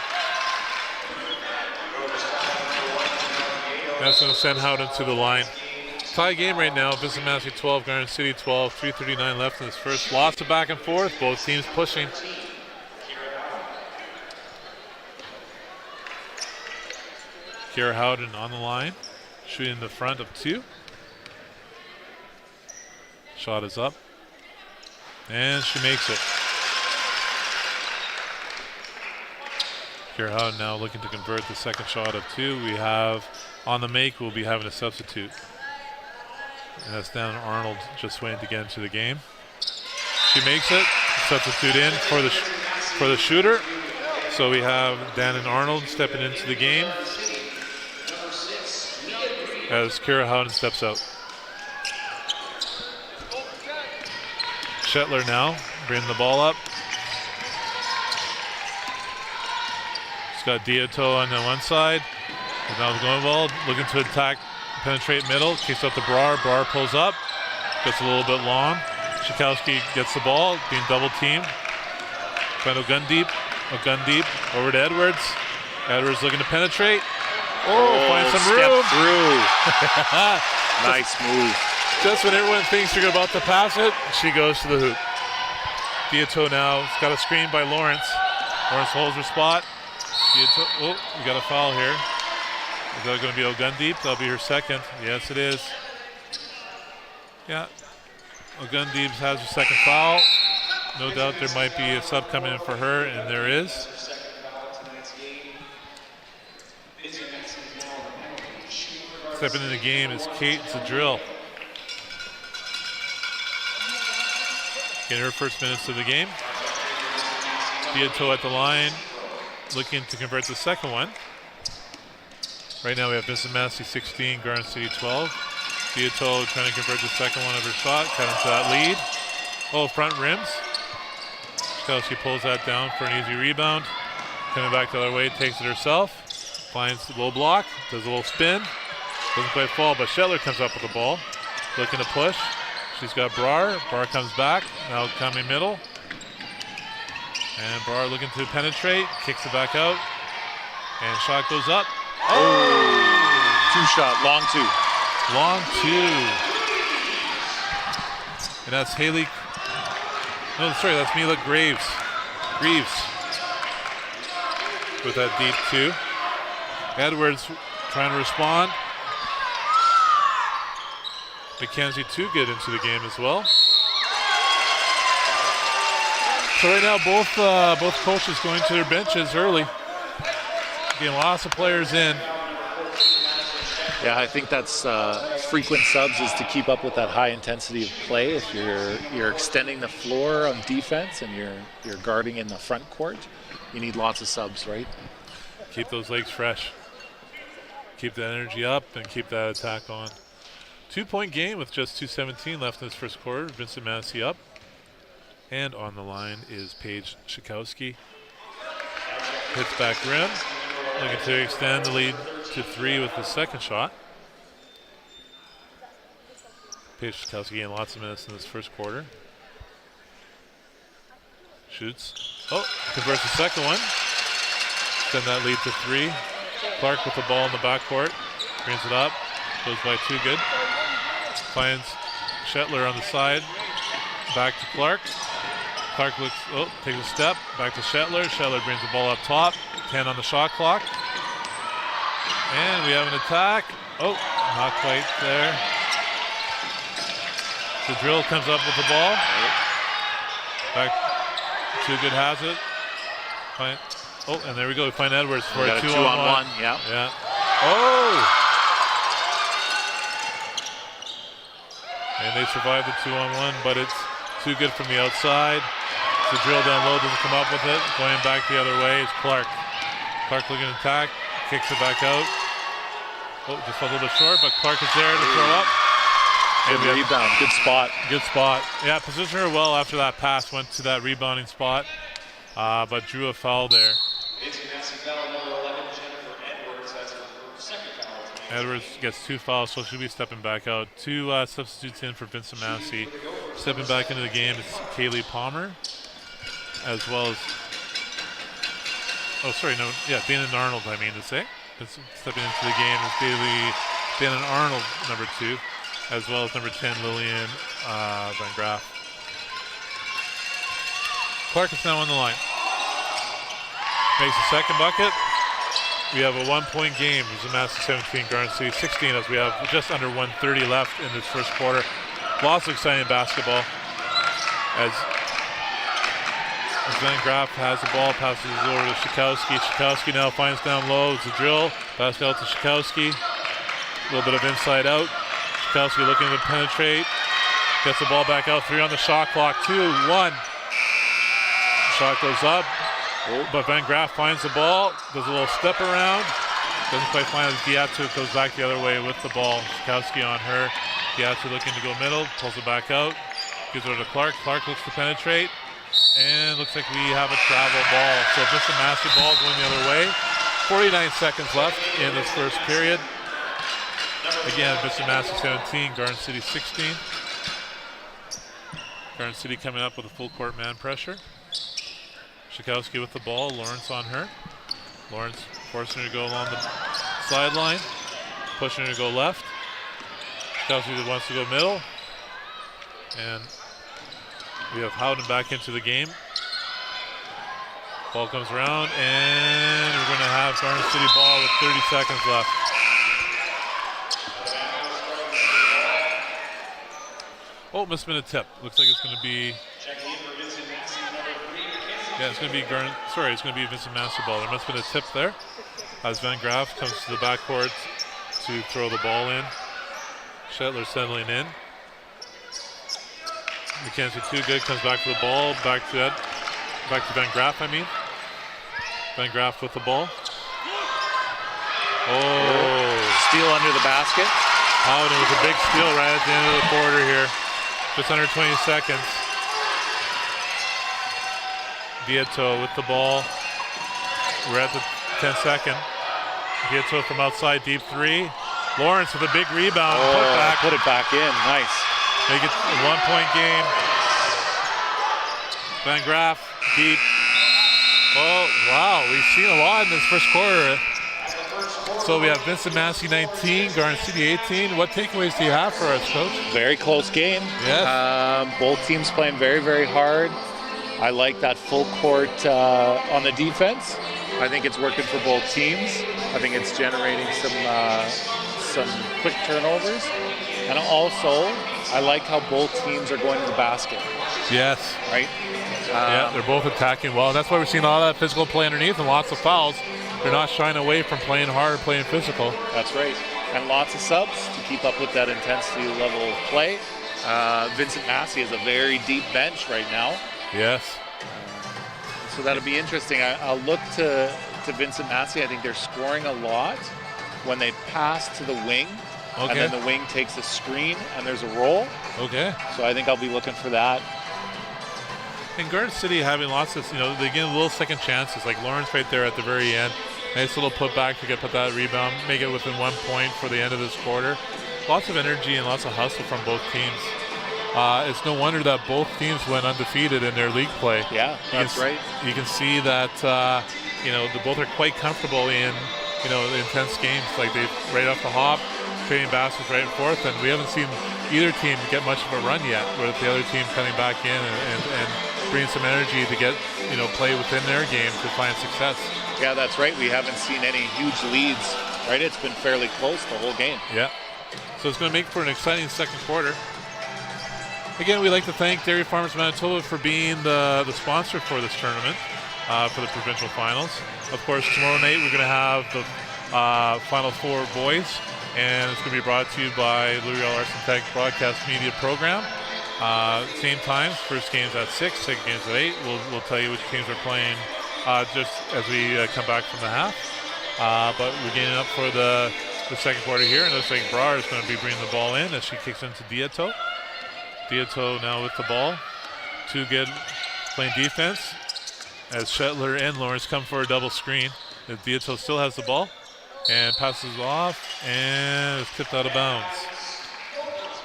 That's going to send Howden to the line. Tie game right now. Vincent Massey 12, Garden City 12. 3:39 left in this first. Lots of back and forth. Both teams pushing. Kira Howden on the line, shooting the front of 2. Shot is up, and she makes it. Kira Howden now looking to convert the second shot of 2. We have on the make, we'll be having a substitute. And that's Dan Arnold just waiting to get into the game. She makes it, substitute in for the shooter. So we have Dan and Arnold stepping into the game as Kira Howden steps out. Shetler now bringing the ball up. She's got Dioto on the one side. And now the going ball, looking to attack, penetrate middle, kicks out to Brar. Brar pulls up, gets a little bit long. Shikowski gets the ball, being double teamed. Final gun deep, over to Edwards. Edwards looking to penetrate. Finds some room. Through. Nice move. Just when everyone thinks you're about to pass it, she goes to the hoop. Dioto now, it's got a screen by Lawrence. Lawrence holds her spot. Dioto, we got a foul here. Is that going to be Ogundeep? That'll be her second. Yes, it is. Yeah. Ogundeep has her second foul. No doubt there might be a sub coming in for her, and there is. Stepping in the game is Kate Zadrill. Getting her first minutes of the game. Dioto at the line, looking to convert the second one. Right now we have Vincent Massey 16, Garden City 12. Dioto trying to convert the second one of her shot, cut into that lead. Front rims. Shikowski pulls that down for an easy rebound. Coming back the other way, takes it herself. Finds the low block, does a little spin. Doesn't quite fall, but Shetler comes up with the ball. Looking to push. She's got Brar. Brar comes back, now coming middle. And Brar looking to penetrate, kicks it back out. And shot goes up. Two shot, long 2. Long 2. And that's Haley. No, sorry, that's Mila Greaves with that deep 2. Edwards trying to respond. Mackenzie too good into the game as well. So right now both coaches going to their benches early. Getting lots of players in. Yeah, I think that's frequent subs is to keep up with that high intensity of play. If you're extending the floor on defense and you're guarding in the front court, you need lots of subs, right? Keep those legs fresh. Keep that energy up and keep that attack on. 2-point game with just 2:17 left in this first quarter. Vincent Massey up. And on the line is Paige Shikowski. Hits back rim. Looking to extend the lead to 3 with the second shot. Paige Shikowski getting lots of minutes in this first quarter. Shoots. Converts the second one. Extend that lead to 3. Clark with the ball in the backcourt. Brings it up. Goes by 2 good. Finds Shetler on the side. Back to Clark. Clark looks, takes a step. Back to Shetler. Shetler brings the ball up top. 10 on the shot clock. And we have an attack. Not quite there. The drill comes up with the ball. Back. 2 good has it. And there we go. We find Edwards for a 2-on-1. Yeah. And they survive the 2-on-1, but it's too good from the outside. The drill down low doesn't come up with it. Going back the other way is Clark. Clark looking to attack, kicks it back out. Just a little bit short, but Clark is there to throw up. Good rebound, good spot. Good spot. Yeah, positioned her well after that pass, went to that rebounding spot, but drew a foul there. Edwards gets 2 fouls, so she'll be stepping back out. 2 substitutes in for Vincent Massey. Stepping back into the game is Kaylee Palmer, as well as, Dana Arnold, I mean to say. Stepping into the game is Dana Arnold, number 2. as well as number 10, Lillian Van Graaf. Clark is now on the line. Makes the second bucket. We have a 1-point game. It's a Massey 17, Garden City 16, as we have just under 1:30 left in this first quarter. Lots of exciting basketball. As Van Graaf has the ball, passes it over to Shikowski. Shikowski now finds down low. It's a drill. Pass out to Shikowski. A little bit of inside out. Shikowski looking to penetrate. Gets the ball back out. 3 on the shot clock. 2-1. Shot goes up. But Van Graaf finds the ball. Does a little step around. Doesn't quite find it. Diatu goes back the other way with the ball. Shikowski on her. Diatu looking to go middle. Pulls it back out. Gives it to Clark. Clark looks to penetrate. And looks like we have a travel ball. So just a Massey ball going the other way. 49 seconds left in this first period. Again, Vincent Massey 17, Garden City 16. Garden City coming up with a full court man pressure. Shikowski with the ball. Lawrence on her. Lawrence forcing her to go along the sideline. Pushing her to go left. Shikowski wants to go middle. And we have Howden back into the game. Ball comes around, and we're going to have Garden City ball with 30 seconds left. Oh, must have been a tip. Looks like it's going to be. Yeah, it's going to be it's going to be Vincent Massey ball. There must have been a tip there. As Van Graaf comes to the backcourt to throw the ball in. Shetler settling in. McKenzie too good, comes back for the ball, back to Van Graaf, I mean. Van Graaf with the ball. Oh. Steal under the basket. Howden with a big steal right at the end of the quarter here. Just under 20 seconds. Diato with the ball. We're at the 10-second. Diato from outside, deep 3. Lawrence with a big rebound. Put it back in, nice. Make it a 1-point game. Van Graaf, deep. Oh, wow, we've seen a lot in this first quarter. So we have Vincent Massey 19, Garden City 18. What takeaways do you have for us, Coach? Very close game. Yes. Both teams playing very, very hard. I like that full court on the defense. I think it's working for both teams. I think it's generating some quick turnovers. And also, I like how both teams are going to the basket. Yes. Right? Yeah, they're both attacking well. That's why we're seeing a lot of that physical play underneath and lots of fouls. They're not shying away from playing hard, playing physical. That's right. And lots of subs to keep up with that intensity level of play. Vincent Massey has a very deep bench right now. Yes. So that'll be interesting. I'll look to Vincent Massey. I think they're scoring a lot when they pass to the wing. Okay. And then the wing takes a screen and there's a roll. Okay. So I think I'll be looking for that. And Garden City having lots of, they get little second chances, like Lawrence right there at the very end. Nice little putback to put that rebound, make it within 1 point for the end of this quarter. Lots of energy and lots of hustle from both teams. It's no wonder that both teams went undefeated in their league play. Yeah, that's right. You can see that, both are quite comfortable in, the intense games. Like they right off the hop, trading baskets right and forth, and we haven't seen either team get much of a run yet, with the other team coming back in and bringing some energy to get, play within their game to find success. Yeah, that's right. We haven't seen any huge leads, right? It's been fairly close the whole game. Yeah. So it's going to make for an exciting second quarter. Again, we'd like to thank Dairy Farmers Manitoba for being the sponsor for this tournament, for the provincial finals. Of course, tomorrow night we're going to have the Final Four boys, and it's going to be brought to you by Riel Tech Broadcast Media Program. Same times, first game's at 6, second game's at 8. We'll tell you which teams are playing just as we come back from the half. But we're getting up for the second quarter here, and it looks like Brar is going to be bringing the ball in as she kicks into Diato. Diato now with the ball. Too good playing defense as Shetler and Lawrence come for a double screen. Diato still has the ball and passes off and it's tipped out of bounds.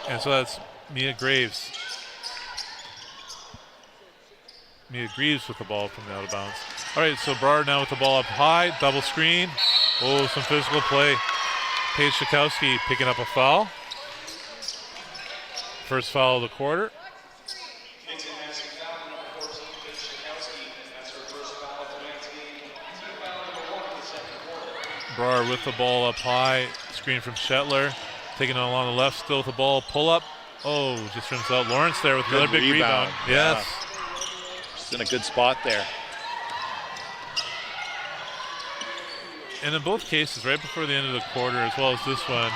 And so that's Mia Graves. Mia Greaves with the ball from the out of bounds. All right, so Brar now with the ball up high, double screen. Oh, some physical play. Paige Shikowski picking up a foul. First foul of the quarter. Vincent Massey foul number 14, Paige Schakowsky. That's her first foul of tonight's game. Team foul number 1 in the second quarter. Brar with the ball up high. Screen from Shetler. Taking it along the left, still with the ball. Pull up. Oh, just rims out. Lawrence there with another big rebound. Yes. Just in a good spot there. And in both cases, right before the end of the quarter, as well as this one,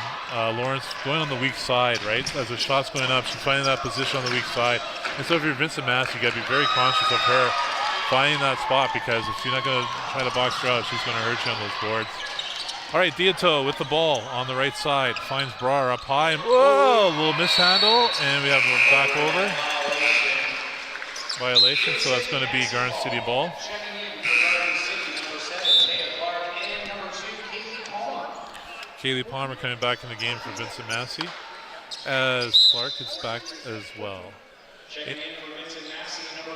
Lawrence going on the weak side, right? As the shot's going up, she's finding that position on the weak side. And so if you're Vincent Massey, you got to be very conscious of her finding that spot, because if you're not going to try to box her out, she's going to hurt you on those boards. All right, Diato with the ball on the right side. Finds Brar up high. And, whoa, a little mishandle. And we have a back over violation. So that's going to be Garden City ball. Kaylee Palmer coming back in the game for Vincent Massey, as Clark is back as well.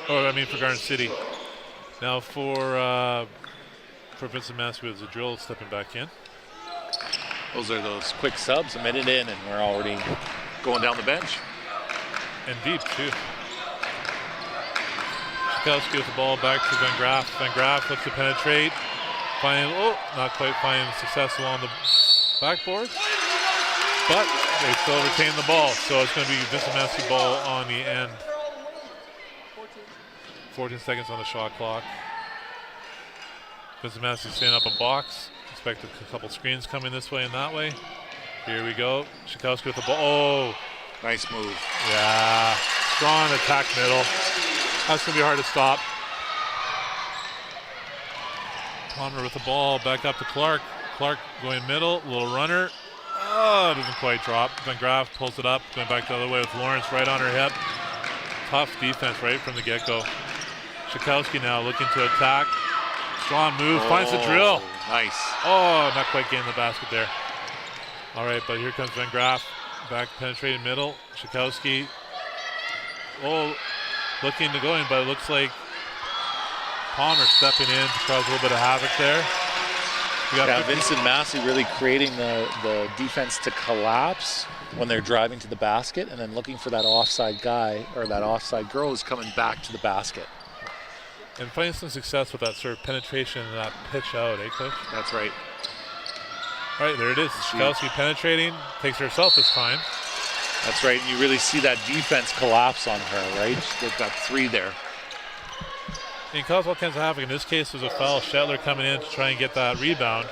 For Garden City. Now for Vincent Massey with Zadrill stepping back in. Those are those quick subs, a minute in, and we're already going down the bench. And deep, too. Schakowsky with the ball back to Van Graaf. Van Graaf looks to penetrate. Not quite finding success along the backboard. But they still retain the ball, so it's going to be Vincent Massey ball on the end. 14 seconds on the shot clock. Vincent Massey staying up a box. Expect a couple screens coming this way and that way. Here we go. Schakowsky with the ball. Oh, nice move. Yeah, strong attack middle. That's going to be hard to stop. Palmer with the ball, back up to Clark. Clark going middle, little runner. Oh, doesn't quite drop. Van Graaf pulls it up, going back the other way with Lawrence right on her hip. Tough defense right from the get-go. Schakowsky now looking to attack. Strong move, finds the drill. Nice. Oh, not quite getting the basket there. All right, but here comes Van Graaf. Back penetrating middle. Schakowsky. Oh, looking to go in, but it looks like Palmer stepping in to cause a little bit of havoc there. Vincent Massey really creating the defense to collapse when they're driving to the basket, and then looking for that offside guy or that offside girl who's coming back to the basket. And finding some success with that sort of penetration and that pitch out, Coach? That's right. All right, there it is. Schakowsky penetrating, takes herself this time. That's right, and you really see that defense collapse on her, right? They've got three there. And cause all kinds of havoc. In this case, there's a foul. Shetler coming in to try and get that rebound,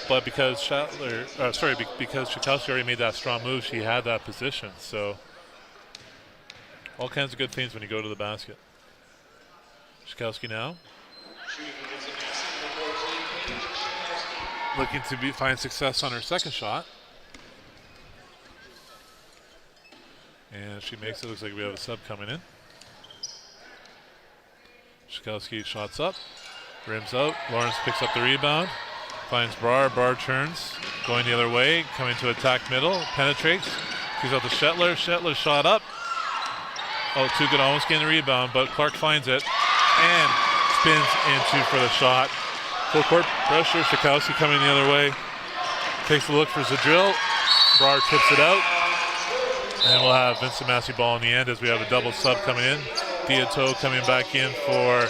but because Schakowsky already made that strong move, she had that position. So all kinds of good things when you go to the basket. Schakowsky now looking to find success on her second shot, and she makes it. Looks like we have a sub coming in. Schakowsky shots up, rims out. Lawrence picks up the rebound, finds Brar. Brar turns, going the other way, coming to attack middle, penetrates, gives out to Shetler. Shetler shot up. Oh, too good, almost getting the rebound, but Clark finds it and spins into for the shot. Full court pressure. Schakowsky coming the other way, takes a look for Zadrill. Brar tips it out, and we'll have Vincent Massey ball in the end as we have a double sub coming in. Diato coming back in for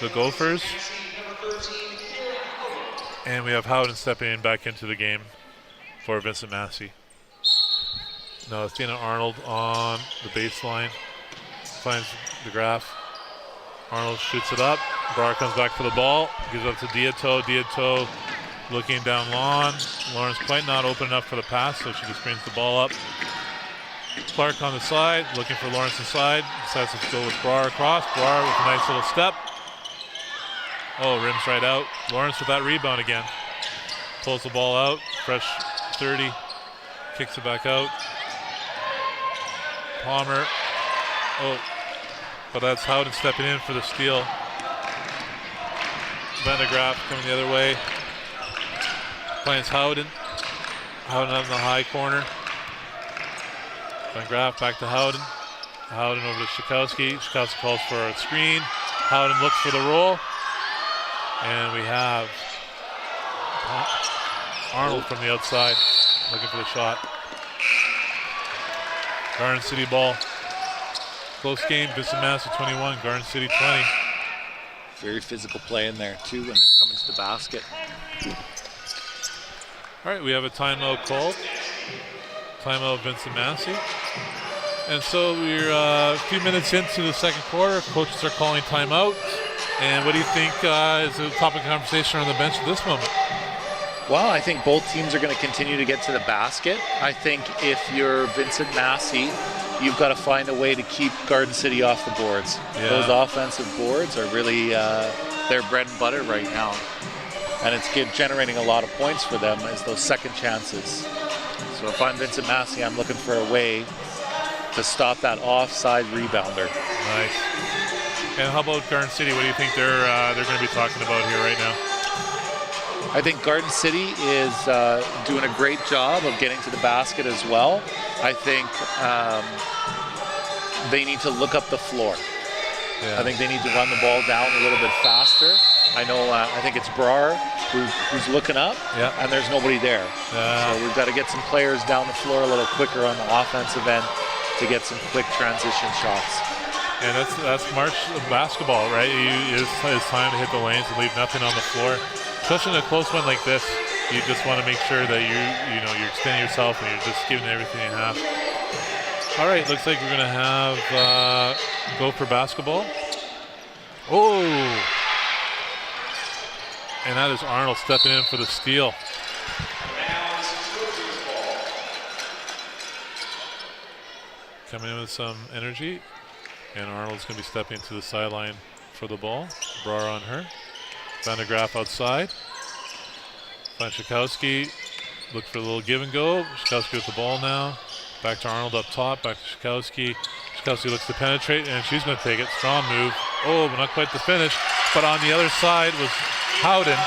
the Gophers. And we have Howden stepping in back into the game for Vincent Massey. Now Athena Arnold on the baseline. Finds the graph. Arnold shoots it up. Brar comes back for the ball. Gives up to Diato. Diato looking down long. Lawrence quite not open enough for the pass, so she just brings the ball up. Clark on the side, looking for Lawrence inside. Decides to go with Brar across. Brar with a nice little step. Oh, rims right out. Lawrence with that rebound again. Pulls the ball out. Fresh 30. Kicks it back out. Palmer. Oh, but that's Howden stepping in for the steal. Van de Graaf coming the other way. Finds Howden. Howden on the high corner. Van Graaf back to Howden. Howden over to Schakowsky. Schakowsky calls for a screen. Howden looks for the roll. And we have Arnold from the outside looking for the shot. Garden City ball. Close game, Vincent Massey 21, Garden City 20. Very physical play in there too when they're coming to the basket. All right, we have a timeout called. Timeout Vincent Massey. And so we're a few minutes into the second quarter. Coaches are calling timeout. And what do you think is the topic of conversation on the bench at this moment? Well, I think both teams are going to continue to get to the basket. I think if you're Vincent Massey, you've got to find a way to keep Garden City off the boards. Yeah. Those offensive boards are really their bread and butter right now. And it's generating a lot of points for them as those second chances. So if I'm Vincent Massey, I'm looking for a way to stop that offside rebounder. Nice. And how about Garden City? What do you think they're going to be talking about here right now? I think Garden City is doing a great job of getting to the basket as well. I think they need to look up the floor. Yeah. I think they need to run the ball down a little bit faster. I know, I think it's Brar who's looking up, and there's nobody there. So we've got to get some players down the floor a little quicker on the offensive end to get some quick transition shots. And that's March basketball, right? It's time to hit the lanes and leave nothing on the floor. Especially in a close one like this, you just want to make sure that you're extending yourself and you're just giving everything you have. All right, looks like we're going to have Gopher basketball. Oh! And that is Arnold stepping in for the steal. Coming in with some energy. And Arnold's going to be stepping to the sideline for the ball. Brar on her. Van de Graaf outside. Finds Shikowski. Look for a little give and go. Shikowski with the ball now. Back to Arnold up top. Back to Shikowski. Shikowski looks to penetrate, and she's going to take it. Strong move. Oh, but not quite the finish. But on the other side was Howden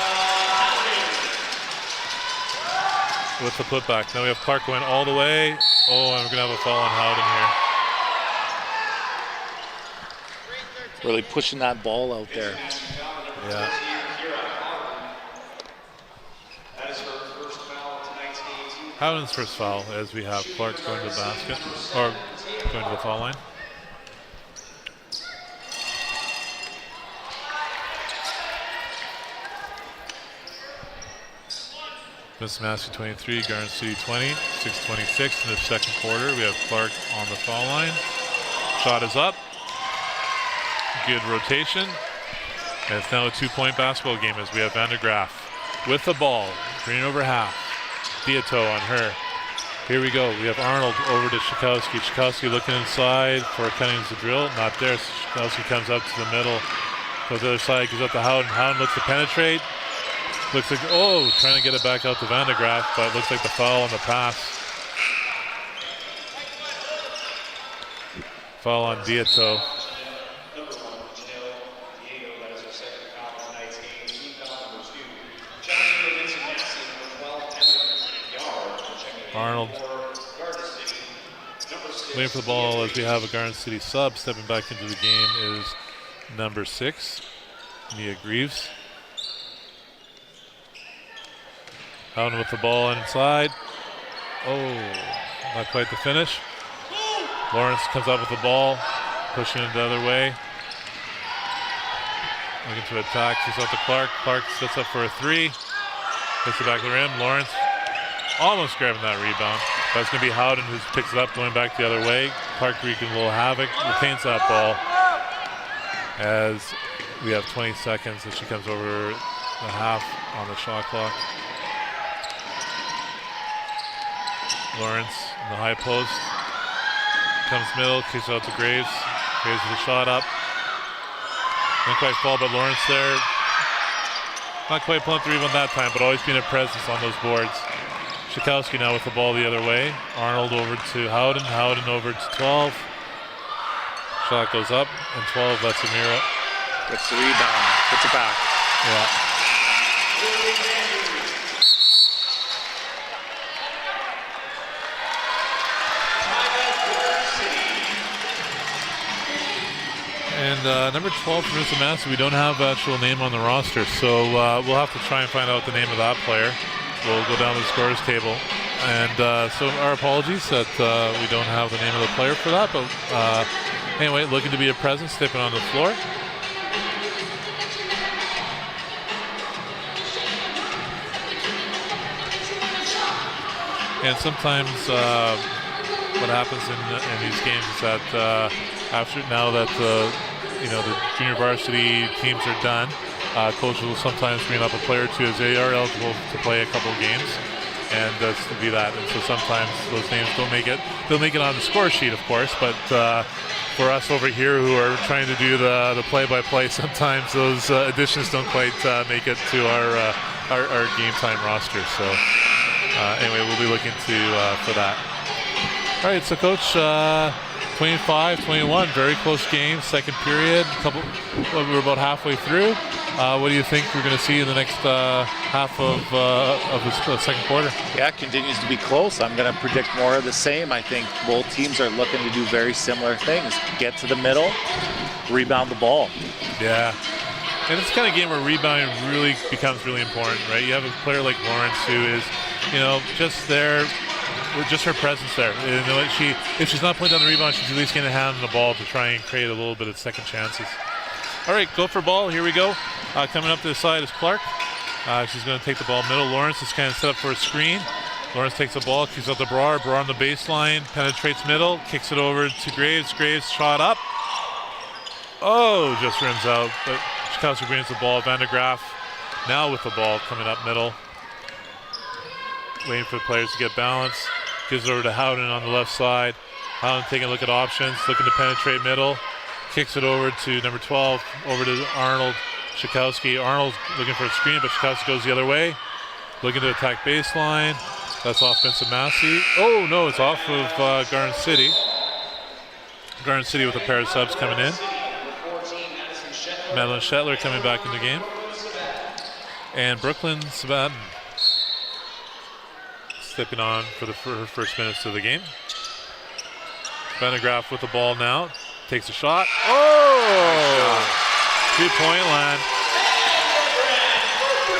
with the putback. Now we have Clark going all the way. Oh, and we're going to have a foul on Howden here. Really pushing that ball out there. Yeah. Howden's first foul as we have Clark going to the basket, or going to the foul line. Miss Massey 23, Garden City 20, 6:26 in the second quarter. We have Clark on the foul line. Shot is up. Good rotation. And it's now a 2-point basketball game as we have Van de Graaf with the ball. Green over half. Dieto on her. Here we go. We have Arnold over to Shikowski. Shikowski looking inside for Cunningham's the drill. Not there. Shikowski comes up to the middle. Goes to the other side. Goes up to Howden. Howden looks to penetrate. Looks like, trying to get it back out to Van de Graaf, but it looks like the foul on the pass. Foul on Dieto. Arnold waiting for the ball as we have a Garden City sub. Stepping back into the game is number 6, Mia Greaves. Howden with the ball inside. Not quite the finish. Lawrence comes up with the ball, pushing it the other way. Looking to attack. She's up to Clark. Clark sets up for a 3. Hits the back of the rim. Lawrence almost grabbing that rebound. But it's going to be Howden who picks it up, going back the other way. Clark wreaking a little havoc. Retains that ball as we have 20 seconds and she comes over the half on the shot clock. Lawrence in the high post. Comes middle, kicks out to Graves. Graves with a shot up. Didn't quite fall, but Lawrence there. Not quite pulling the rebound that time, but always being a presence on those boards. Shikowski now with the ball the other way. Arnold over to Howden. Howden over to 12. Shot goes up, and 12 lets Amira. Gets the rebound, puts it back. Yeah. And number 12 for Vincent Massey, we don't have an actual name on the roster, so we'll have to try and find out the name of that player. We'll go down the scorers table. And so our apologies that we don't have the name of the player for that. But anyway, looking to be a presence, stepping on the floor. And sometimes what happens in these games is that now that the junior varsity teams are done, coaches will sometimes bring up a player or two as they are eligible to play a couple of games, and to do that. And so sometimes those names don't make it. They'll make it on the score sheet, of course, but for us over here who are trying to do the play-by-play, sometimes those additions don't quite make it to our game time roster. So anyway, we'll be looking for that. All right, so Coach, 25-21, very close game, second period. We're about halfway through. What do you think we're going to see in the next half of the second quarter? Yeah, it continues to be close. I'm going to predict more of the same. I think both teams are looking to do very similar things. Get to the middle, rebound the ball. Yeah. And it's the kind of game where rebounding really becomes really important, right? You have a player like Lawrence who is, just there, with just her presence there. If she's not putting down the rebound, she's at least getting a hand on the ball to try and create a little bit of second chances. All right, Gopher ball, here we go. Coming up to the side is Clark. She's going to take the ball middle. Lawrence is kind of set up for a screen. Lawrence takes the ball, kicks out to Brar. Brar on the baseline, penetrates middle, kicks it over to Graves. Graves shot up. Oh, just rims out. But Schikowski brings the ball. Van de Graaf now with the ball coming up middle. Waiting for the players to get balance. Gives it over to Howden on the left side. Howden taking a look at options, looking to penetrate middle. Kicks it over to number 12, over to Arnold Schikowski. Arnold looking for a screen, but Schikowski goes the other way. Looking to attack baseline. That's off Vincent Massey. Oh, no, it's off of Garden City. Garden City with a pair of subs coming in. Madeline Shetler coming back in the game. And Brooklyn Sabatin stepping on for her first minutes of the game. Van de Graaf with the ball now. Takes a shot. Oh! 2-point land.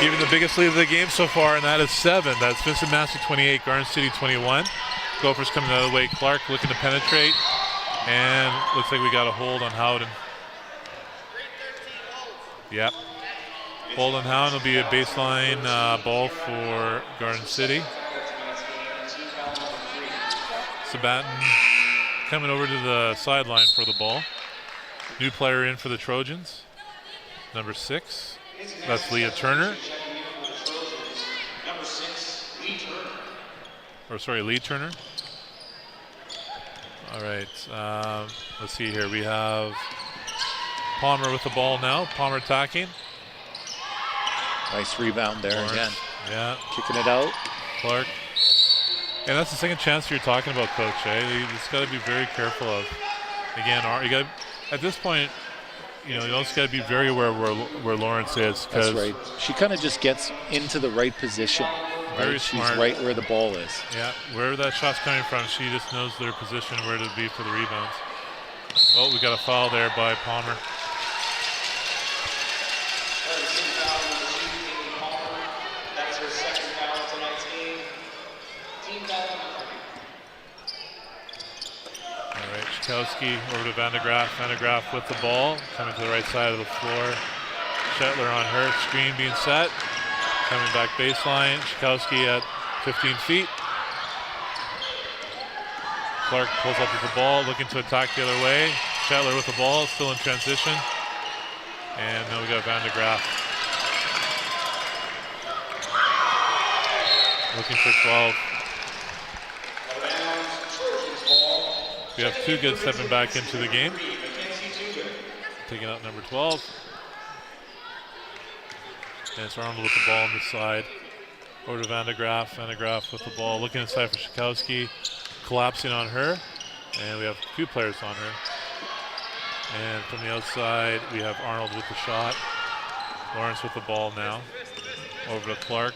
Giving the biggest lead of the game so far, and that is 7. That's Vincent Massey 28, Garden City 21. Gophers coming the other way. Clark looking to penetrate. And looks like we got a hold on Howden. Yep. Hold on Howden will be a baseline ball for Garden City. Sabatin coming over to the sideline for the ball. New player in for the Trojans, number 6. That's Leah Turner. Lee Turner. All right, let's see here. We have Palmer with the ball now. Palmer attacking. Nice rebound there again. Yeah. Kicking it out. Clark. And that's the second chance you're talking about, Coach. You just got to be very careful of. Again, you got at this point, you also got to be very aware where Lawrence is. That's right. She kind of just gets into the right position. Very smart. She's right where the ball is. Yeah, wherever that shot's coming from, she just knows their position, where to be for the rebounds. Oh, we got a foul there by Palmer. That's her second foul of tonight's game. Team foul. All right, Schikowski over to Van de Graaf. Van de Graaf with the ball, coming to the right side of the floor. Shetler on her, screen being set. Coming back baseline, Schikowski at 15 feet. Clark pulls up with the ball, looking to attack the other way. Shetler with the ball, still in transition. And now we got Van de Graaf. Looking for 12. We have two good stepping back into the game. Taking out number 12. And it's Arnold with the ball on the side. Over to Van de Graaf. Van de Graaf with the ball, looking inside for Schikowski. Collapsing on her. And we have 2 players on her. And from the outside, we have Arnold with the shot. Lawrence with the ball now. Over to Clark.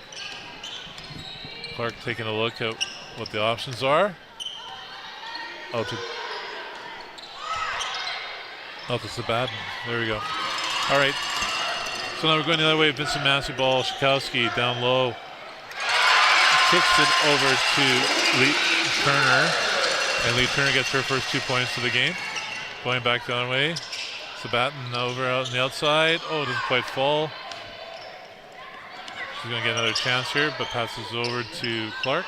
Clark taking a look at what the options are. Out to Sabatin. There we go. All right. So now we're going the other way. Vincent Massey ball. Schikowski down low. kicks it over to Lee Turner. And Lee Turner gets her first 2 points of the game. Going back the other way. Sabatin over out on the outside. Oh, doesn't quite fall. She's going to get another chance here, but passes over to Clark.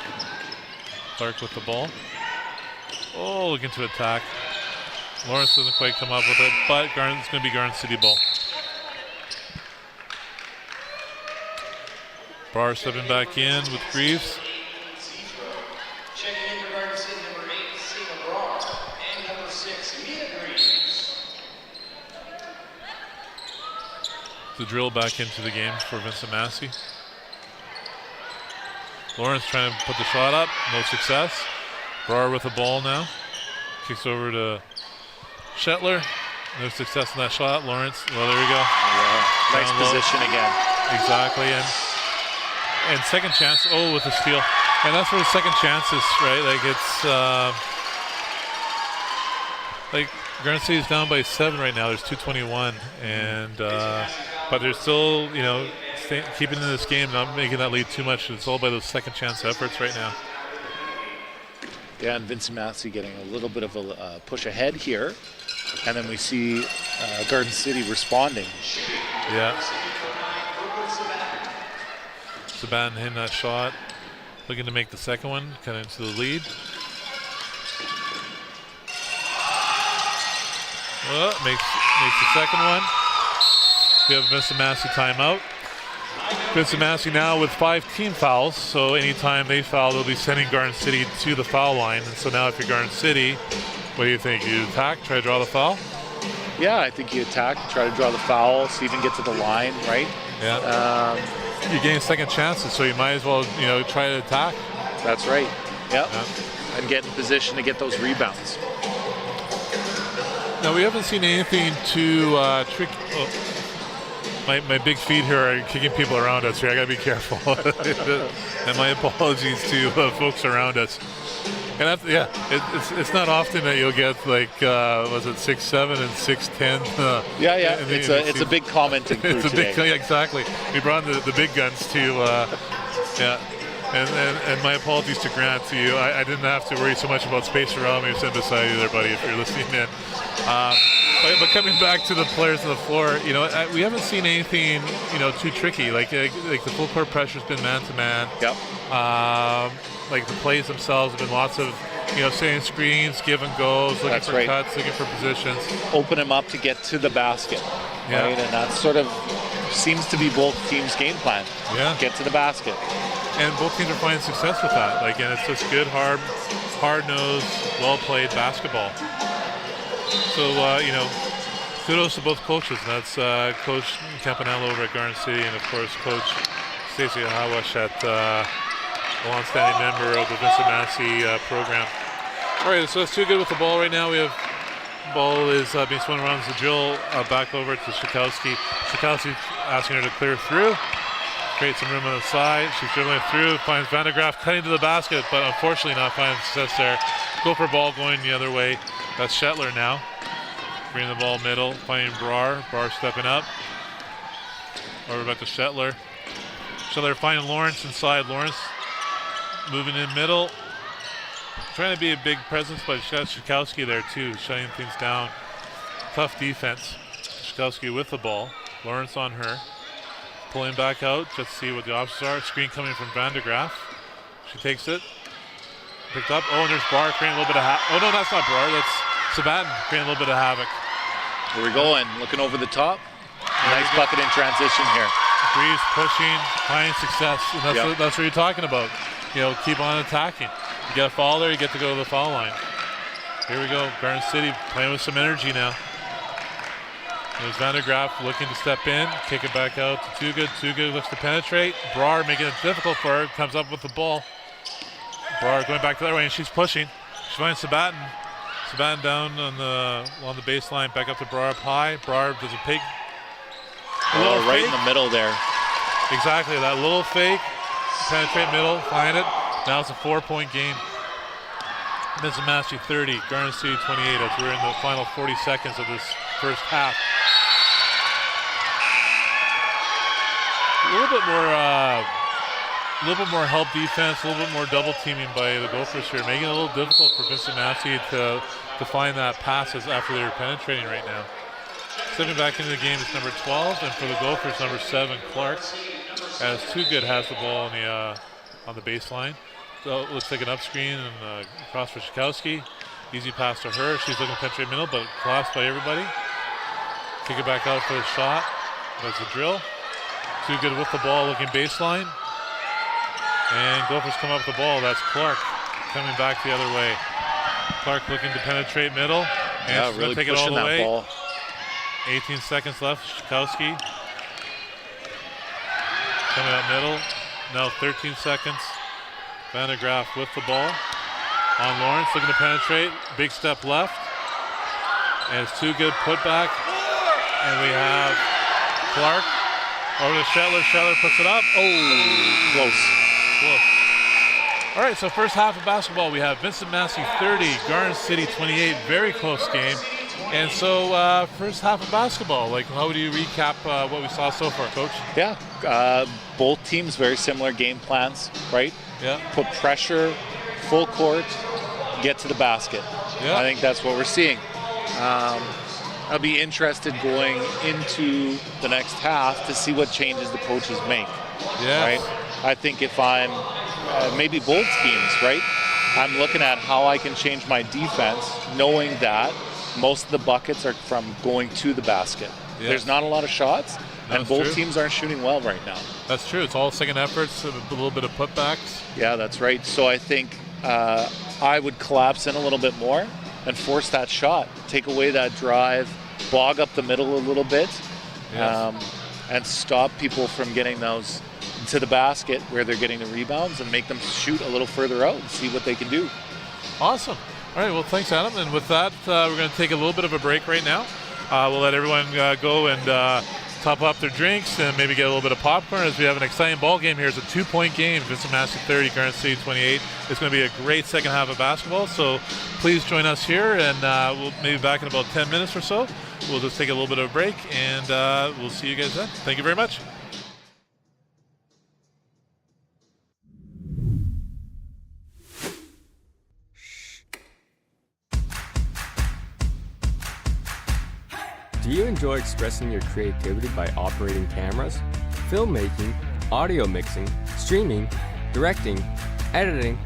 Clark with the ball. Oh, looking to attack. Lawrence doesn't quite come up with it, but it's going to be Garden City ball. Barr stepping back in with Greaves. Checking in for Garden City, number 8, Seema Brock, and number 6, Mia Greaves. The drill back into the game for Vincent Massey. Lawrence trying to put the shot up, no success. Brar with the ball now. Kicks over to Shetler. No success in that shot. Lawrence, well, there you go. Yeah. Nice position again. Exactly, and second chance, oh, with a steal. And that's where the second chances, right? Like it's, like Garden City's down by 7 right now. There's 2:21, and but they're still, you know, keeping in this game, not making that lead too much. It's all by those second chance efforts right now. Yeah, and Vincent Massey getting a little bit of a push ahead here. And then we see Garden City responding. Yeah. Sabatin hitting that shot. Looking to make the second one, kind of into the lead. Oh, makes the second one. We have Vincent Massey timeout. Vincent Massey now with 5 team fouls, so anytime they foul, they'll be sending Garden City to the foul line. And so now if you're Garden City, what do you think? You attack, try to draw the foul? Yeah, I think you attack, try to draw the foul, see if you can get to the line, right? Yeah. You're getting second chances, so you might as well, you know, try to attack. That's right. Yep. Yeah. And get in position to get those rebounds. Now, we haven't seen anything too tricky. Oh, my big feet here are kicking people around us here. I got to be careful. And my apologies to folks around us. And that's, yeah, it's not often that you'll get like was it 6'7" and 6'10"? Yeah. It's a big commenting crew it's a today. big, exactly. We brought the big guns to yeah. And my apologies to Grant, to you. I didn't have to worry so much about space around me. I'm sitting beside you there, buddy, if you're listening in. But coming back to the players on the floor, you know, we haven't seen anything, you know, too tricky. Like the full court pressure's been man-to-man. Yep. Like the plays themselves have been lots of, you know, setting screens, give and goes, looking That's for right. cuts, looking for positions. Open them up to get to the basket. Yeah. Right? And that sort of seems to be both teams' game plan. Yeah. Get to the basket. And both teams are finding success with that. Like, and it's just good, hard-nosed, well-played basketball. So, you know, kudos to both coaches. And that's Coach Campanello over at Garden City, and of course, Coach Stacey Hawash at a long-standing member of the Vincent Massey program. All right, so that's too good with the ball right now. We have ball is being swung around as the drill back over to Shikowski. Shikowski asking her to clear through. Create some room on the side. She's dribbling through, finds Vandegraff cutting to the basket, but unfortunately not finding success there. Gopher ball going the other way. That's Shetler now. Bringing the ball middle, finding Brar. Brar stepping up. Over back to Shetler. Shetler finding Lawrence inside. Lawrence moving in middle. Trying to be a big presence, but Shikowski there too, shutting things down. Tough defense. Shikowski with the ball. Lawrence on her. Pulling back out just to see what the options are. Screen coming from Vandegraff. She takes it. Picked up. Oh, and there's Brar creating a little bit of havoc. Oh, no, that's not Brar. That's Sabatin creating a little bit of havoc. Here we go, and looking over the top. Nice bucket in transition here. Greaves pushing, finding success. And that's what you're talking about. You know, keep on attacking. You get a foul there, you get to go to the foul line. Here we go. Garden City playing with some energy now. There's Vandegraff looking to step in, kick it back out to Too Good. Too Good looks to penetrate. Brar making it difficult for her, comes up with the ball. Brar going back the other way, and she's pushing. She finds Sabatin. Sabatin down on the baseline, back up to Brar up high. Brar does a pig. Right in the middle there. Exactly, that little fake. Penetrate middle, find it. Now it's a 4-point game. Vincent Massey 30, Garden City 28 as we're in the final 40 seconds of this first half. A little bit more A little bit more help defense, a little bit more double teaming by the Gophers here, making it a little difficult for Vincent Massey to find that passes after they're penetrating right now. Stepping back into the game is number 12, and for the Gophers, number 7, Clark, as Too Good has the ball on the baseline. So it looks like an up screen and cross for Shikowski. Easy pass to her. She's looking to penetrate middle, but collapsed by everybody. Kick it back out for the shot. That's a drill. Too Good with the ball, looking baseline. And Gophers come up with the ball. That's Clark coming back the other way. Clark looking to penetrate middle. And she's really going to take it all pushing the that way. ball. 18 seconds left. Shikowski coming up middle. Now 13 seconds. Van der Graaf with the ball. On Lawrence, looking to penetrate. Big step left. And it's Too Good put back. And we have Clark over to Shetler. Shetler puts it up. Oh, close. All right, so first half of basketball, we have Vincent Massey 30, Garden City 28. Very close game. And so first half of basketball, like how would you recap what we saw so far, Coach? Yeah, both teams very similar game plans, right? Yeah. Put pressure, full court, get to the basket. Yeah. I think that's what we're seeing. I'll be interested going into the next half to see what changes the coaches make. Yeah. Right? I think if I'm maybe both teams, right? I'm looking at how I can change my defense, knowing that most of the buckets are from going to the basket. Yeah. There's not a lot of shots, and That's both true. teams aren't shooting well right now. That's true. It's all second efforts, a little bit of putbacks. Yeah, that's right. So I think I would collapse in a little bit more and force that shot, take away that drive, bog up the middle a little bit, Yes. and stop people from getting those to the basket where they're getting the rebounds and make them shoot a little further out and see what they can do. Awesome. All right, well, thanks, Adam. And with that, we're going to take a little bit of a break right now. We'll let everyone go and top up their drinks and maybe get a little bit of popcorn as we have an exciting ball game here. It's a 2-point game. Vincent Massey 30, Garden City 28. It's going to be a great second half of basketball, so please join us here, and we'll maybe back in about 10 minutes or so. We'll just take a little bit of a break, and we'll see you guys then. Thank you very much. Do you enjoy expressing your creativity by operating cameras, filmmaking, audio mixing, streaming, directing, editing,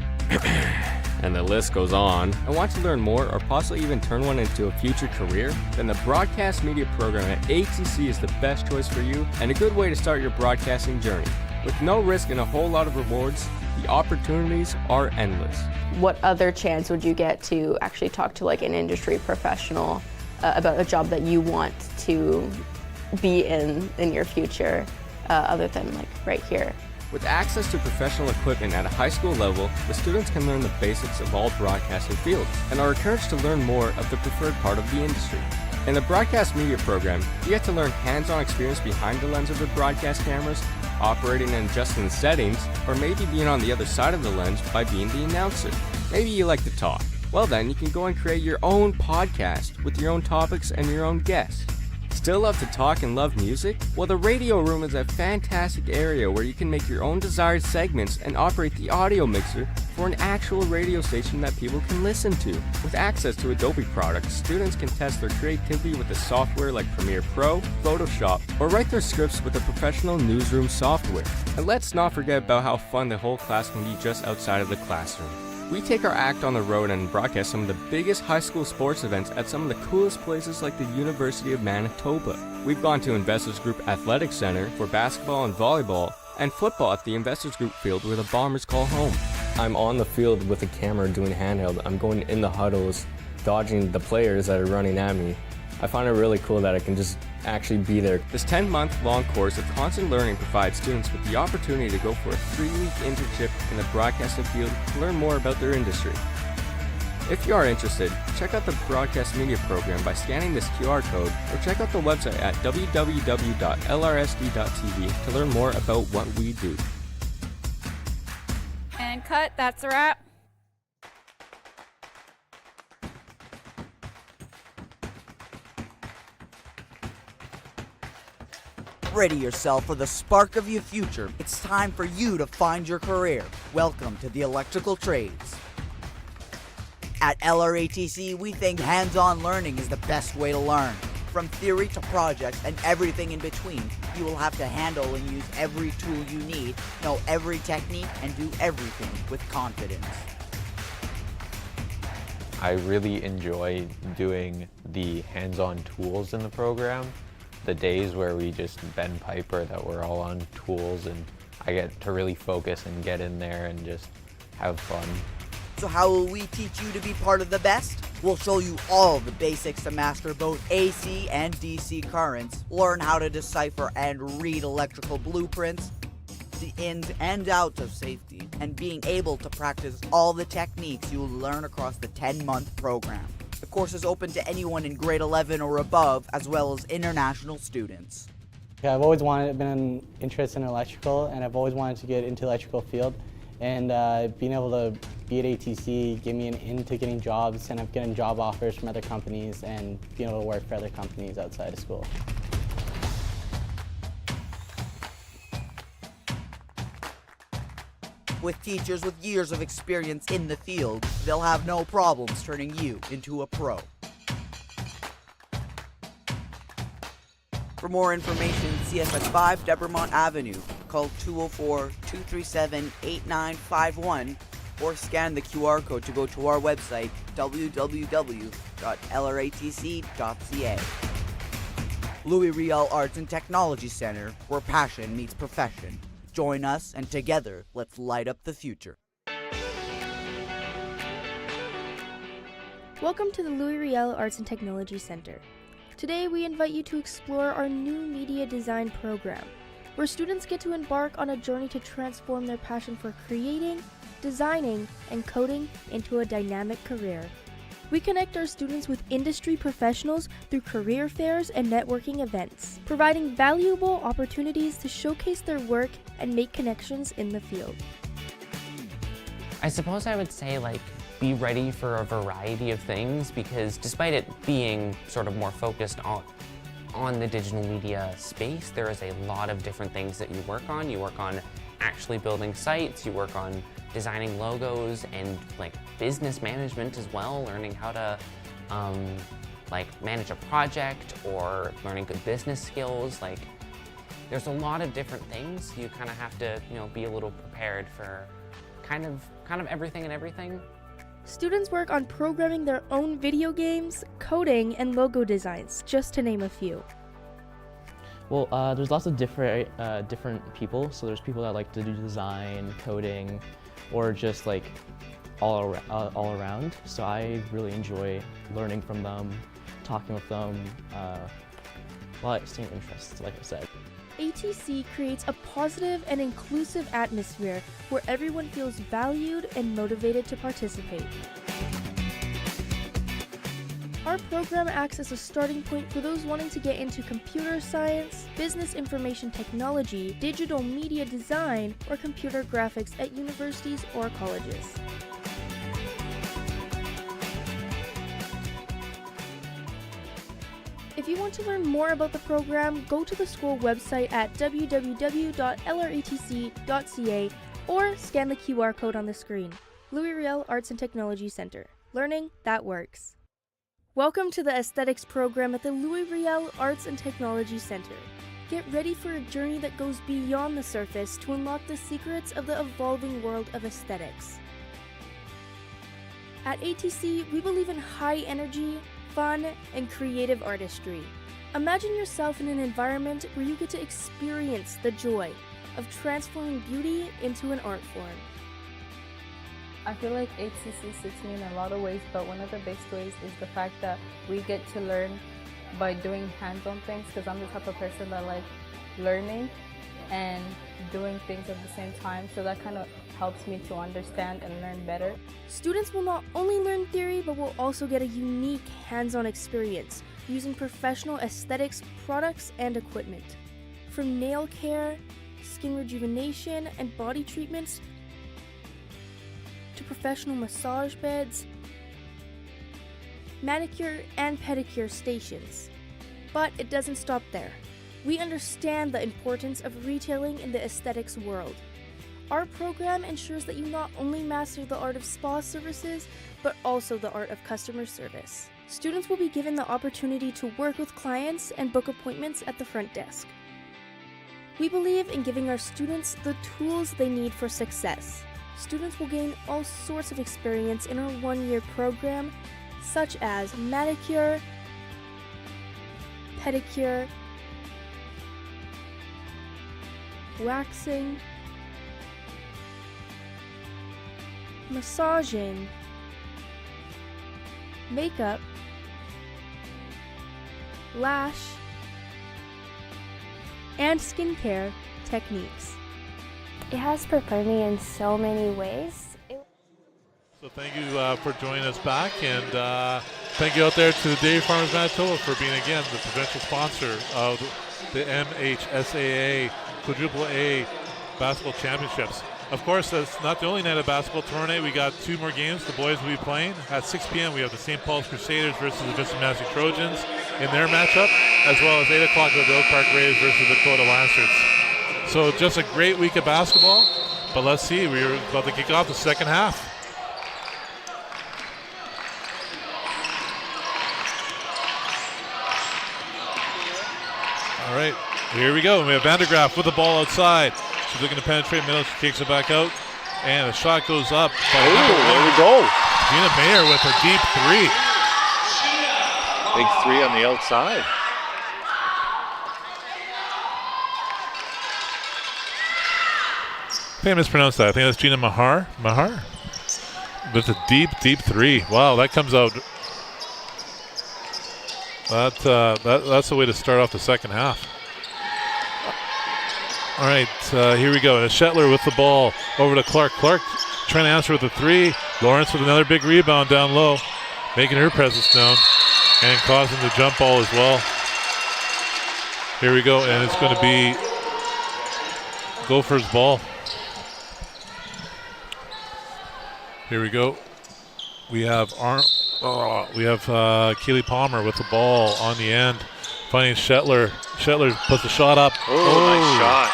and the list goes on, and want to learn more or possibly even turn one into a future career? Then the broadcast media program at ATC is the best choice for you and a good way to start your broadcasting journey. With no risk and a whole lot of rewards, the opportunities are endless. What other chance would you get to actually talk to like an industry professional about a job that you want to be in your future, other than like right here? With access to professional equipment at a high school level, the students can learn the basics of all broadcasting fields and are encouraged to learn more of the preferred part of the industry. In the broadcast media program, you get to learn hands-on experience behind the lens of the broadcast cameras, operating and adjusting the settings, or maybe being on the other side of the lens by being the announcer. Maybe you like to talk. Well then, you can go and create your own podcast with your own topics and your own guests. Still love to talk and love music? Well, the radio room is a fantastic area where you can make your own desired segments and operate the audio mixer for an actual radio station that people can listen to. With access to Adobe products, students can test their creativity with the software like Premiere Pro, Photoshop, or write their scripts with the professional newsroom software. And let's not forget about how fun the whole class can be just outside of the classroom. We take our act on the road and broadcast some of the biggest high school sports events at some of the coolest places like the University of Manitoba. We've gone to Investors Group Athletic Center for basketball and volleyball, and football at the Investors Group field where the Bombers call home. I'm on the field with a camera doing handheld. I'm going in the huddles, dodging the players that are running at me. I find it really cool that I can just actually be there. This 10-month-long course of constant learning provides students with the opportunity to go for a 3-week internship in the broadcasting field to learn more about their industry. If you are interested, check out the broadcast media program by scanning this QR code or check out the website at www.LRSD.TV to learn more about what we do. And cut, that's a wrap. Ready yourself for the spark of your future. It's time for you to find your career. Welcome to the electrical trades. At LRATC, we think hands-on learning is the best way to learn. From theory to projects and everything in between, you will have to handle and use every tool you need, know every technique, and do everything with confidence. I really enjoy doing the hands-on tools in the program. The days where we just bend pipe or that we're all on tools, and I get to really focus and get in there and just have fun. So how will we teach you to be part of the best? We'll show you all the basics to master both AC and DC currents, learn how to decipher and read electrical blueprints, the ins and outs of safety, and being able to practice all the techniques you will learn across the 10-month program. The course is open to anyone in grade 11 or above, as well as international students. Yeah, I've always been interested in electrical, and I've always wanted to get into the electrical field. And being able to be at ATC gave me an into getting jobs, and I'm getting job offers from other companies and being able to work for other companies outside of school. With teachers with years of experience in the field, they'll have no problems turning you into a pro. For more information, see us at 5 Debermont Avenue. Call 204-237-8951 or scan the QR code to go to our website, www.lratc.ca. Louis Riel Arts and Technology Center, where passion meets profession. Join us, and together, let's light up the future. Welcome to the Louis Riel Arts and Technology Center. Today we invite you to explore our new media design program, where students get to embark on a journey to transform their passion for creating, designing, and coding into a dynamic career. We connect our students with industry professionals through career fairs and networking events, providing valuable opportunities to showcase their work and make connections in the field. I suppose I would say be ready for a variety of things, because despite it being sort of more focused on the digital media space, there is a lot of different things that you work on. You work on actually building sites, you work on designing logos and business management as well, learning how to manage a project or learning good business skills. There's a lot of different things. You kind of have to be a little prepared for kind of everything and everything. Students work on programming their own video games, coding, and logo designs, just to name a few. Well, there's lots of different people. So there's people that like to do design, coding, or just all around. So I really enjoy learning from them, talking with them. Well, same interests, like I said. ATC creates a positive and inclusive atmosphere where everyone feels valued and motivated to participate. Our program acts as a starting point for those wanting to get into computer science, business information technology, digital media design, or computer graphics at universities or colleges. If you want to learn more about the program, go to the school website at www.lratc.ca or scan the QR code on the screen. Louis Riel Arts and Technology Center. Learning that works. Welcome to the Aesthetics program at the Louis Riel Arts and Technology Center. Get ready for a journey that goes beyond the surface to unlock the secrets of the evolving world of aesthetics. At ATC, we believe in high energy, fun, and creative artistry. Imagine yourself in an environment where you get to experience the joy of transforming beauty into an art form. I feel like HCC suits me in a lot of ways, but one of the biggest ways is the fact that we get to learn by doing hands-on things, because I'm the type of person that like learning and doing things at the same time, so that kind of helps me to understand and learn better. Students will not only learn theory, but will also get a unique hands-on experience using professional aesthetics products and equipment. From nail care, skin rejuvenation, and body treatments, to professional massage beds, manicure and pedicure stations. But it doesn't stop there. We understand the importance of retailing in the aesthetics world. Our program ensures that you not only master the art of spa services, but also the art of customer service. Students will be given the opportunity to work with clients and book appointments at the front desk. We believe in giving our students the tools they need for success. Students will gain all sorts of experience in our one-year program, such as manicure, pedicure, waxing, massaging, makeup, lash, and skincare techniques. It has prepared me in so many ways. So thank you for joining us back, and thank you out there to the Dairy Farmers Manitoba for being, again, the provincial sponsor of the MHSAA Quadruple A Basketball Championships. Of course, that's not the only night of basketball. Tomorrow night we got 2 more games the boys will be playing. At 6 p.m. we have the St. Paul's Crusaders versus the Vincent Massey Trojans in their matchup, as well as 8 o'clock the Oak Park Rays versus the Dakota Lancers. So just a great week of basketball, but let's see, we're about to kick off the second half. All right, here we go. We have Vandergraaf with the ball outside. She's looking to penetrate middle. She kicks it back out, and the shot goes up. There we go. Gina Mayer with a deep 3. Big 3 on the outside. I think I mispronounced that. I think that's Gina Mahar. With a deep 3. Wow, that comes out. That's the way to start off the second half. All right, here we go. And Shetler with the ball over to Clark. Clark trying to answer with a 3. Lawrence with another big rebound down low, making her presence known and causing the jump ball as well. Here we go, and it's going to be Gophers ball. Here we go. We have Keely Palmer with the ball on the end, finding Shetler. Shetler puts the shot up. Oh, nice shot.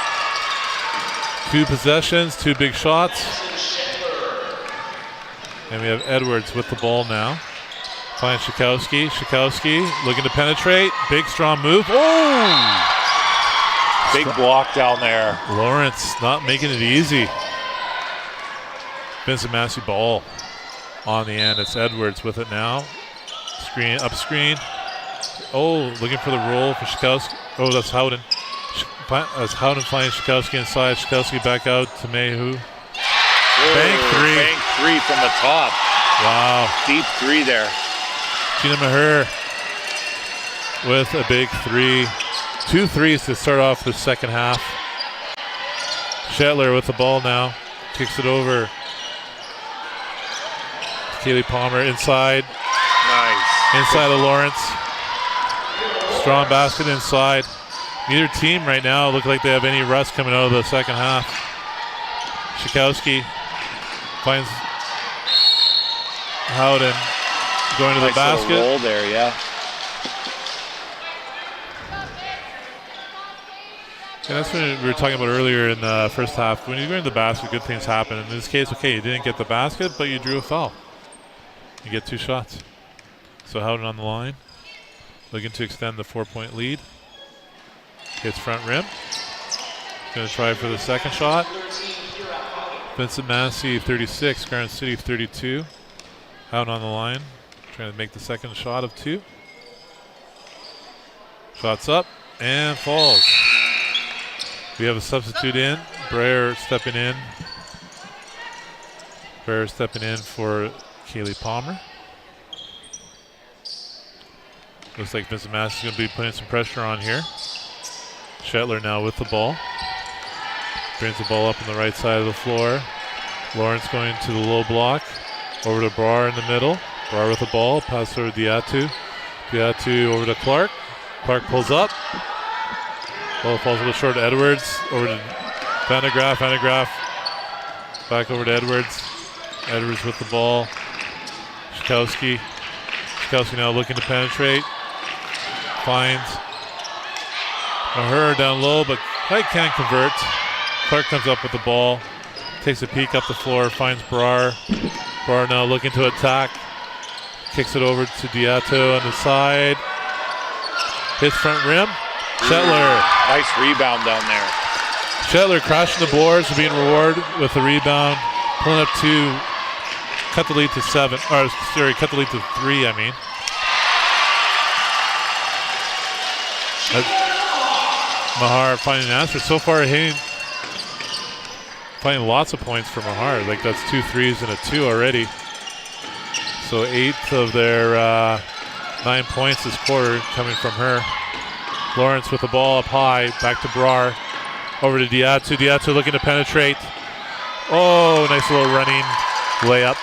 2 possessions, 2 big shots. And we have Edwards with the ball now. Finds Shikowski. Shikowski looking to penetrate. Big, strong move. Oh! Big block down there. Lawrence not making it easy. Vincent Massey ball on the end. It's Edwards with it now. Screen, up screen. Oh, looking for the roll for Shikowski. Oh, that's Howden. As Howden finds Shikowski inside. Shikowski back out to Mayhew. Bank 3. Bank 3 from the top. Wow. Deep 3 there. Gina Maher with a big 3. 2 threes to start off the second half. Shetler with the ball now. Kicks it over. Keely Palmer inside. Nice. Inside of Lawrence. Strong basket inside. Neither team right now look like they have any rust coming out of the second half. Shikowski finds Howden going to the basket. Nice roll there, yeah. And that's what we were talking about earlier in the first half. When you go into the basket, good things happen. In this case, okay, you didn't get the basket, but you drew a foul. You get 2 shots. So Howden on the line, looking to extend the 4-point lead. Hits front rim. Going to try for the second shot. Vincent Massey 36, Garden City 32. Howden on the line, trying to make the second shot of 2. Shots up and falls. We have a substitute in. Breyer stepping in. Breyer stepping in for Keely Palmer. Looks like Vincent Massey is going to be putting some pressure on here. Shetler now with the ball. Brings the ball up on the right side of the floor. Lawrence going to the low block. Over to Brar in the middle. Brar with the ball. Pass over to Diatu. Diatu over to Clark. Clark pulls up. Ball falls a little short to Edwards. Over to Vandergraaf. Vandergraaf back over to Edwards. Edwards with the ball. Shikowski. Shikowski now looking to penetrate. Finds Maher down low, but Pike can't convert. Clark comes up with the ball, takes a peek up the floor, finds Brar. Brar now looking to attack. Kicks it over to Diato on the side. Hits front rim. Shetler. Nice rebound down there. Shetler crashing the boards, being rewarded with the rebound. Pulling up 2. Cut the lead to 7. Or, sorry, cut the lead to 3, I mean. Mahar finding an answer. So far, finding lots of points for Mahar. Like, that's 2 threes and a 2 already. So 8 of their 9 points this quarter coming from her. Lawrence with the ball up high. Back to Brar. Over to Diatu. Diatu looking to penetrate. Oh, nice little running layup.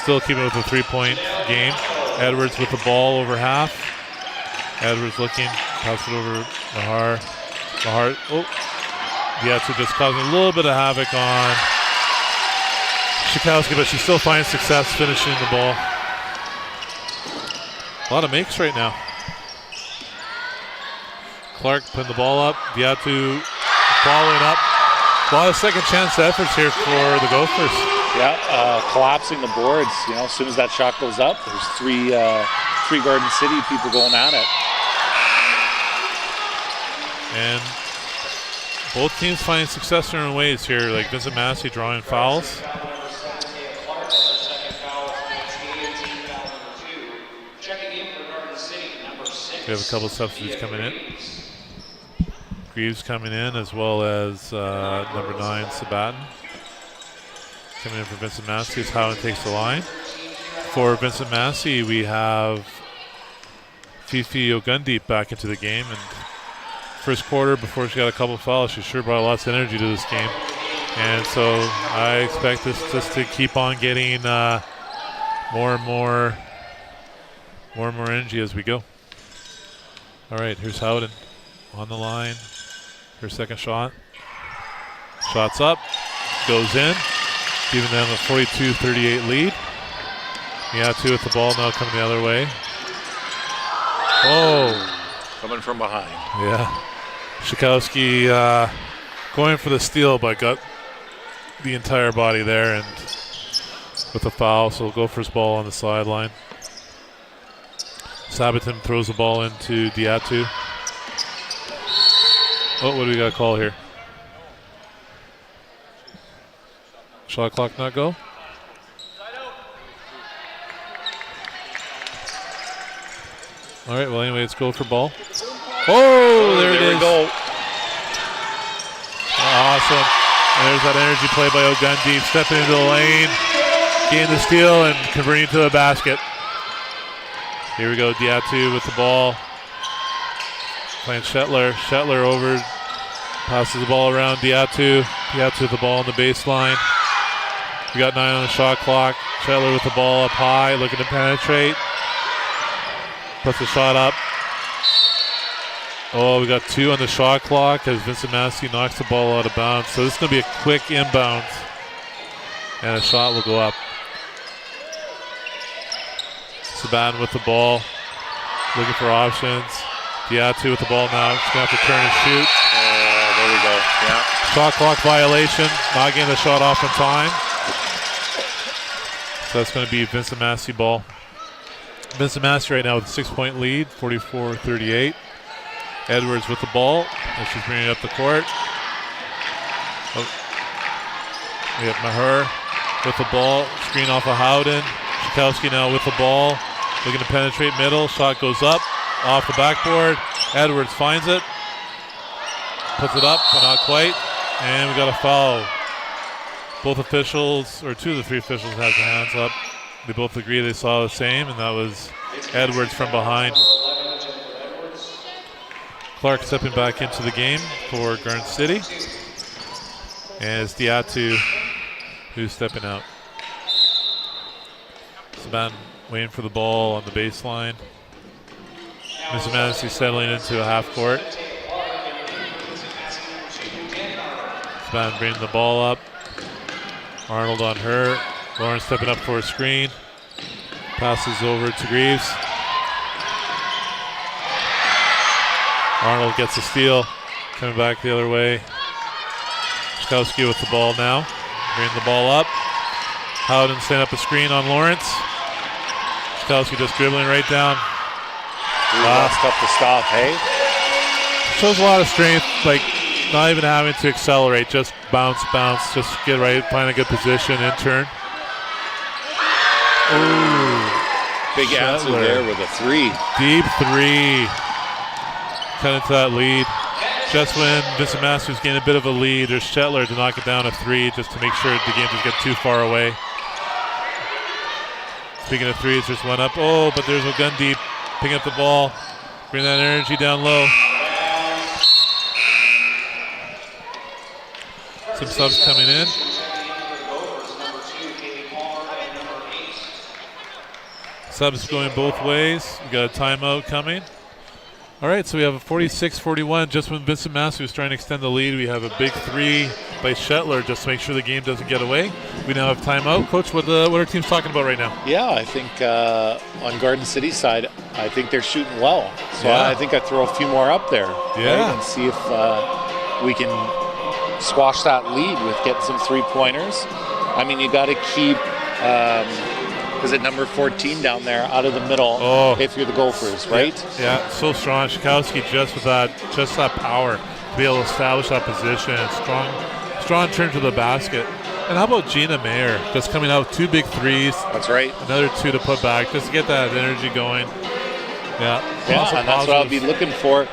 Still keeping with the 3-point game. Edwards with the ball over half. Edwards looking. Pass it over Mahar. Mahar. Oh. Diatu just causing a little bit of havoc on Shikowski, but she still finds success finishing the ball. A lot of makes right now. Clark putting the ball up. Diatu following up. A lot of second chance efforts here for the Gophers. Yeah, collapsing the boards. You know, as soon as that shot goes up, there's three Garden City people going at it. And both teams finding success in their own ways here, like Vincent Massey drawing fouls. We have a couple of substitutes coming in. Greaves coming in, as well as number 9, Sabatin. Coming in for Vincent Massey as Howden takes the line. For Vincent Massey, we have Fifi Ogundeep back into the game. And first quarter, before she got a couple of fouls, she sure brought lots of energy to this game. And so I expect this just to keep on getting more and more energy as we go. All right, here's Howden on the line. Her second shot. Shot's up. Goes in. Giving them a 42-38 lead. Miatu with the ball now coming the other way. Oh. Coming from behind. Yeah. Shikowski going for the steal, but got the entire body there and with a foul, so we'll go for his ball on the sideline. Sabaton throws the ball into Diatu. Oh, what do we got to call here? Shot clock not go? All right, well, anyway, let's go for ball. Oh, there it is. We go. Awesome. And there's that energy play by Ogundeep, stepping into the lane, getting the steal, and converting to a basket. Here we go, Diatu with the ball. Playing Shetler. Shetler over, passes the ball around Diatu. Diatu with the ball on the baseline. We got 9 on the shot clock. Shetler with the ball up high, looking to penetrate. Puts the shot up. Oh, we got 2 on the shot clock as Vincent Massey knocks the ball out of bounds. So this is going to be a quick inbound, and a shot will go up. Saban with the ball, looking for options. Diatu with the ball now. She's going to have to turn and shoot. There we go. Yeah. Shot clock violation. Not getting the shot off in time. So that's going to be Vincent Massey ball. Vincent Massey right now with a 6-point lead, 44-38. Edwards with the ball as she's bringing it up the court. Oh. We have Maher with the ball. Screen off of Howden. Shikowski now with the ball. Looking to penetrate middle. Shot goes up. Off the backboard. Edwards finds it. Puts it up, but not quite. And we got a foul. Both officials, or 2 of the 3 officials, had their hands up. They both agree they saw the same, and that was Edwards from behind. Clark stepping back into the game for Garden City. And it's Diatu who's stepping out. Saban waiting for the ball on the baseline. Mr. Massey settling into a half court. Saban bringing the ball up. Arnold on her. Lawrence stepping up for a screen. Passes over to Greaves. Arnold gets the steal. Coming back the other way. Schkowski with the ball now. Bringing the ball up. Howden setting up a screen on Lawrence. Schkowski just dribbling right down. That's tough to stop, hey? Shows a lot of strength, like not even having to accelerate, just bounce, just get right, find a good position, in turn. Ooh. Big answer there with a 3. Deep 3. Cut into that lead. Just when Vincent Massey was getting a bit of a lead, there's Shetler to knock it down a 3 just to make sure the game doesn't get too far away. Speaking of threes, there's one up. Oh, but there's a gun deep. Picking up the ball. Bring that energy down low. Some subs coming in. Subs going both ways. We got a timeout coming. All right, so we have a 46-41. Just when Vincent Massey was trying to extend the lead, we have a big 3 by Shetler just to make sure the game doesn't get away. We now have timeout. Coach, what are our teams talking about right now? Yeah, I think on Garden City's side, I think they're shooting well. So Yeah. I think I throw a few more up there. Yeah. Right, and see if we can squash that lead with getting some 3-pointers. I mean, you got to keep, is it number 14 down there out of the middle if you're the Gophers, right? Yeah, so strong. Schkowski just with that power to be able to establish that position. Strong turn to the basket. And how about Gina Mayer just coming out with 2 big 3s? That's right. Another 2 to put back just to get that energy going. Yeah, And that's what I'll be looking for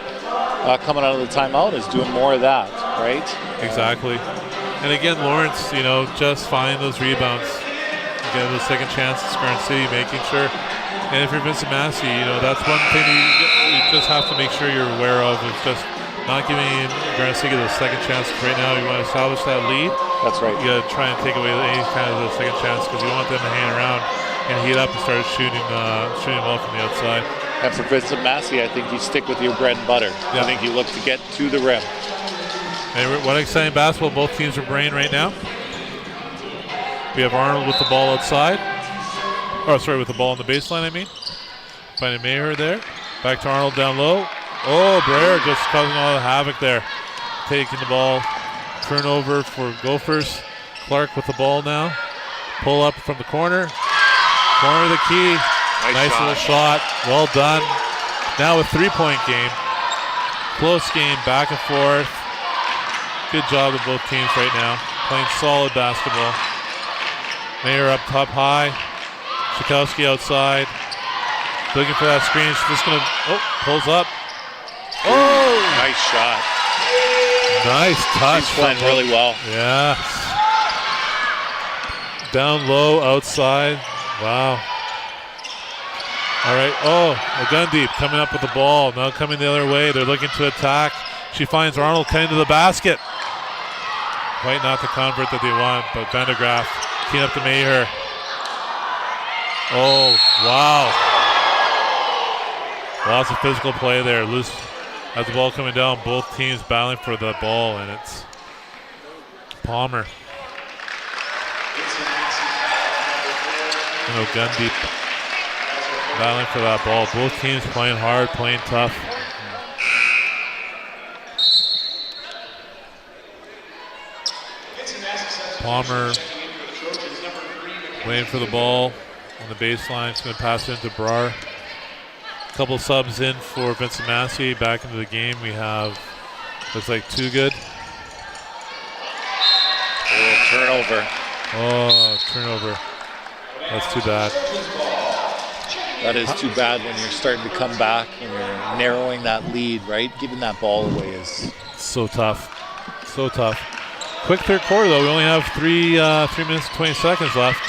coming out of the timeout, is doing more of that, right? Exactly. And again, Lawrence, just finding those rebounds. Getting the second chance at Garden City, making sure. And if you're Vincent Massey, that's one thing you just have to make sure you're aware of, is just not giving Garden City the second chance. Right now, you want to establish that lead. That's right. You got to try and take away any kind of the second chance, because you want them to hang around and heat up and start shooting well from the outside. And for Vincent Massey, I think you stick with your bread and butter. Yeah. I think you look to get to the rim. And what exciting basketball both teams are playing right now. We have Arnold with the ball outside. With the ball on the baseline, I mean. Finding Mayer there. Back to Arnold down low. Oh, Breyer just causing all the havoc there. Taking the ball. Turnover for Gophers. Clark with the ball now. Pull up from the corner. Corner of the key. Nice little shot. Well done. Now a 3-point game. Close game, back and forth. Good job of both teams right now. Playing solid basketball. Mayer up top high. Schkowski outside. Looking for that screen. She's just going to, pulls up. Oh! Nice shot. Nice touch. She's playing really well. Yes. Down low, outside. Wow. All right. A gun deep coming up with the ball. Now coming the other way. They're looking to attack. She finds Arnold cutting to the basket. Quite not the convert that they want, but Vandegraff keying up to Mayer. Oh, wow. Lots of physical play there. Loose as the ball coming down. Both teams battling for the ball, and it's Palmer. Gun deep. Battling for that ball. Both teams playing hard, playing tough. Palmer waiting for the ball on the baseline. It's going to pass it into Brar. A couple subs in for Vincent Massey. Back into the game, we have, looks like Too Good. Turnover. Turnover. That's too bad. That is too bad when you're starting to come back and you're narrowing that lead, right? Giving that ball away is so tough. So tough. Quick third quarter, though. We only have 3 minutes and 20 seconds left.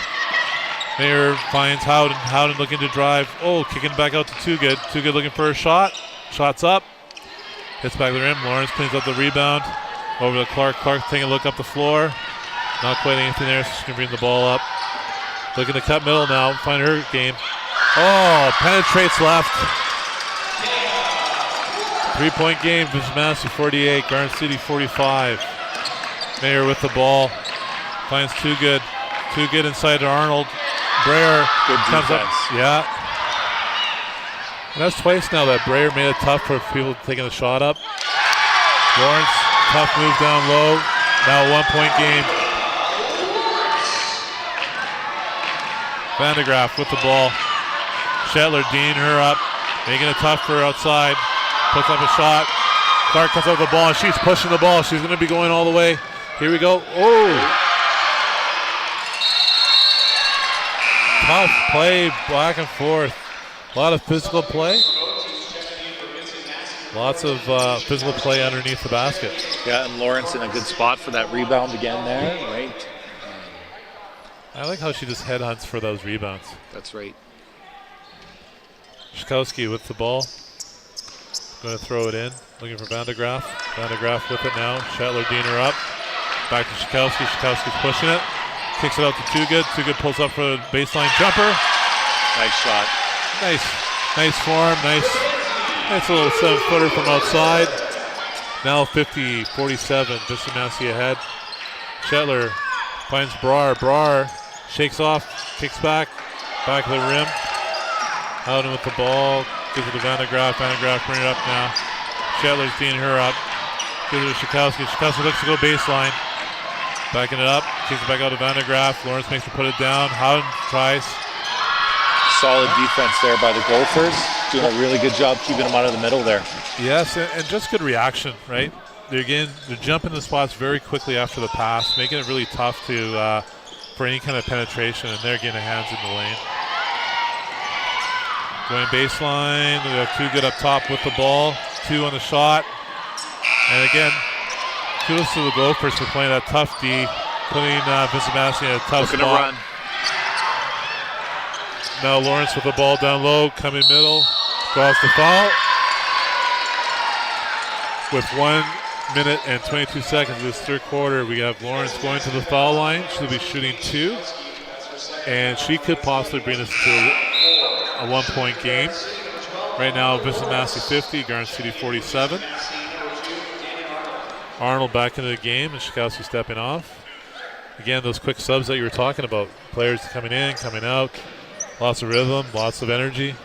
Mayer finds Howden. Howden looking to drive. Kicking back out to Too Good. Too Good looking for a shot. Shot's up. Hits back the rim. Lawrence cleans up the rebound. Over to Clark. Clark taking a look up the floor. Not quite anything there, so she's going to bring the ball up. Looking to cut middle now. Find her game. Penetrates left. 3-point game. Vincent Massey 48. Garden City 45. Mayer with the ball. Finds Too Good. Too Good inside to Arnold. Breyer good comes defense. up. Yeah. And that's twice now that Breyer made it tough for people taking a shot up. Lawrence, tough move down low. Now a 1-point game. Van de Graaff with the ball. Shetler Dean her up, making it tough for her outside. Puts up a shot. Clark comes up with the ball and she's pushing the ball. She's going to be going all the way. Here we go. Oh! Tough play, back and forth. A lot of physical play. Lots of physical play underneath the basket. Yeah, and Lawrence in a good spot for that rebound again there, right? I like how she just headhunts for those rebounds. That's right. Schkowski with the ball. Going to throw it in. Looking for Van de Graaff. Van de Graaff with it now. Shetler Diener up. Back to Schkowski. Schkowski's pushing it. Kicks it out to Too Good. Too Good pulls up for the baseline jumper. Nice shot. Nice form. Nice little 7-footer from outside. Now 50-47. Vincent Massey ahead. Shetler finds Brar. Brar shakes off. Kicks back. Back of the rim. Howden with the ball. Gives it to Van de Graaff. Van de Graaff bringing it up now. Shetler's beating her up. Gives it to Schkowski. Schkowski looks to go baseline. Backing it up. Kicks it back out to Van de Graaff. Lawrence makes her put it down. Howden tries. Solid defense there by the Gophers. Doing a really good job keeping them out of the middle there. Yes, and just good reaction, right? They're jumping the spots very quickly after the pass, making it really tough to for any kind of penetration, and they're getting their hands in the lane. Going baseline, we have Too Good up top with the ball, 2 on the shot. And again, kudos to the Gophers for playing that tough D, putting Vincent Massey in a tough Looking spot. to run. Now Lawrence with the ball down low, coming middle, draws the foul. With 1 minute and 22 seconds of this third quarter, we have Lawrence going to the foul line. She'll be shooting 2, and she could possibly bring us to a 1-point game. Right now, Vincent Massey 50, Garden City 47. Arnold back into the game, and Schkowski stepping off. Again, those quick subs that you were talking about. Players coming in, coming out. Lots of rhythm, lots of energy.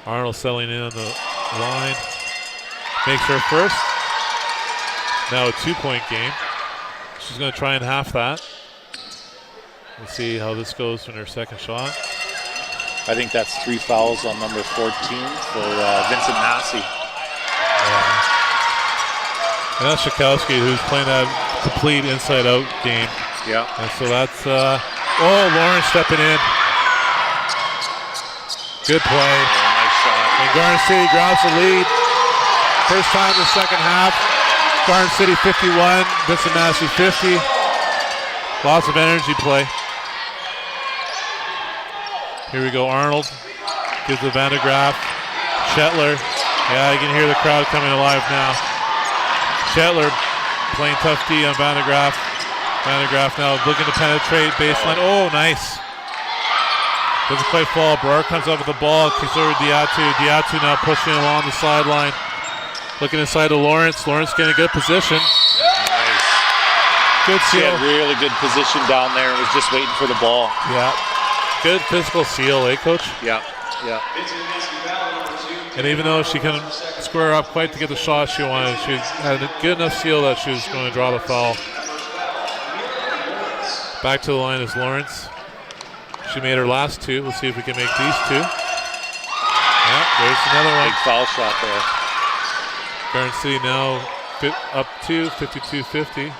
Arnold settling in on the line. Makes her first. Now a 2-point game. She's going to try and half that. We'll see how this goes in her second shot. I think that's 3 fouls on number 14 for Vincent Massey. And that's Schkowski, who's playing that complete inside-out game. Yeah. And so that's, Lawrence stepping in. Good play. Nice shot. And Garden City grabs the lead. First time in the second half. Garden City 51, Vincent Massey 50. Lots of energy play. Here we go, Arnold. Gives to Van de Graaff. Shetler. Yeah, you can hear the crowd coming alive now. Shetler playing tough D on Van de Graaff. Van de Graaff now looking to penetrate baseline. Oh, nice. Doesn't quite fall. Brar comes up with the ball. Kicks over to Diatu. Diatu now pushing along the sideline. Looking inside to Lawrence. Lawrence getting a good position. Nice. Good She seal. had really good position down there and was just waiting for the ball. Yeah. Good physical seal, Coach? Yeah. And even though she couldn't square up quite to get the shot she wanted, she had a good enough seal that she was going to draw the foul. Back to the line is Lawrence. She made her last 2. We'll see if we can make these 2. Yeah, there's another one. Big foul shot there. Garden City now up to 52-50.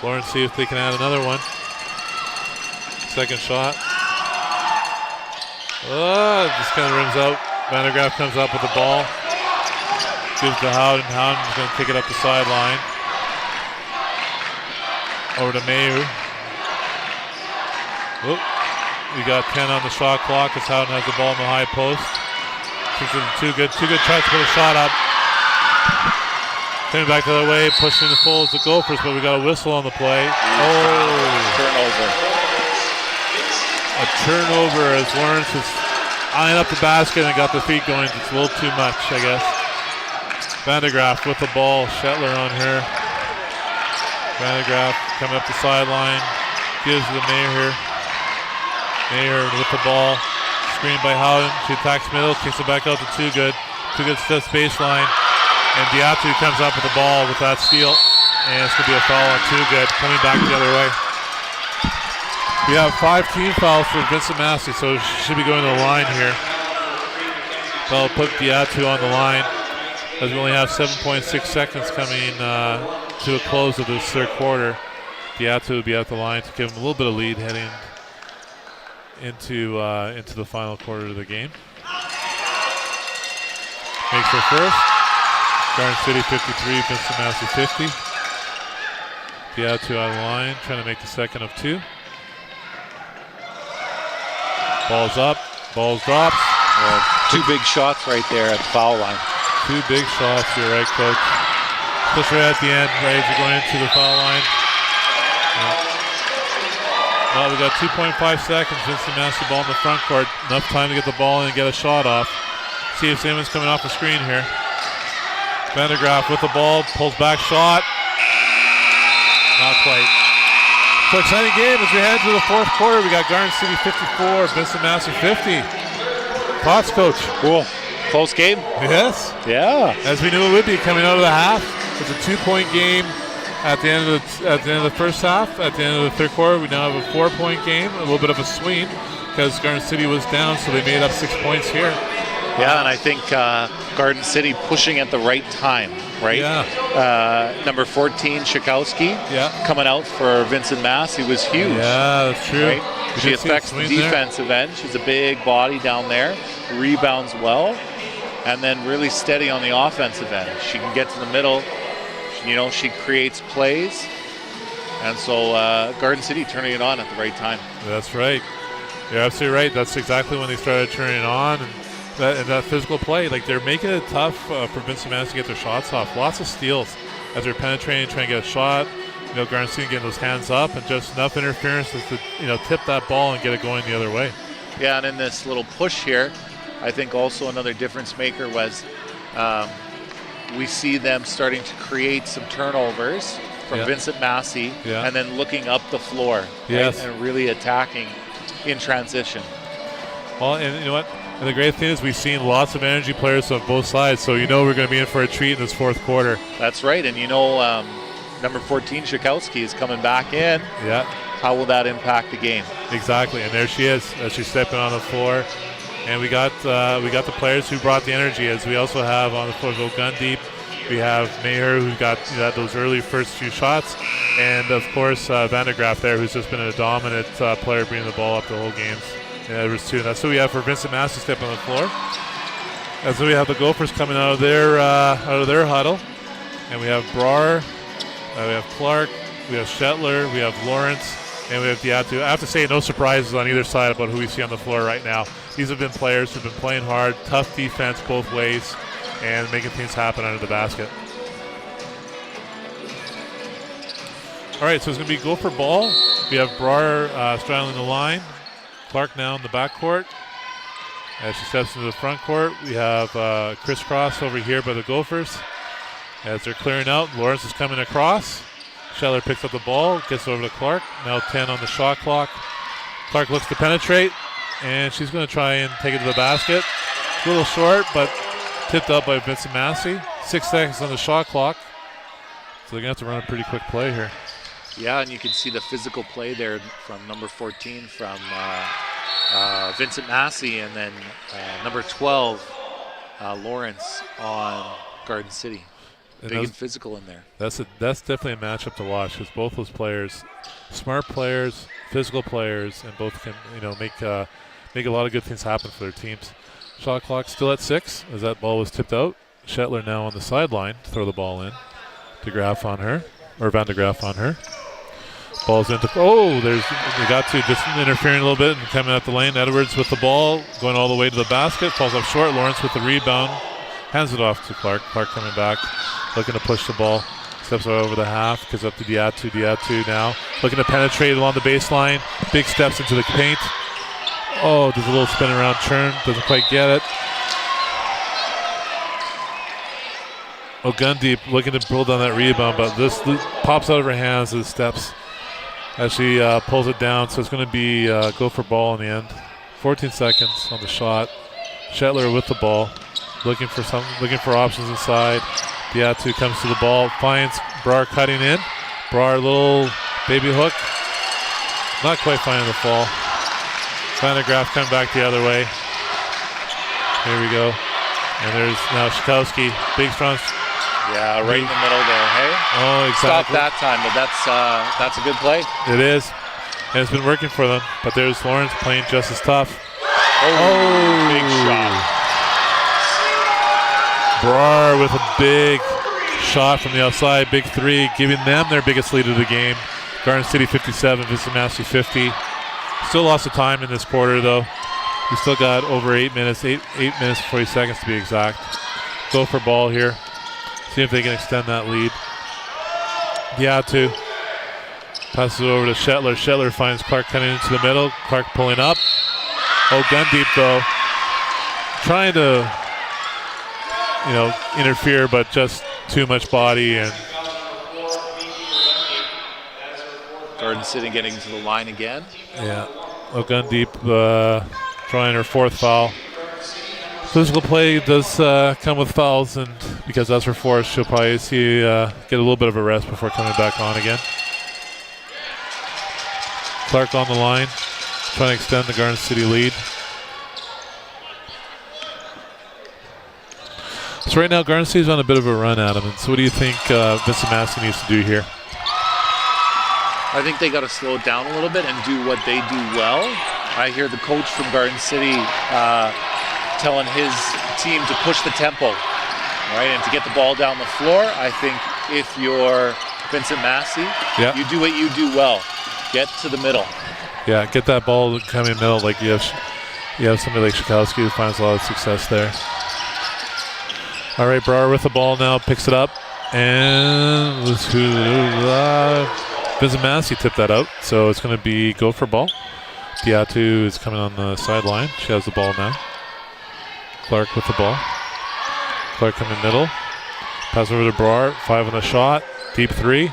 Lawrence see if they can add another one. Second shot. Just kind of rims out. Van de Graaff comes up with the ball. Gives to Howden. Howden's going to kick it up the sideline. Over to Mayer. Oop. We got 10 on the shot clock as Howden has the ball in the high post. Kicks it Too Good. Too Good tries to put a shot up. Coming back the other way, pushing the full as the Gophers, but we got a whistle on the play. Turnover. A turnover as Lawrence is eyeing up the basket and got the feet going. It's a little too much, I guess. Van de Graaff with the ball. Shetler on her. Van de Graaff coming up the sideline. Gives to the Mayer. Mayer with the ball. Screen by Howden. She attacks middle, kicks it back out to Too Good. Too Good steps baseline. And Diatu comes up with the ball with that steal. And it's going to be a foul on Too Good. Coming back the other way. We have 5 team fouls for Vincent Massey, so she should be going to the line here. They'll put Diatu on the line as we only have 7.6 seconds coming to a close of this third quarter. Diatu will be at the line to give him a little bit of lead heading into the final quarter of the game. Makes her first. Garden City 53, Vincent Massey 50. Diatu out of the line, trying to make the second of 2. Ball's up, ball's drops. 2 big shots right there at the foul line. 2 big shots, you're right, Coach. Especially at the end, right as you're going into the foul line. Well, we got 2.5 seconds. Vincent Massey ball in the front court. Enough time to get the ball in and get a shot off. See if Simmons coming off the screen here. Vandergraaf with the ball, pulls back shot. Not quite. So exciting game as we head to the fourth quarter. We got Garden City 54, Vincent Massey 50. Thoughts, Coach? Cool. Close game? Yes. Yeah. As we knew it would be coming out of the half. It's a 2-point game at the end of the first half. At the end of the third quarter, we now have a 4-point game. A little bit of a swing because Garden City was down, so they made up 6 points here. Yeah, and I think Garden City pushing at the right time, right? Yeah. Number 14, Shikowski, coming out for Vincent Massey was huge. Yeah, that's true. Right? She affects the defensive end. She's a big body down there, rebounds well, and then really steady on the offensive end. She can get to the middle. You know, she creates plays. And so Garden City turning it on at the right time. That's right. You're absolutely right. That's exactly when they started turning it on. And that physical play, like they're making it tough for Vincent Massey to get their shots off. Lots of steals as they're penetrating, trying to get a shot. You know, Garden City getting those hands up and just enough interference to, you know, tip that ball and get it going the other way. Yeah, and in this little push here, I think also another difference maker was we see them starting to create some turnovers from Vincent Massey and then looking up the floor right, and really attacking in transition. Well, and you know what? And the great thing is we've seen lots of energy players on both sides, so you know we're going to be in for a treat in this fourth quarter. That's right, and you know number 14, Shikowski, is coming back in. Yeah. How will that impact the game? Exactly, and there she is as she's stepping on the floor. And we got the players who brought the energy, as we also have on the floor Gundeep. We have Mayer, who got those early first few shots, and of course Vandergraaf there, who's just been a dominant player bringing the ball up the whole games. Yeah, there was 2. That's what we have for Vincent Massey stepping on the floor. And so we have the Gophers coming out of their huddle, and we have Brar, we have Clark, we have Shetler, we have Lawrence, and we have Diatu. I have to say, no surprises on either side about who we see on the floor right now. These have been players who've been playing hard, tough defense both ways, and making things happen under the basket. All right, so it's going to be Gopher ball. We have Brar straddling the line. Clark now in the backcourt. As she steps into the front court, we have crisscross over here by the Gophers. As they're clearing out, Lawrence is coming across. Scheller picks up the ball, gets over to Clark. Now 10 on the shot clock. Clark looks to penetrate, and she's going to try and take it to the basket. A little short, but tipped up by Vincent Massey. 6 seconds on the shot clock. So they're going to have to run a pretty quick play here. Yeah, and you can see the physical play there from number 14 from Vincent Massey, and then number 12, Lawrence on Garden City. Big and physical in there. That's definitely a matchup to watch because both those players, smart players, physical players, and both can make a lot of good things happen for their teams. Shot clock still at 6 as that ball was tipped out. Shetler now on the sideline to throw the ball in. DeGraaf on her, or Vandergraaf on her. Ball's into, they got to just interfering a little bit and coming out the lane. Edwards with the ball, going all the way to the basket, falls up short. Lawrence with the rebound, hands it off to Clark. Clark coming back, looking to push the ball. Steps over the half, gives up to Diatu. Diatu now looking to penetrate along the baseline. Big steps into the paint. Oh, does a little spin around turn, doesn't quite get it. Gundeep looking to pull down that rebound, but this pops out of her hands as steps as she pulls it down. So it's going to be Gopher ball in the end. 14 seconds on the shot. Shetler with the ball, looking for options inside. Diatu comes to the ball, finds Brar cutting in. Brar, little baby hook, not quite finding the fall. Van de Graaf coming back the other way. Here we go. And there's now Schikowski, big strong. Yeah, right in the middle there, hey? Oh, exactly. Stop that time, but that's a good play. It is. And it's been working for them. But there's Lawrence playing just as tough. Big shot. Brar with a big shot from the outside, big three, giving them their biggest lead of the game. Garden City 57, Vincent Massey 50. Still lots of time in this quarter, though. We still got over 8 minutes, 8 minutes, 40 seconds to be exact. Go for ball here. See if they can extend that lead. Diatu passes it over to Shetler. Shetler finds Clark cutting into the middle. Clark pulling up. Oh, gun deep though. Trying to, interfere, but just too much body. And Garden City getting to the line again. Yeah. Oh, gun deep trying her 4th foul. Physical play does come with fouls, and because that's her 4th, she'll probably get a little bit of a rest before coming back on again. Clark on the line, trying to extend the Garden City lead. So right now, Garden City's on a bit of a run, Adam. And so what do you think Vincent Massey needs to do here? I think they got to slow it down a little bit and do what they do well. I hear the coach from Garden City telling his team to push the tempo, right, and to get the ball down the floor. I think if you're Vincent Massey, you do what you do well. Get to the middle. Yeah, get that ball coming middle. Like you have somebody like Schikowski who finds a lot of success there. All right, Brar with the ball now, picks it up, and Vincent Massey tipped that out, so it's going to be go for ball. Diatu is coming on the sideline. She has the ball now. Clark with the ball. Clark coming middle. Pass over to Brar. 5 on the shot. Deep 3.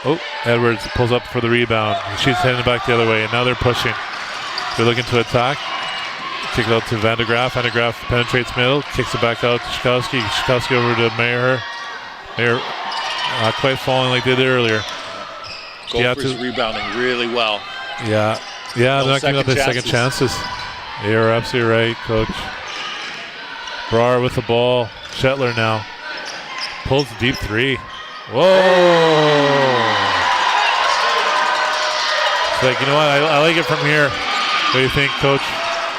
Oh, Edwards pulls up for the rebound. She's heading back the other way, and now they're pushing. They're looking to attack. Kick it out to Van de Graaf. Van de Graaf penetrates middle. Kicks it back out to Schikowski. Schikowski over to Mayer. Mayer not quite falling like they did earlier. Gophers rebounding really well. Yeah, they're not giving up their second chances. You're absolutely right, Coach. Brar with the ball. Shetler now. Pulls the deep 3. Whoa! It's like, you know what? I like it from here. What do you think, Coach?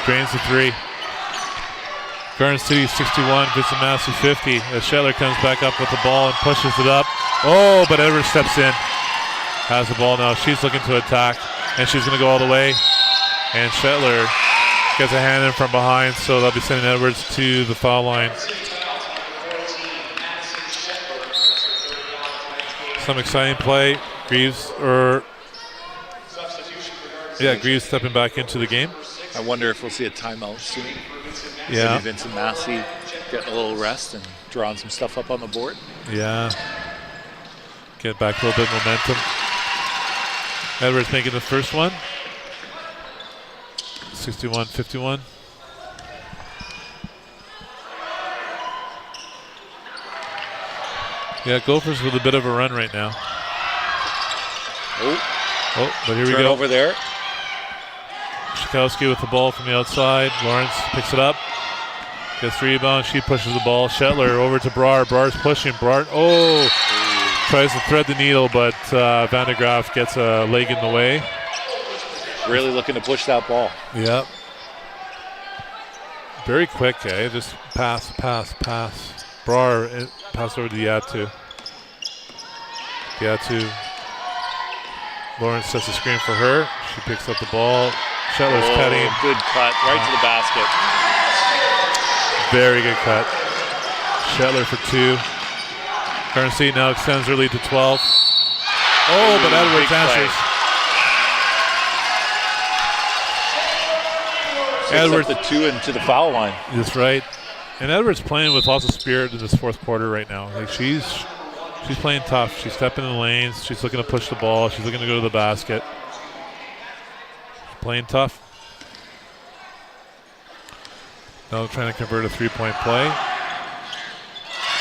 Drains the 3. Garden City 61, Vincent Massey 50. As Shetler comes back up with the ball and pushes it up. Oh, but Edwards steps in. Has the ball now. She's looking to attack, and she's going to go all the way. And Shetler gets a hand in from behind, so they'll be sending Edwards to the foul line. Some exciting play. Greaves stepping back into the game. I wonder if we'll see a timeout soon. Yeah. Maybe Vincent Massey getting a little rest and drawing some stuff up on the board. Yeah. Get back a little bit of momentum. Edwards making the first one. 61-51. Yeah, Gophers with a bit of a run right now. Oh, but here we go. Over there. Schikowski with the ball from the outside. Lawrence picks it up. Gets the rebound. She pushes the ball. Shetler over to Brar. Brar's pushing. Brar. Oh! Tries to thread the needle, but Van de Graaf gets a leg in the way. Really looking to push that ball. Yep. Very quick, eh? Just pass. Brar pass over to Diatu. Lawrence sets a screen for her. She picks up the ball. Shetler's cutting. Good cut, right to the basket. Very good cut. Shetler for 2. Garden City now extends her lead to 12. Oh, but Edwards answers. Edwards the 2 into the foul line. That's right. And Edwards playing with lots of spirit in this 4th quarter right now. Like she's playing tough. She's stepping in the lanes. She's looking to push the ball. She's looking to go to the basket. Playing tough. Now trying to convert a three-point play.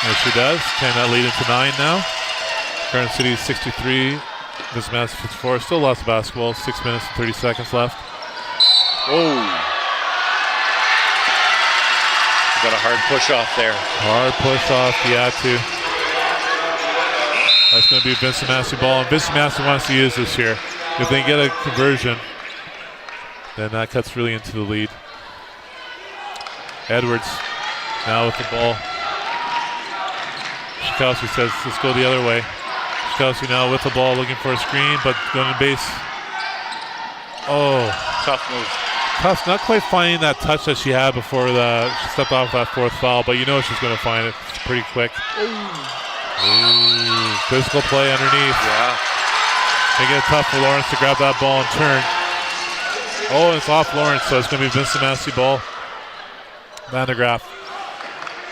Yes, she does. Can that lead into 9 now? Garden City 63, Vincent Massey 54. Still lots of basketball. 6 minutes and 30 seconds left. Oh. Got a hard push off there. Hard push off, yeah, too. That's going to be Vincent Massey ball, and Vincent Massey wants to use this here. If they get a conversion, then that cuts really into the lead. Edwards now with the ball. Shikowski says, let's go the other way. Shikowski now with the ball, looking for a screen, but going to base. Oh. Tough move. Tough, not quite finding that touch that she had before she stepped off that fourth foul, but you know she's going to find it pretty quick. Ooh, physical play underneath. Yeah. Making it tough for Lawrence to grab that ball and turn. Oh, and it's off Lawrence, so it's going to be Vincent Massey ball. Van de Graaf.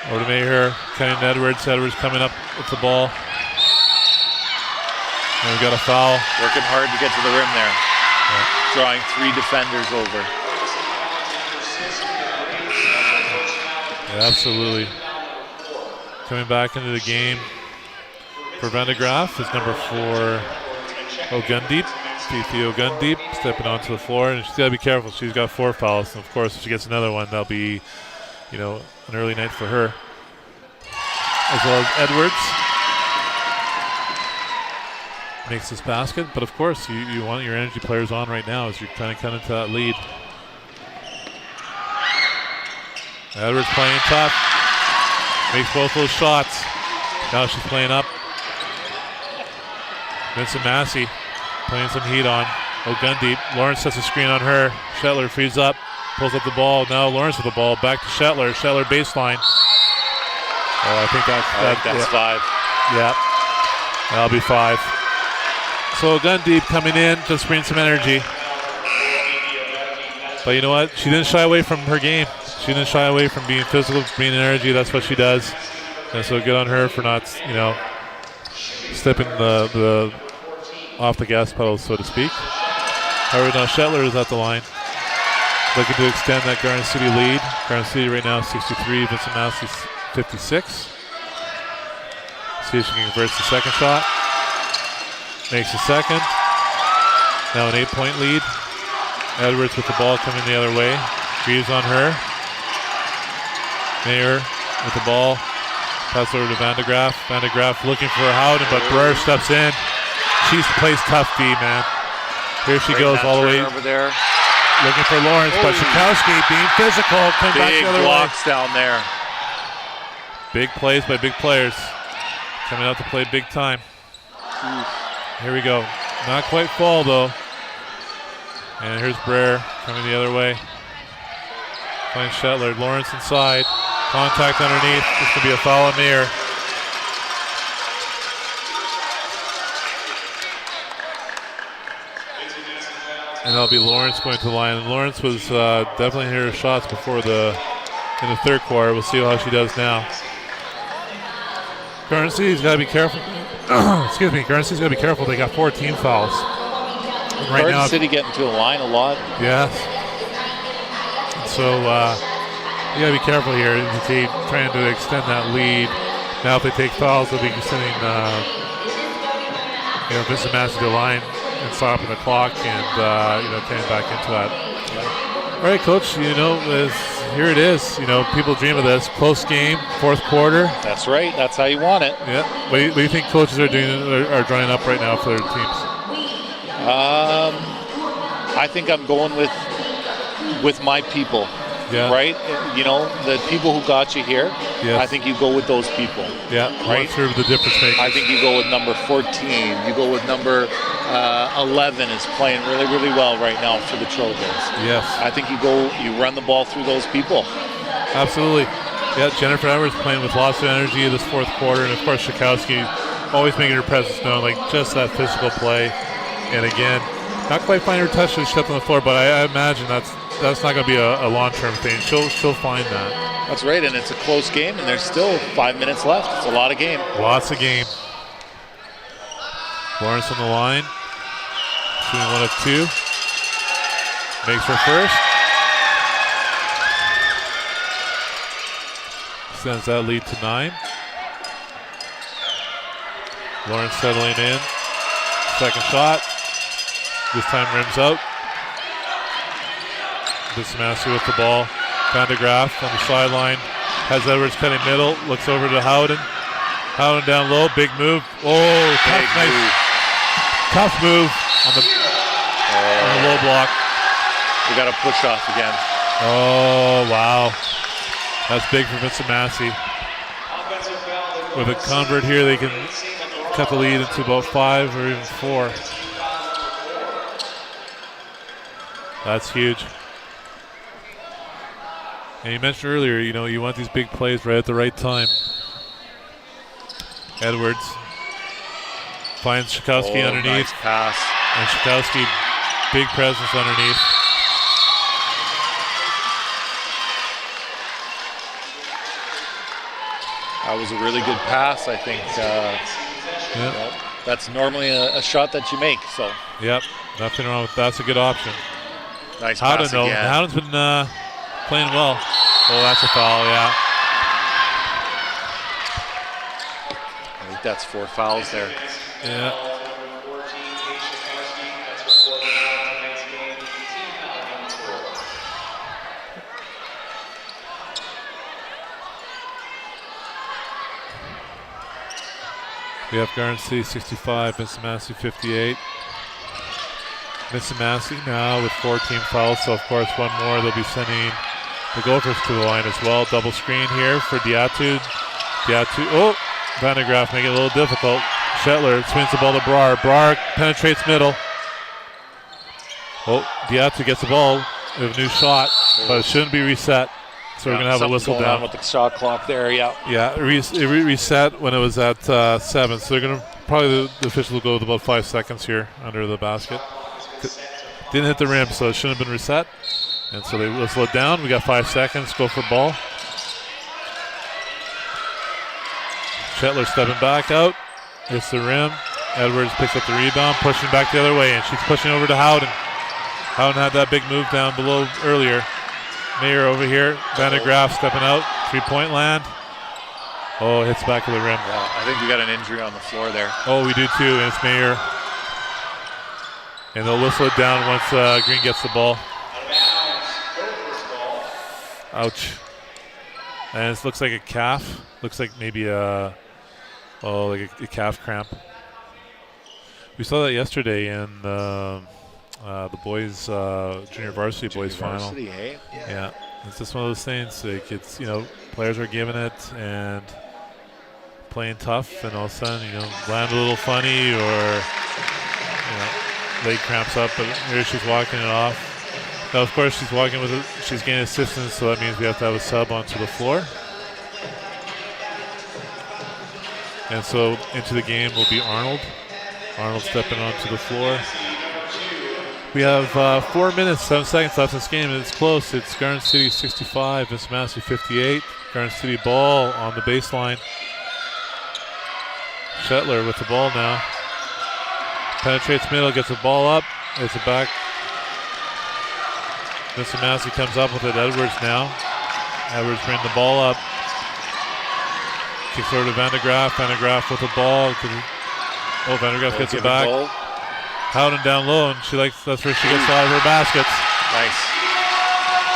Over to Mayher, cutting to Edwards. Edwards coming up with the ball. And we've got a foul. Working hard to get to the rim there. Yeah. Drawing 3 defenders over. Yeah, absolutely. Coming back into the game for Van de Graaf is number 4, Ogundeep. Theo Ogundeep stepping onto the floor, and she's got to be careful. She's got 4 fouls, and of course, if she gets another one, that'll be, you know, an early night for her. As well as Edwards makes this basket, but of course, you want your energy players on right now as you're kind of coming to that lead. Edwards playing tough, makes both those shots. Now she's playing up. Vincent Massey playing some heat on Ogundeep. Lawrence sets a screen on her. Shetler frees up, pulls up the ball. Now Lawrence with the ball, back to Shetler. Shetler baseline. Oh, I think that's 5. Yeah, that'll be 5. So Ogundeep coming in, just bring some energy. But you know what? She didn't shy away from her game. She didn't shy away from being physical, bringing energy. That's what she does. And so good on her for not, you know, stepping the off the gas pedal, so to speak. However, now Shetler is at the line, looking to extend that Garden City lead. Garden City right now 63, Vincent Massey 56. See if she can convert the second shot. Makes the second. Now an 8-point lead. Edwards with the ball coming the other way. Greaves on her. Mayer with the ball. Pass over to Van de Graaf. Van de Graaf looking for Howden, but Brer steps in. She plays tough D, man. Here she goes all the way over there. looking for Lawrence, but Shikowski being physical, coming back the other way. Big blocks down there. Big plays by big players. Coming out to play big time. Here we go. Not quite full though. And here's Brer coming the other way. Playing Shetler. Lawrence inside. Contact underneath. This could be a foul on Mayer. And that'll be Lawrence going to the line. And Lawrence was definitely hitting her shots before in the third quarter. We'll see how she does now. Guernsey's got to be careful. Excuse me. Guernsey's got to be careful. They got 14 fouls. Right Garden now, City getting to the line a lot. yes. So you got to be careful here. They're trying to extend that lead. Now, if they take fouls, they'll be sending Vincent Massey to the line and stopping the clock and getting back into that. All right, Coach. Here it is. People dream of this close game, fourth quarter. That's right. That's how you want it. Yeah. What do you think coaches are doing? Are drawing up right now for their teams? I think I'm going with my people. Yeah. Right? The people who got you here. Yes. I think you go with those people. Yeah. Right? Sure the difference makers. I think you go with number 14. You go with number 11 is playing really, really well right now for the Trojans. Yes. I think you run the ball through those people. Absolutely. Yeah, Jennifer Edwards playing with lots of energy this fourth quarter. And, of course, Shikowski always making her presence known, like just that physical play. And, again, not quite finding her touch as she stepped on the floor, but I imagine that's not going to be a long-term thing. She'll find that. That's right, and it's a close game, and there's still 5 minutes left. It's a lot of game. Lots of game. Lawrence on the line. Shooting 1 of 2. Makes her first. extends that lead to 9. Lawrence settling in. Second shot. This time rims out. Massey with the ball. Van de Graaf on the sideline. Has Edwards cutting middle. Looks over to Howden. Howden down low. Big move. Oh, tough move on the low block. We got a push off again. Oh, wow. That's big for Vincent Massey. With a convert here, they can cut the lead into about 5 or even 4. That's huge. And you mentioned earlier, you want these big plays right at the right time. Edwards finds Shikowski underneath. Nice pass. And Shikowski, big presence underneath. That was a really good pass, I think. That's normally a shot that you make. So. Yep, nothing wrong with that. That's a good option. Nice pass again. Howden's been playing well. Oh, that's a foul, yeah. I think that's 4 fouls there. Yeah. We have Garden City 65, Vincent Massey 58. Vincent Massey now with 14 fouls, so of course one more. They'll be sending the Gophers to the line as well. Double screen here for Diatu. Oh, Van de Graaf making it a little difficult. Shetler swings the ball to Brar. Brar penetrates middle. Oh, Diatu gets the ball with a new shot, but it shouldn't be reset. So we're going to have a whistle down. With the shot clock there, yeah. Yeah, it reset when it was at 7. So they're going to probably the officials will go with about 5 seconds here under the basket. Didn't hit the rim, so it shouldn't have been reset. And so they whistle it down. We got 5 seconds. Go for ball. Shetler stepping back out. Hits the rim. Edwards picks up the rebound, pushing back the other way, and she's pushing over to Howden. Howden had that big move down below earlier. Mayer over here. Van de Graaf stepping out. 3-point land. Oh, hits back of the rim. Yeah, I think we got an injury on the floor there. Oh, we do too, and it's Mayer. And they'll whistle it down once Green gets the ball. Ouch. And it looks like a calf. Looks like maybe a calf cramp. We saw that yesterday in the boys junior varsity boys final. Hey? Yeah, it's just one of those things. Like it's players are giving it and playing tough, and all of a sudden land a little funny or leg cramps up. But here she's walking it off. Now of course she's getting assistance, so that means we have to have a sub onto the floor. And so into the game will be Arnold. Arnold stepping onto the floor. We have 4 minutes, 7 seconds left in this game, and it's close. It's Garden City 65, Vincent Massey 58. Garden City ball on the baseline. Shetler with the ball now. Penetrates middle, gets the ball up. It's a back. Vincent Massey comes up with it. Edwards now. Edwards bringing the ball up. Kicks over to Van de Graaf. Van de Graaf with the ball. Van de Graaf gets it back. Howden down low, and that's where she gets all of her baskets. Nice.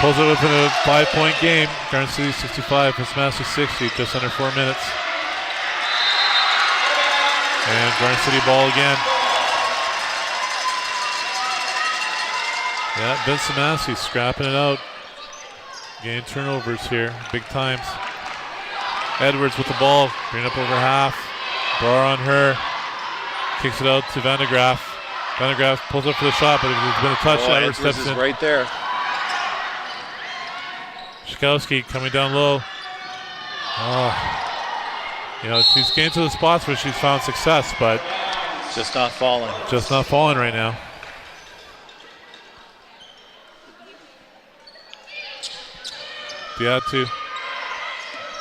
Pulls it within a 5-point game. Garden City 65, Vincent Massey 60, just under 4 minutes. And Garden City ball again. Yeah, Vincent Massey scrapping it out. Getting turnovers here, big times. Edwards with the ball, bring it up over half. Bar on her. Kicks it out to Van de Graaf. Van de Graaf pulls up for the shot, but there's been a touch. Edwards steps in. Right there. Shikowski coming down low. She's getting to the spots where she's found success, but just not falling. Just not falling right now. Diatu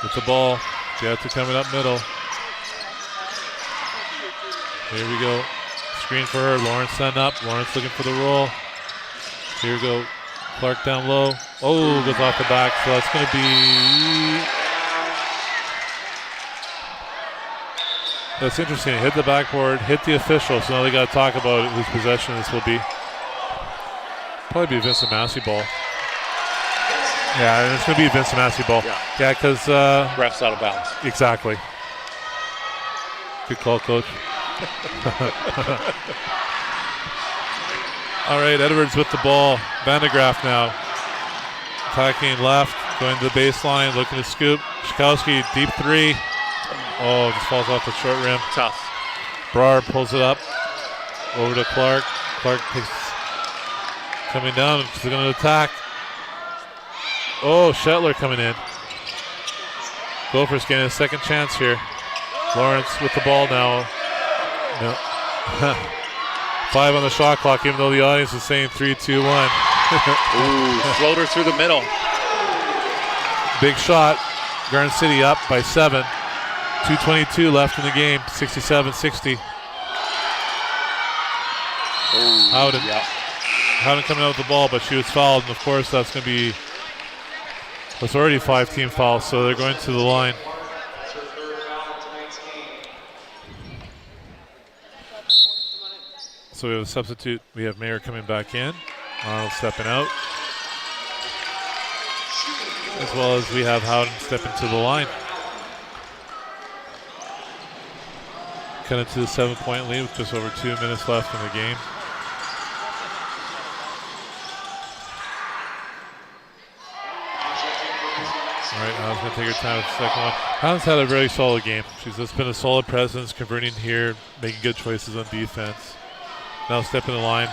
with the ball. Diatu coming up middle. Here we go. Screen for her. Lawrence sent up. Lawrence looking for the roll. Here we go. Clark down low. Oh, goes off the back. So that's going to be That's interesting. Hit the backboard, hit the official, so now they got to talk about it, whose possession this will be. Probably be Vincent Massey ball. Yeah, it's going to be Vincent Massey ball. Yeah, because... ref's out of bounds. Exactly. Good call, Coach. All right, Edwards with the ball. Vandegraff now. Attacking left, going to the baseline, looking to scoop. Shikowski, deep three. Oh, just falls off the short rim. Tough. Brar pulls it up. Over to Clark. Clark takes, coming down. She's going to attack. Oh, Shetler coming in. Gophers getting a second chance here. Lawrence with the ball now. No. 5 on the shot clock, even though the audience is saying 3, 2, 1. Ooh, floater through the middle. Big shot. Garden City up by 7. 2:22 left in the game. 67-60. Howden. Yeah. Howden coming out with the ball, but she was fouled, and of course that's going to be. It's already 5 team fouls, so they're going to the line. So we have a substitute. We have Mayer coming back in. Arnold stepping out. As well as we have Howden stepping to the line. Kind of to the 7-point lead with just over 2 minutes left in the game. All right, Howden's going to take her time with the second one. Howden's had a very solid game. She's just been a solid presence, converting here, making good choices on defense. Now stepping the line.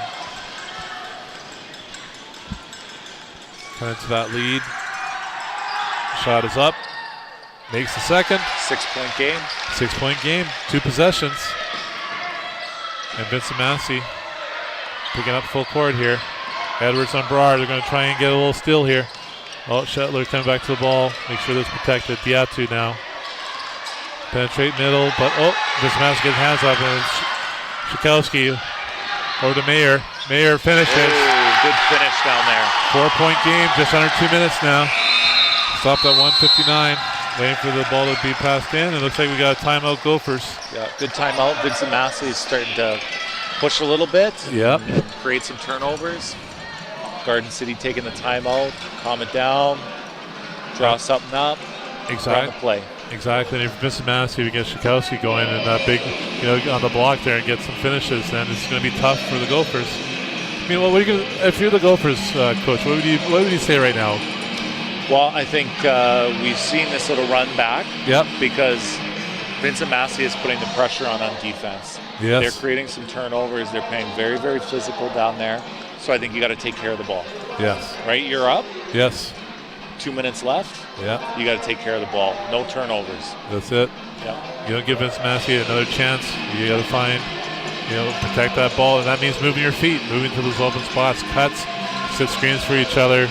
Kind of to that lead. Shot is up. Makes the second. 6-point game. 6-point game. 2 possessions. And Vincent Massey picking up full court here. Edwards on Brar. They're going to try and get a little steal here. Oh, Shetler coming back to the ball. Make sure that's protected. Diatu now. Penetrate middle, but Vincent Massey gets hands up, and it's Shikowski over to Mayer. Mayer finishes. Oh, good finish down there. 4-point game, just under 2 minutes now. Stopped at 1:59. Waiting for the ball to be passed in. It looks like we got a timeout, Gophers. Yeah, good timeout. Vincent Massey is starting to push a little bit. Yep. And create some turnovers. Garden City taking the timeout, calm it down, draw something up, run the play. Exactly. And if Vincent Massey, we get Shikowski going and that big, on the block there and get some finishes, then it's going to be tough for the Gophers. I mean, what are you gonna, if you're the Gophers coach, what would you say right now? Well, I think we've seen this little run back. Yep. Because Vincent Massey is putting the pressure on defense. Yes. They're creating some turnovers. They're playing very, very physical down there. So I think you got to take care of the ball. Yes. Right? You're up. Yes. 2 minutes left. Yeah. You got to take care of the ball. No turnovers. That's it. Yeah. You don't give Vincent Massey another chance. You got to find, protect that ball, and that means moving your feet, moving to those open spots, cuts, set screens for each other,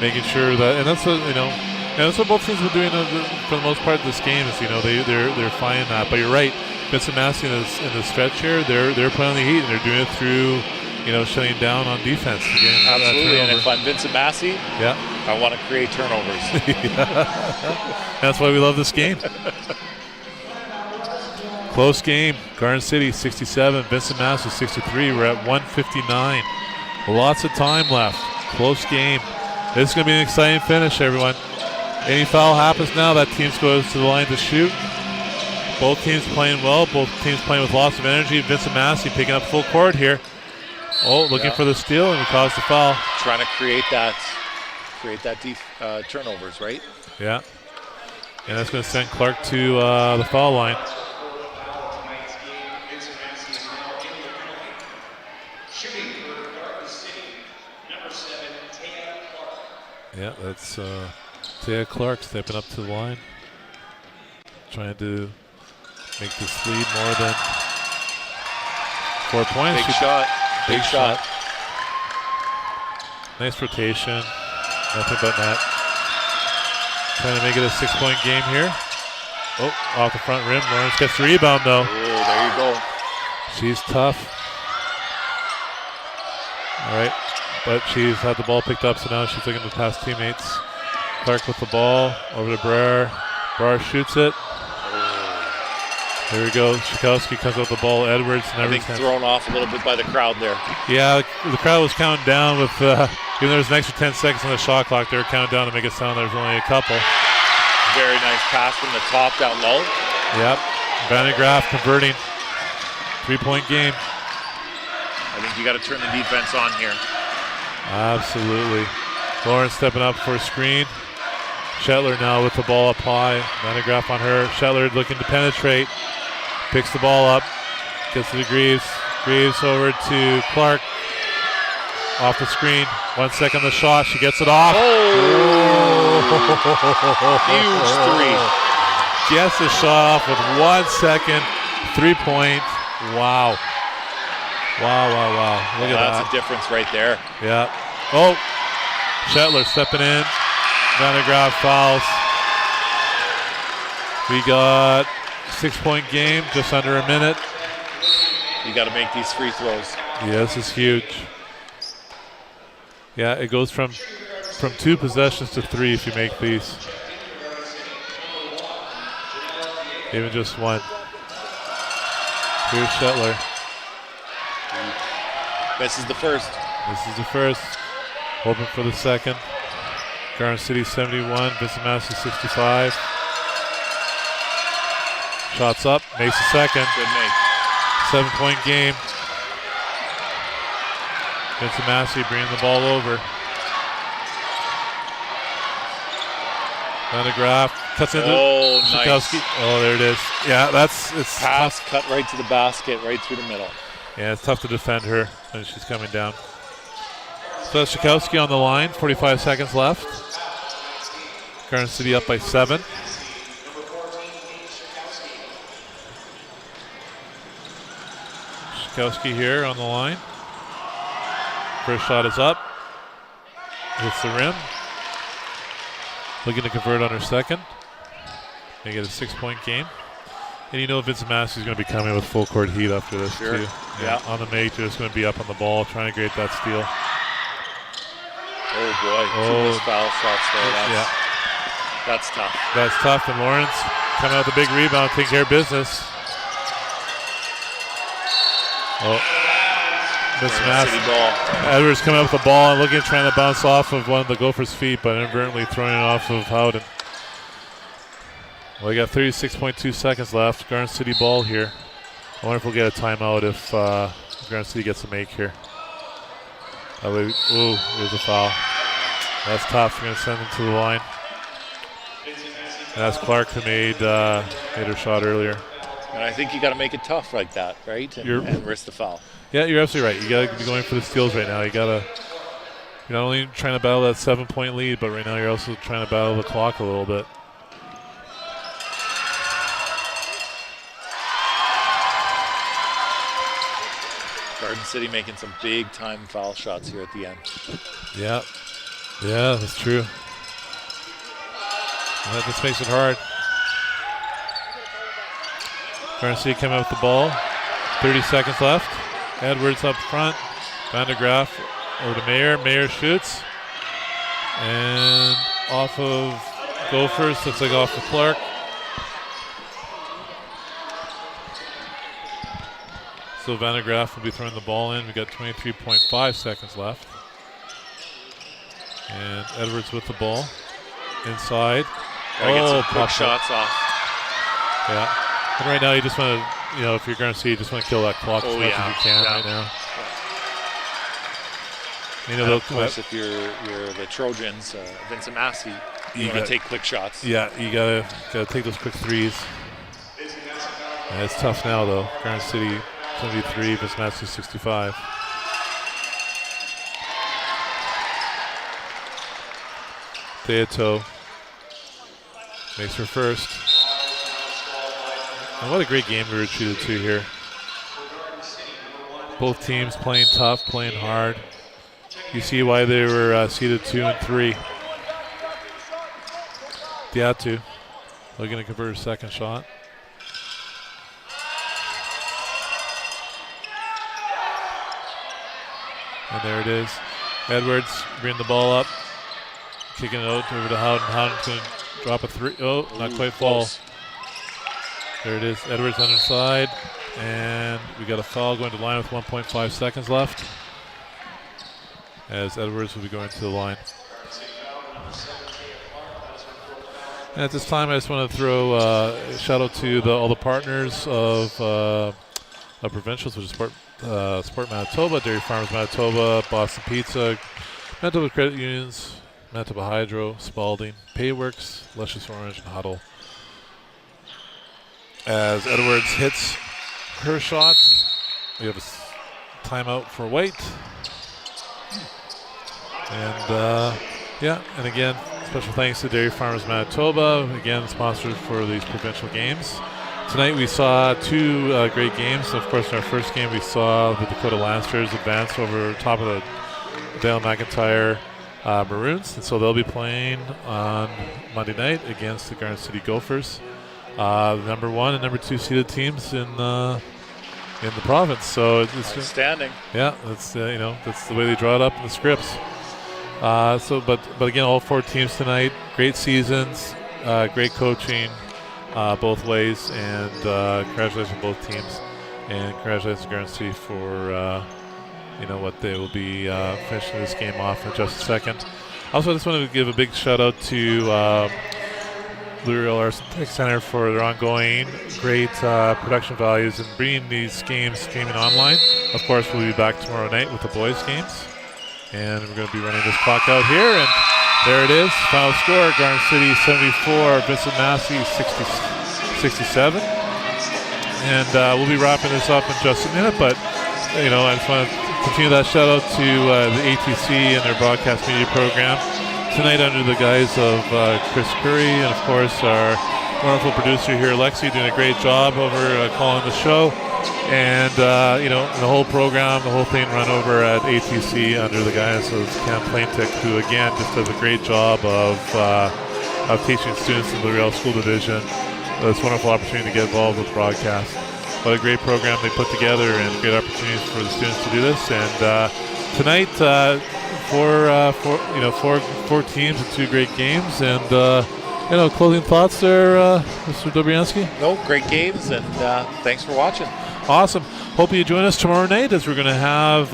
making sure that, and that's what that's what both teams have been doing for the most part of this game. Is they're finding that. But you're right, Vincent Massey in the stretch here, they're putting on the heat, and they're doing it through shutting down on defense. Again, absolutely. And if I'm Vincent Massey, yeah, I want to create turnovers. That's why we love this game. Close game. Garden City 67, Vincent Massey 63. We're at 1:59. Lots of time left. Close game. This is going to be an exciting finish, everyone. Any foul happens now, that team goes to the line to shoot. Both teams playing well. Both teams playing with lots of energy. Vincent Massey picking up full court here. Oh, looking for the steal, and we caused the foul. Trying to create that turnovers, right? Yeah. And that's going to send Clark to the foul line. Yeah, that's Taya Clark stepping up to the line. Trying to make this lead more than 4 points. Big shot. Big shot. Nice rotation. Nothing but net. Trying to make it a 6-point game here. Oh, off the front rim. Lawrence gets the rebound, though. Oh, there you go. She's tough. All right. But she's had the ball picked up, so now she's looking to pass teammates. Clark with the ball over to Brar. Brar shoots it. There we go. Shikowski comes up with the ball. Edwards I think thrown off a little bit by the crowd there. Yeah, the crowd was counting down with, even though there's an extra 10 seconds on the shot clock, they were counting down to make it sound there's only a couple. Very nice pass from the top down low. Yep. Van de Graaff converting. 3-point game. I think you got to turn the defense on here. Absolutely. Lawrence stepping up for a screen. Shetler now with the ball up high. Van de Graaff on her. Shetler looking to penetrate. Picks the ball up. Gets it to Greaves. Greaves over to Clark. Off the screen. 1 second on the shot. She gets it off. Huge three. Gets the shot off with 1 second. 3-point. Wow. Wow. Look at that. That's a difference right there. Yeah. Oh, Shetler stepping in. Van de Graaff fouls. We got 6-point game, just under a minute. You got to make these free throws. Yeah, this is huge. Yeah, it goes from 2 possessions to 3 if you make these. Even just 1. Here's Shetler. This is the first. Hoping for the second. Garden City 71, Vincent Massey 65. Shots up, makes the second. Good make. 7-point game. Vincent Massey bringing the ball over. Van de Graaff cuts into Shikowski. Nice. Oh, there it is. Yeah, it's pass tough. cut right to the basket, right through the middle. Yeah, it's tough to defend her when she's coming down. So that's Shikowski on the line. 45 seconds left. Garden City up by 7. Shikowski here on the line. First shot is up. Hits the rim. Looking to convert on her second. Make it a 6-point game. And you know Vincent Massey is going to be coming with full court heat after this too. Yeah. On the make, just going to be up on the ball, trying to get that steal. Oh boy, 2 missed foul shots there. That's tough. That's tough, and Lawrence coming out with a big rebound, taking care of business. Oh, Miss Massey. Edwards coming up with the ball and trying to bounce off of one of the Gophers' feet, but inadvertently throwing it off of Howden. Well, we got 36.2 seconds left. Garden City ball here. I wonder if we'll get a timeout if Garden City gets a make here. Ooh, there's a foul. That's tough. We're going to send them to the line. And that's Clark who made her shot earlier. And I think you got to make it tough like that, right? And risk the foul. Yeah, you're absolutely right. You got to be going for the steals right now. You're not only trying to battle that 7-point lead, but right now you're also trying to battle the clock a little bit. Garden City making some big time foul shots here at the end. Yeah, that's true. That just makes it hard. Garden City coming up with the ball. 30 seconds left. Edwards up front. Van de Graaff over to Mayer. Mayer shoots. And off of Gophers. Looks like off of Clark. So Van de Graaff will be throwing the ball in. We got 23.5 seconds left. And Edwards with the ball. Inside. Get some quick shots off. Yeah. And right now you just want to, if you're going to see, you just want to kill that clock as much as you can right now. And of course, if you're the Trojans, Vincent Massey, you want to take quick shots. Yeah, you gotta take those quick threes. And it's tough now though. Garden City 73, Vincent Massey 65. Theato makes her first. And what a great game we were treated to here. Both teams playing tough, playing hard. You see why they were seeded 2 and 3. Theato looking to convert a second shot. And there it is. Edwards bringing the ball up. Kicking it out over to Howden. Howden's going to drop a 3. Oh, not quite fall. There it is. Edwards underside. And we got a foul going to the line with 1.5 seconds left, as Edwards will be going to the line. And at this time, I just want to throw a shout out to all the partners of Provincials, which is Sport Manitoba, Dairy Farmers Manitoba, Boston Pizza, Manitoba Credit Unions, Manitoba Hydro, Spalding, Payworks, Luscious Orange, and Huddle. As Edwards hits her shot, we have a timeout for White. And and again, special thanks to Dairy Farmers Manitoba, again sponsors for these provincial games. Tonight we saw two great games. Of course, in our first game we saw the Dakota Lancers advance over top of the Dale McIntyre Maroons, and so they'll be playing on Monday night against the Garden City Gophers, the number 1 and number 2 seeded teams in the province. So it's outstanding. Yeah, that's that's the way they draw it up in the scripts. But again, all 4 teams tonight, great seasons, great coaching both ways, and congratulations to both teams, and congratulations to Garden City for what they will be finishing this game off in just a second. Also, I just wanted to give a big shout out to Riel LRSDTV Center for their ongoing great production values and bringing these games streaming online. Of course, we'll be back tomorrow night with the boys' games, and we're going to be running this clock out here. And there it is, final score: Garden City 74, Vincent Massey 67. And we'll be wrapping this up in just a minute, but I just want to continue that shout out to the ATC and their broadcast media program tonight under the guise of Chris Curry, and of course our wonderful producer here, Lexi, doing a great job over calling the show. And the whole program, the whole thing run over at ATC under the guise of Cam Plaintick, who again just does a great job of teaching students in the Riel School Division. It's a wonderful opportunity to get involved with broadcast. What a great program they put together, and great opportunities for the students to do this. And tonight, four teams and 2 great games. And closing thoughts there, Mr. Dobriansky? No, great games, and thanks for watching. Awesome. Hope you join us tomorrow night, as we're going to have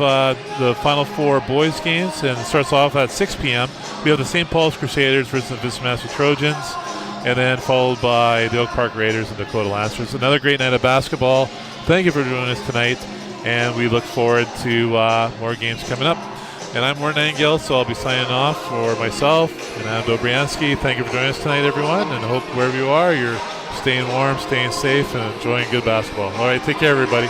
the Final 4 boys games, and it starts off at 6 p.m. We have the St. Paul's Crusaders versus the Vincent Massey Trojans, and then followed by the Oak Park Raiders and Dakota Lancers. Another great night of basketball. Thank you for joining us tonight, and we look forward to more games coming up. And I'm Warren Angel, so I'll be signing off for myself and Adam Dobriansky. Thank you for joining us tonight, everyone, and hope wherever you are, you're staying warm, staying safe, and enjoying good basketball. All right, take care, everybody.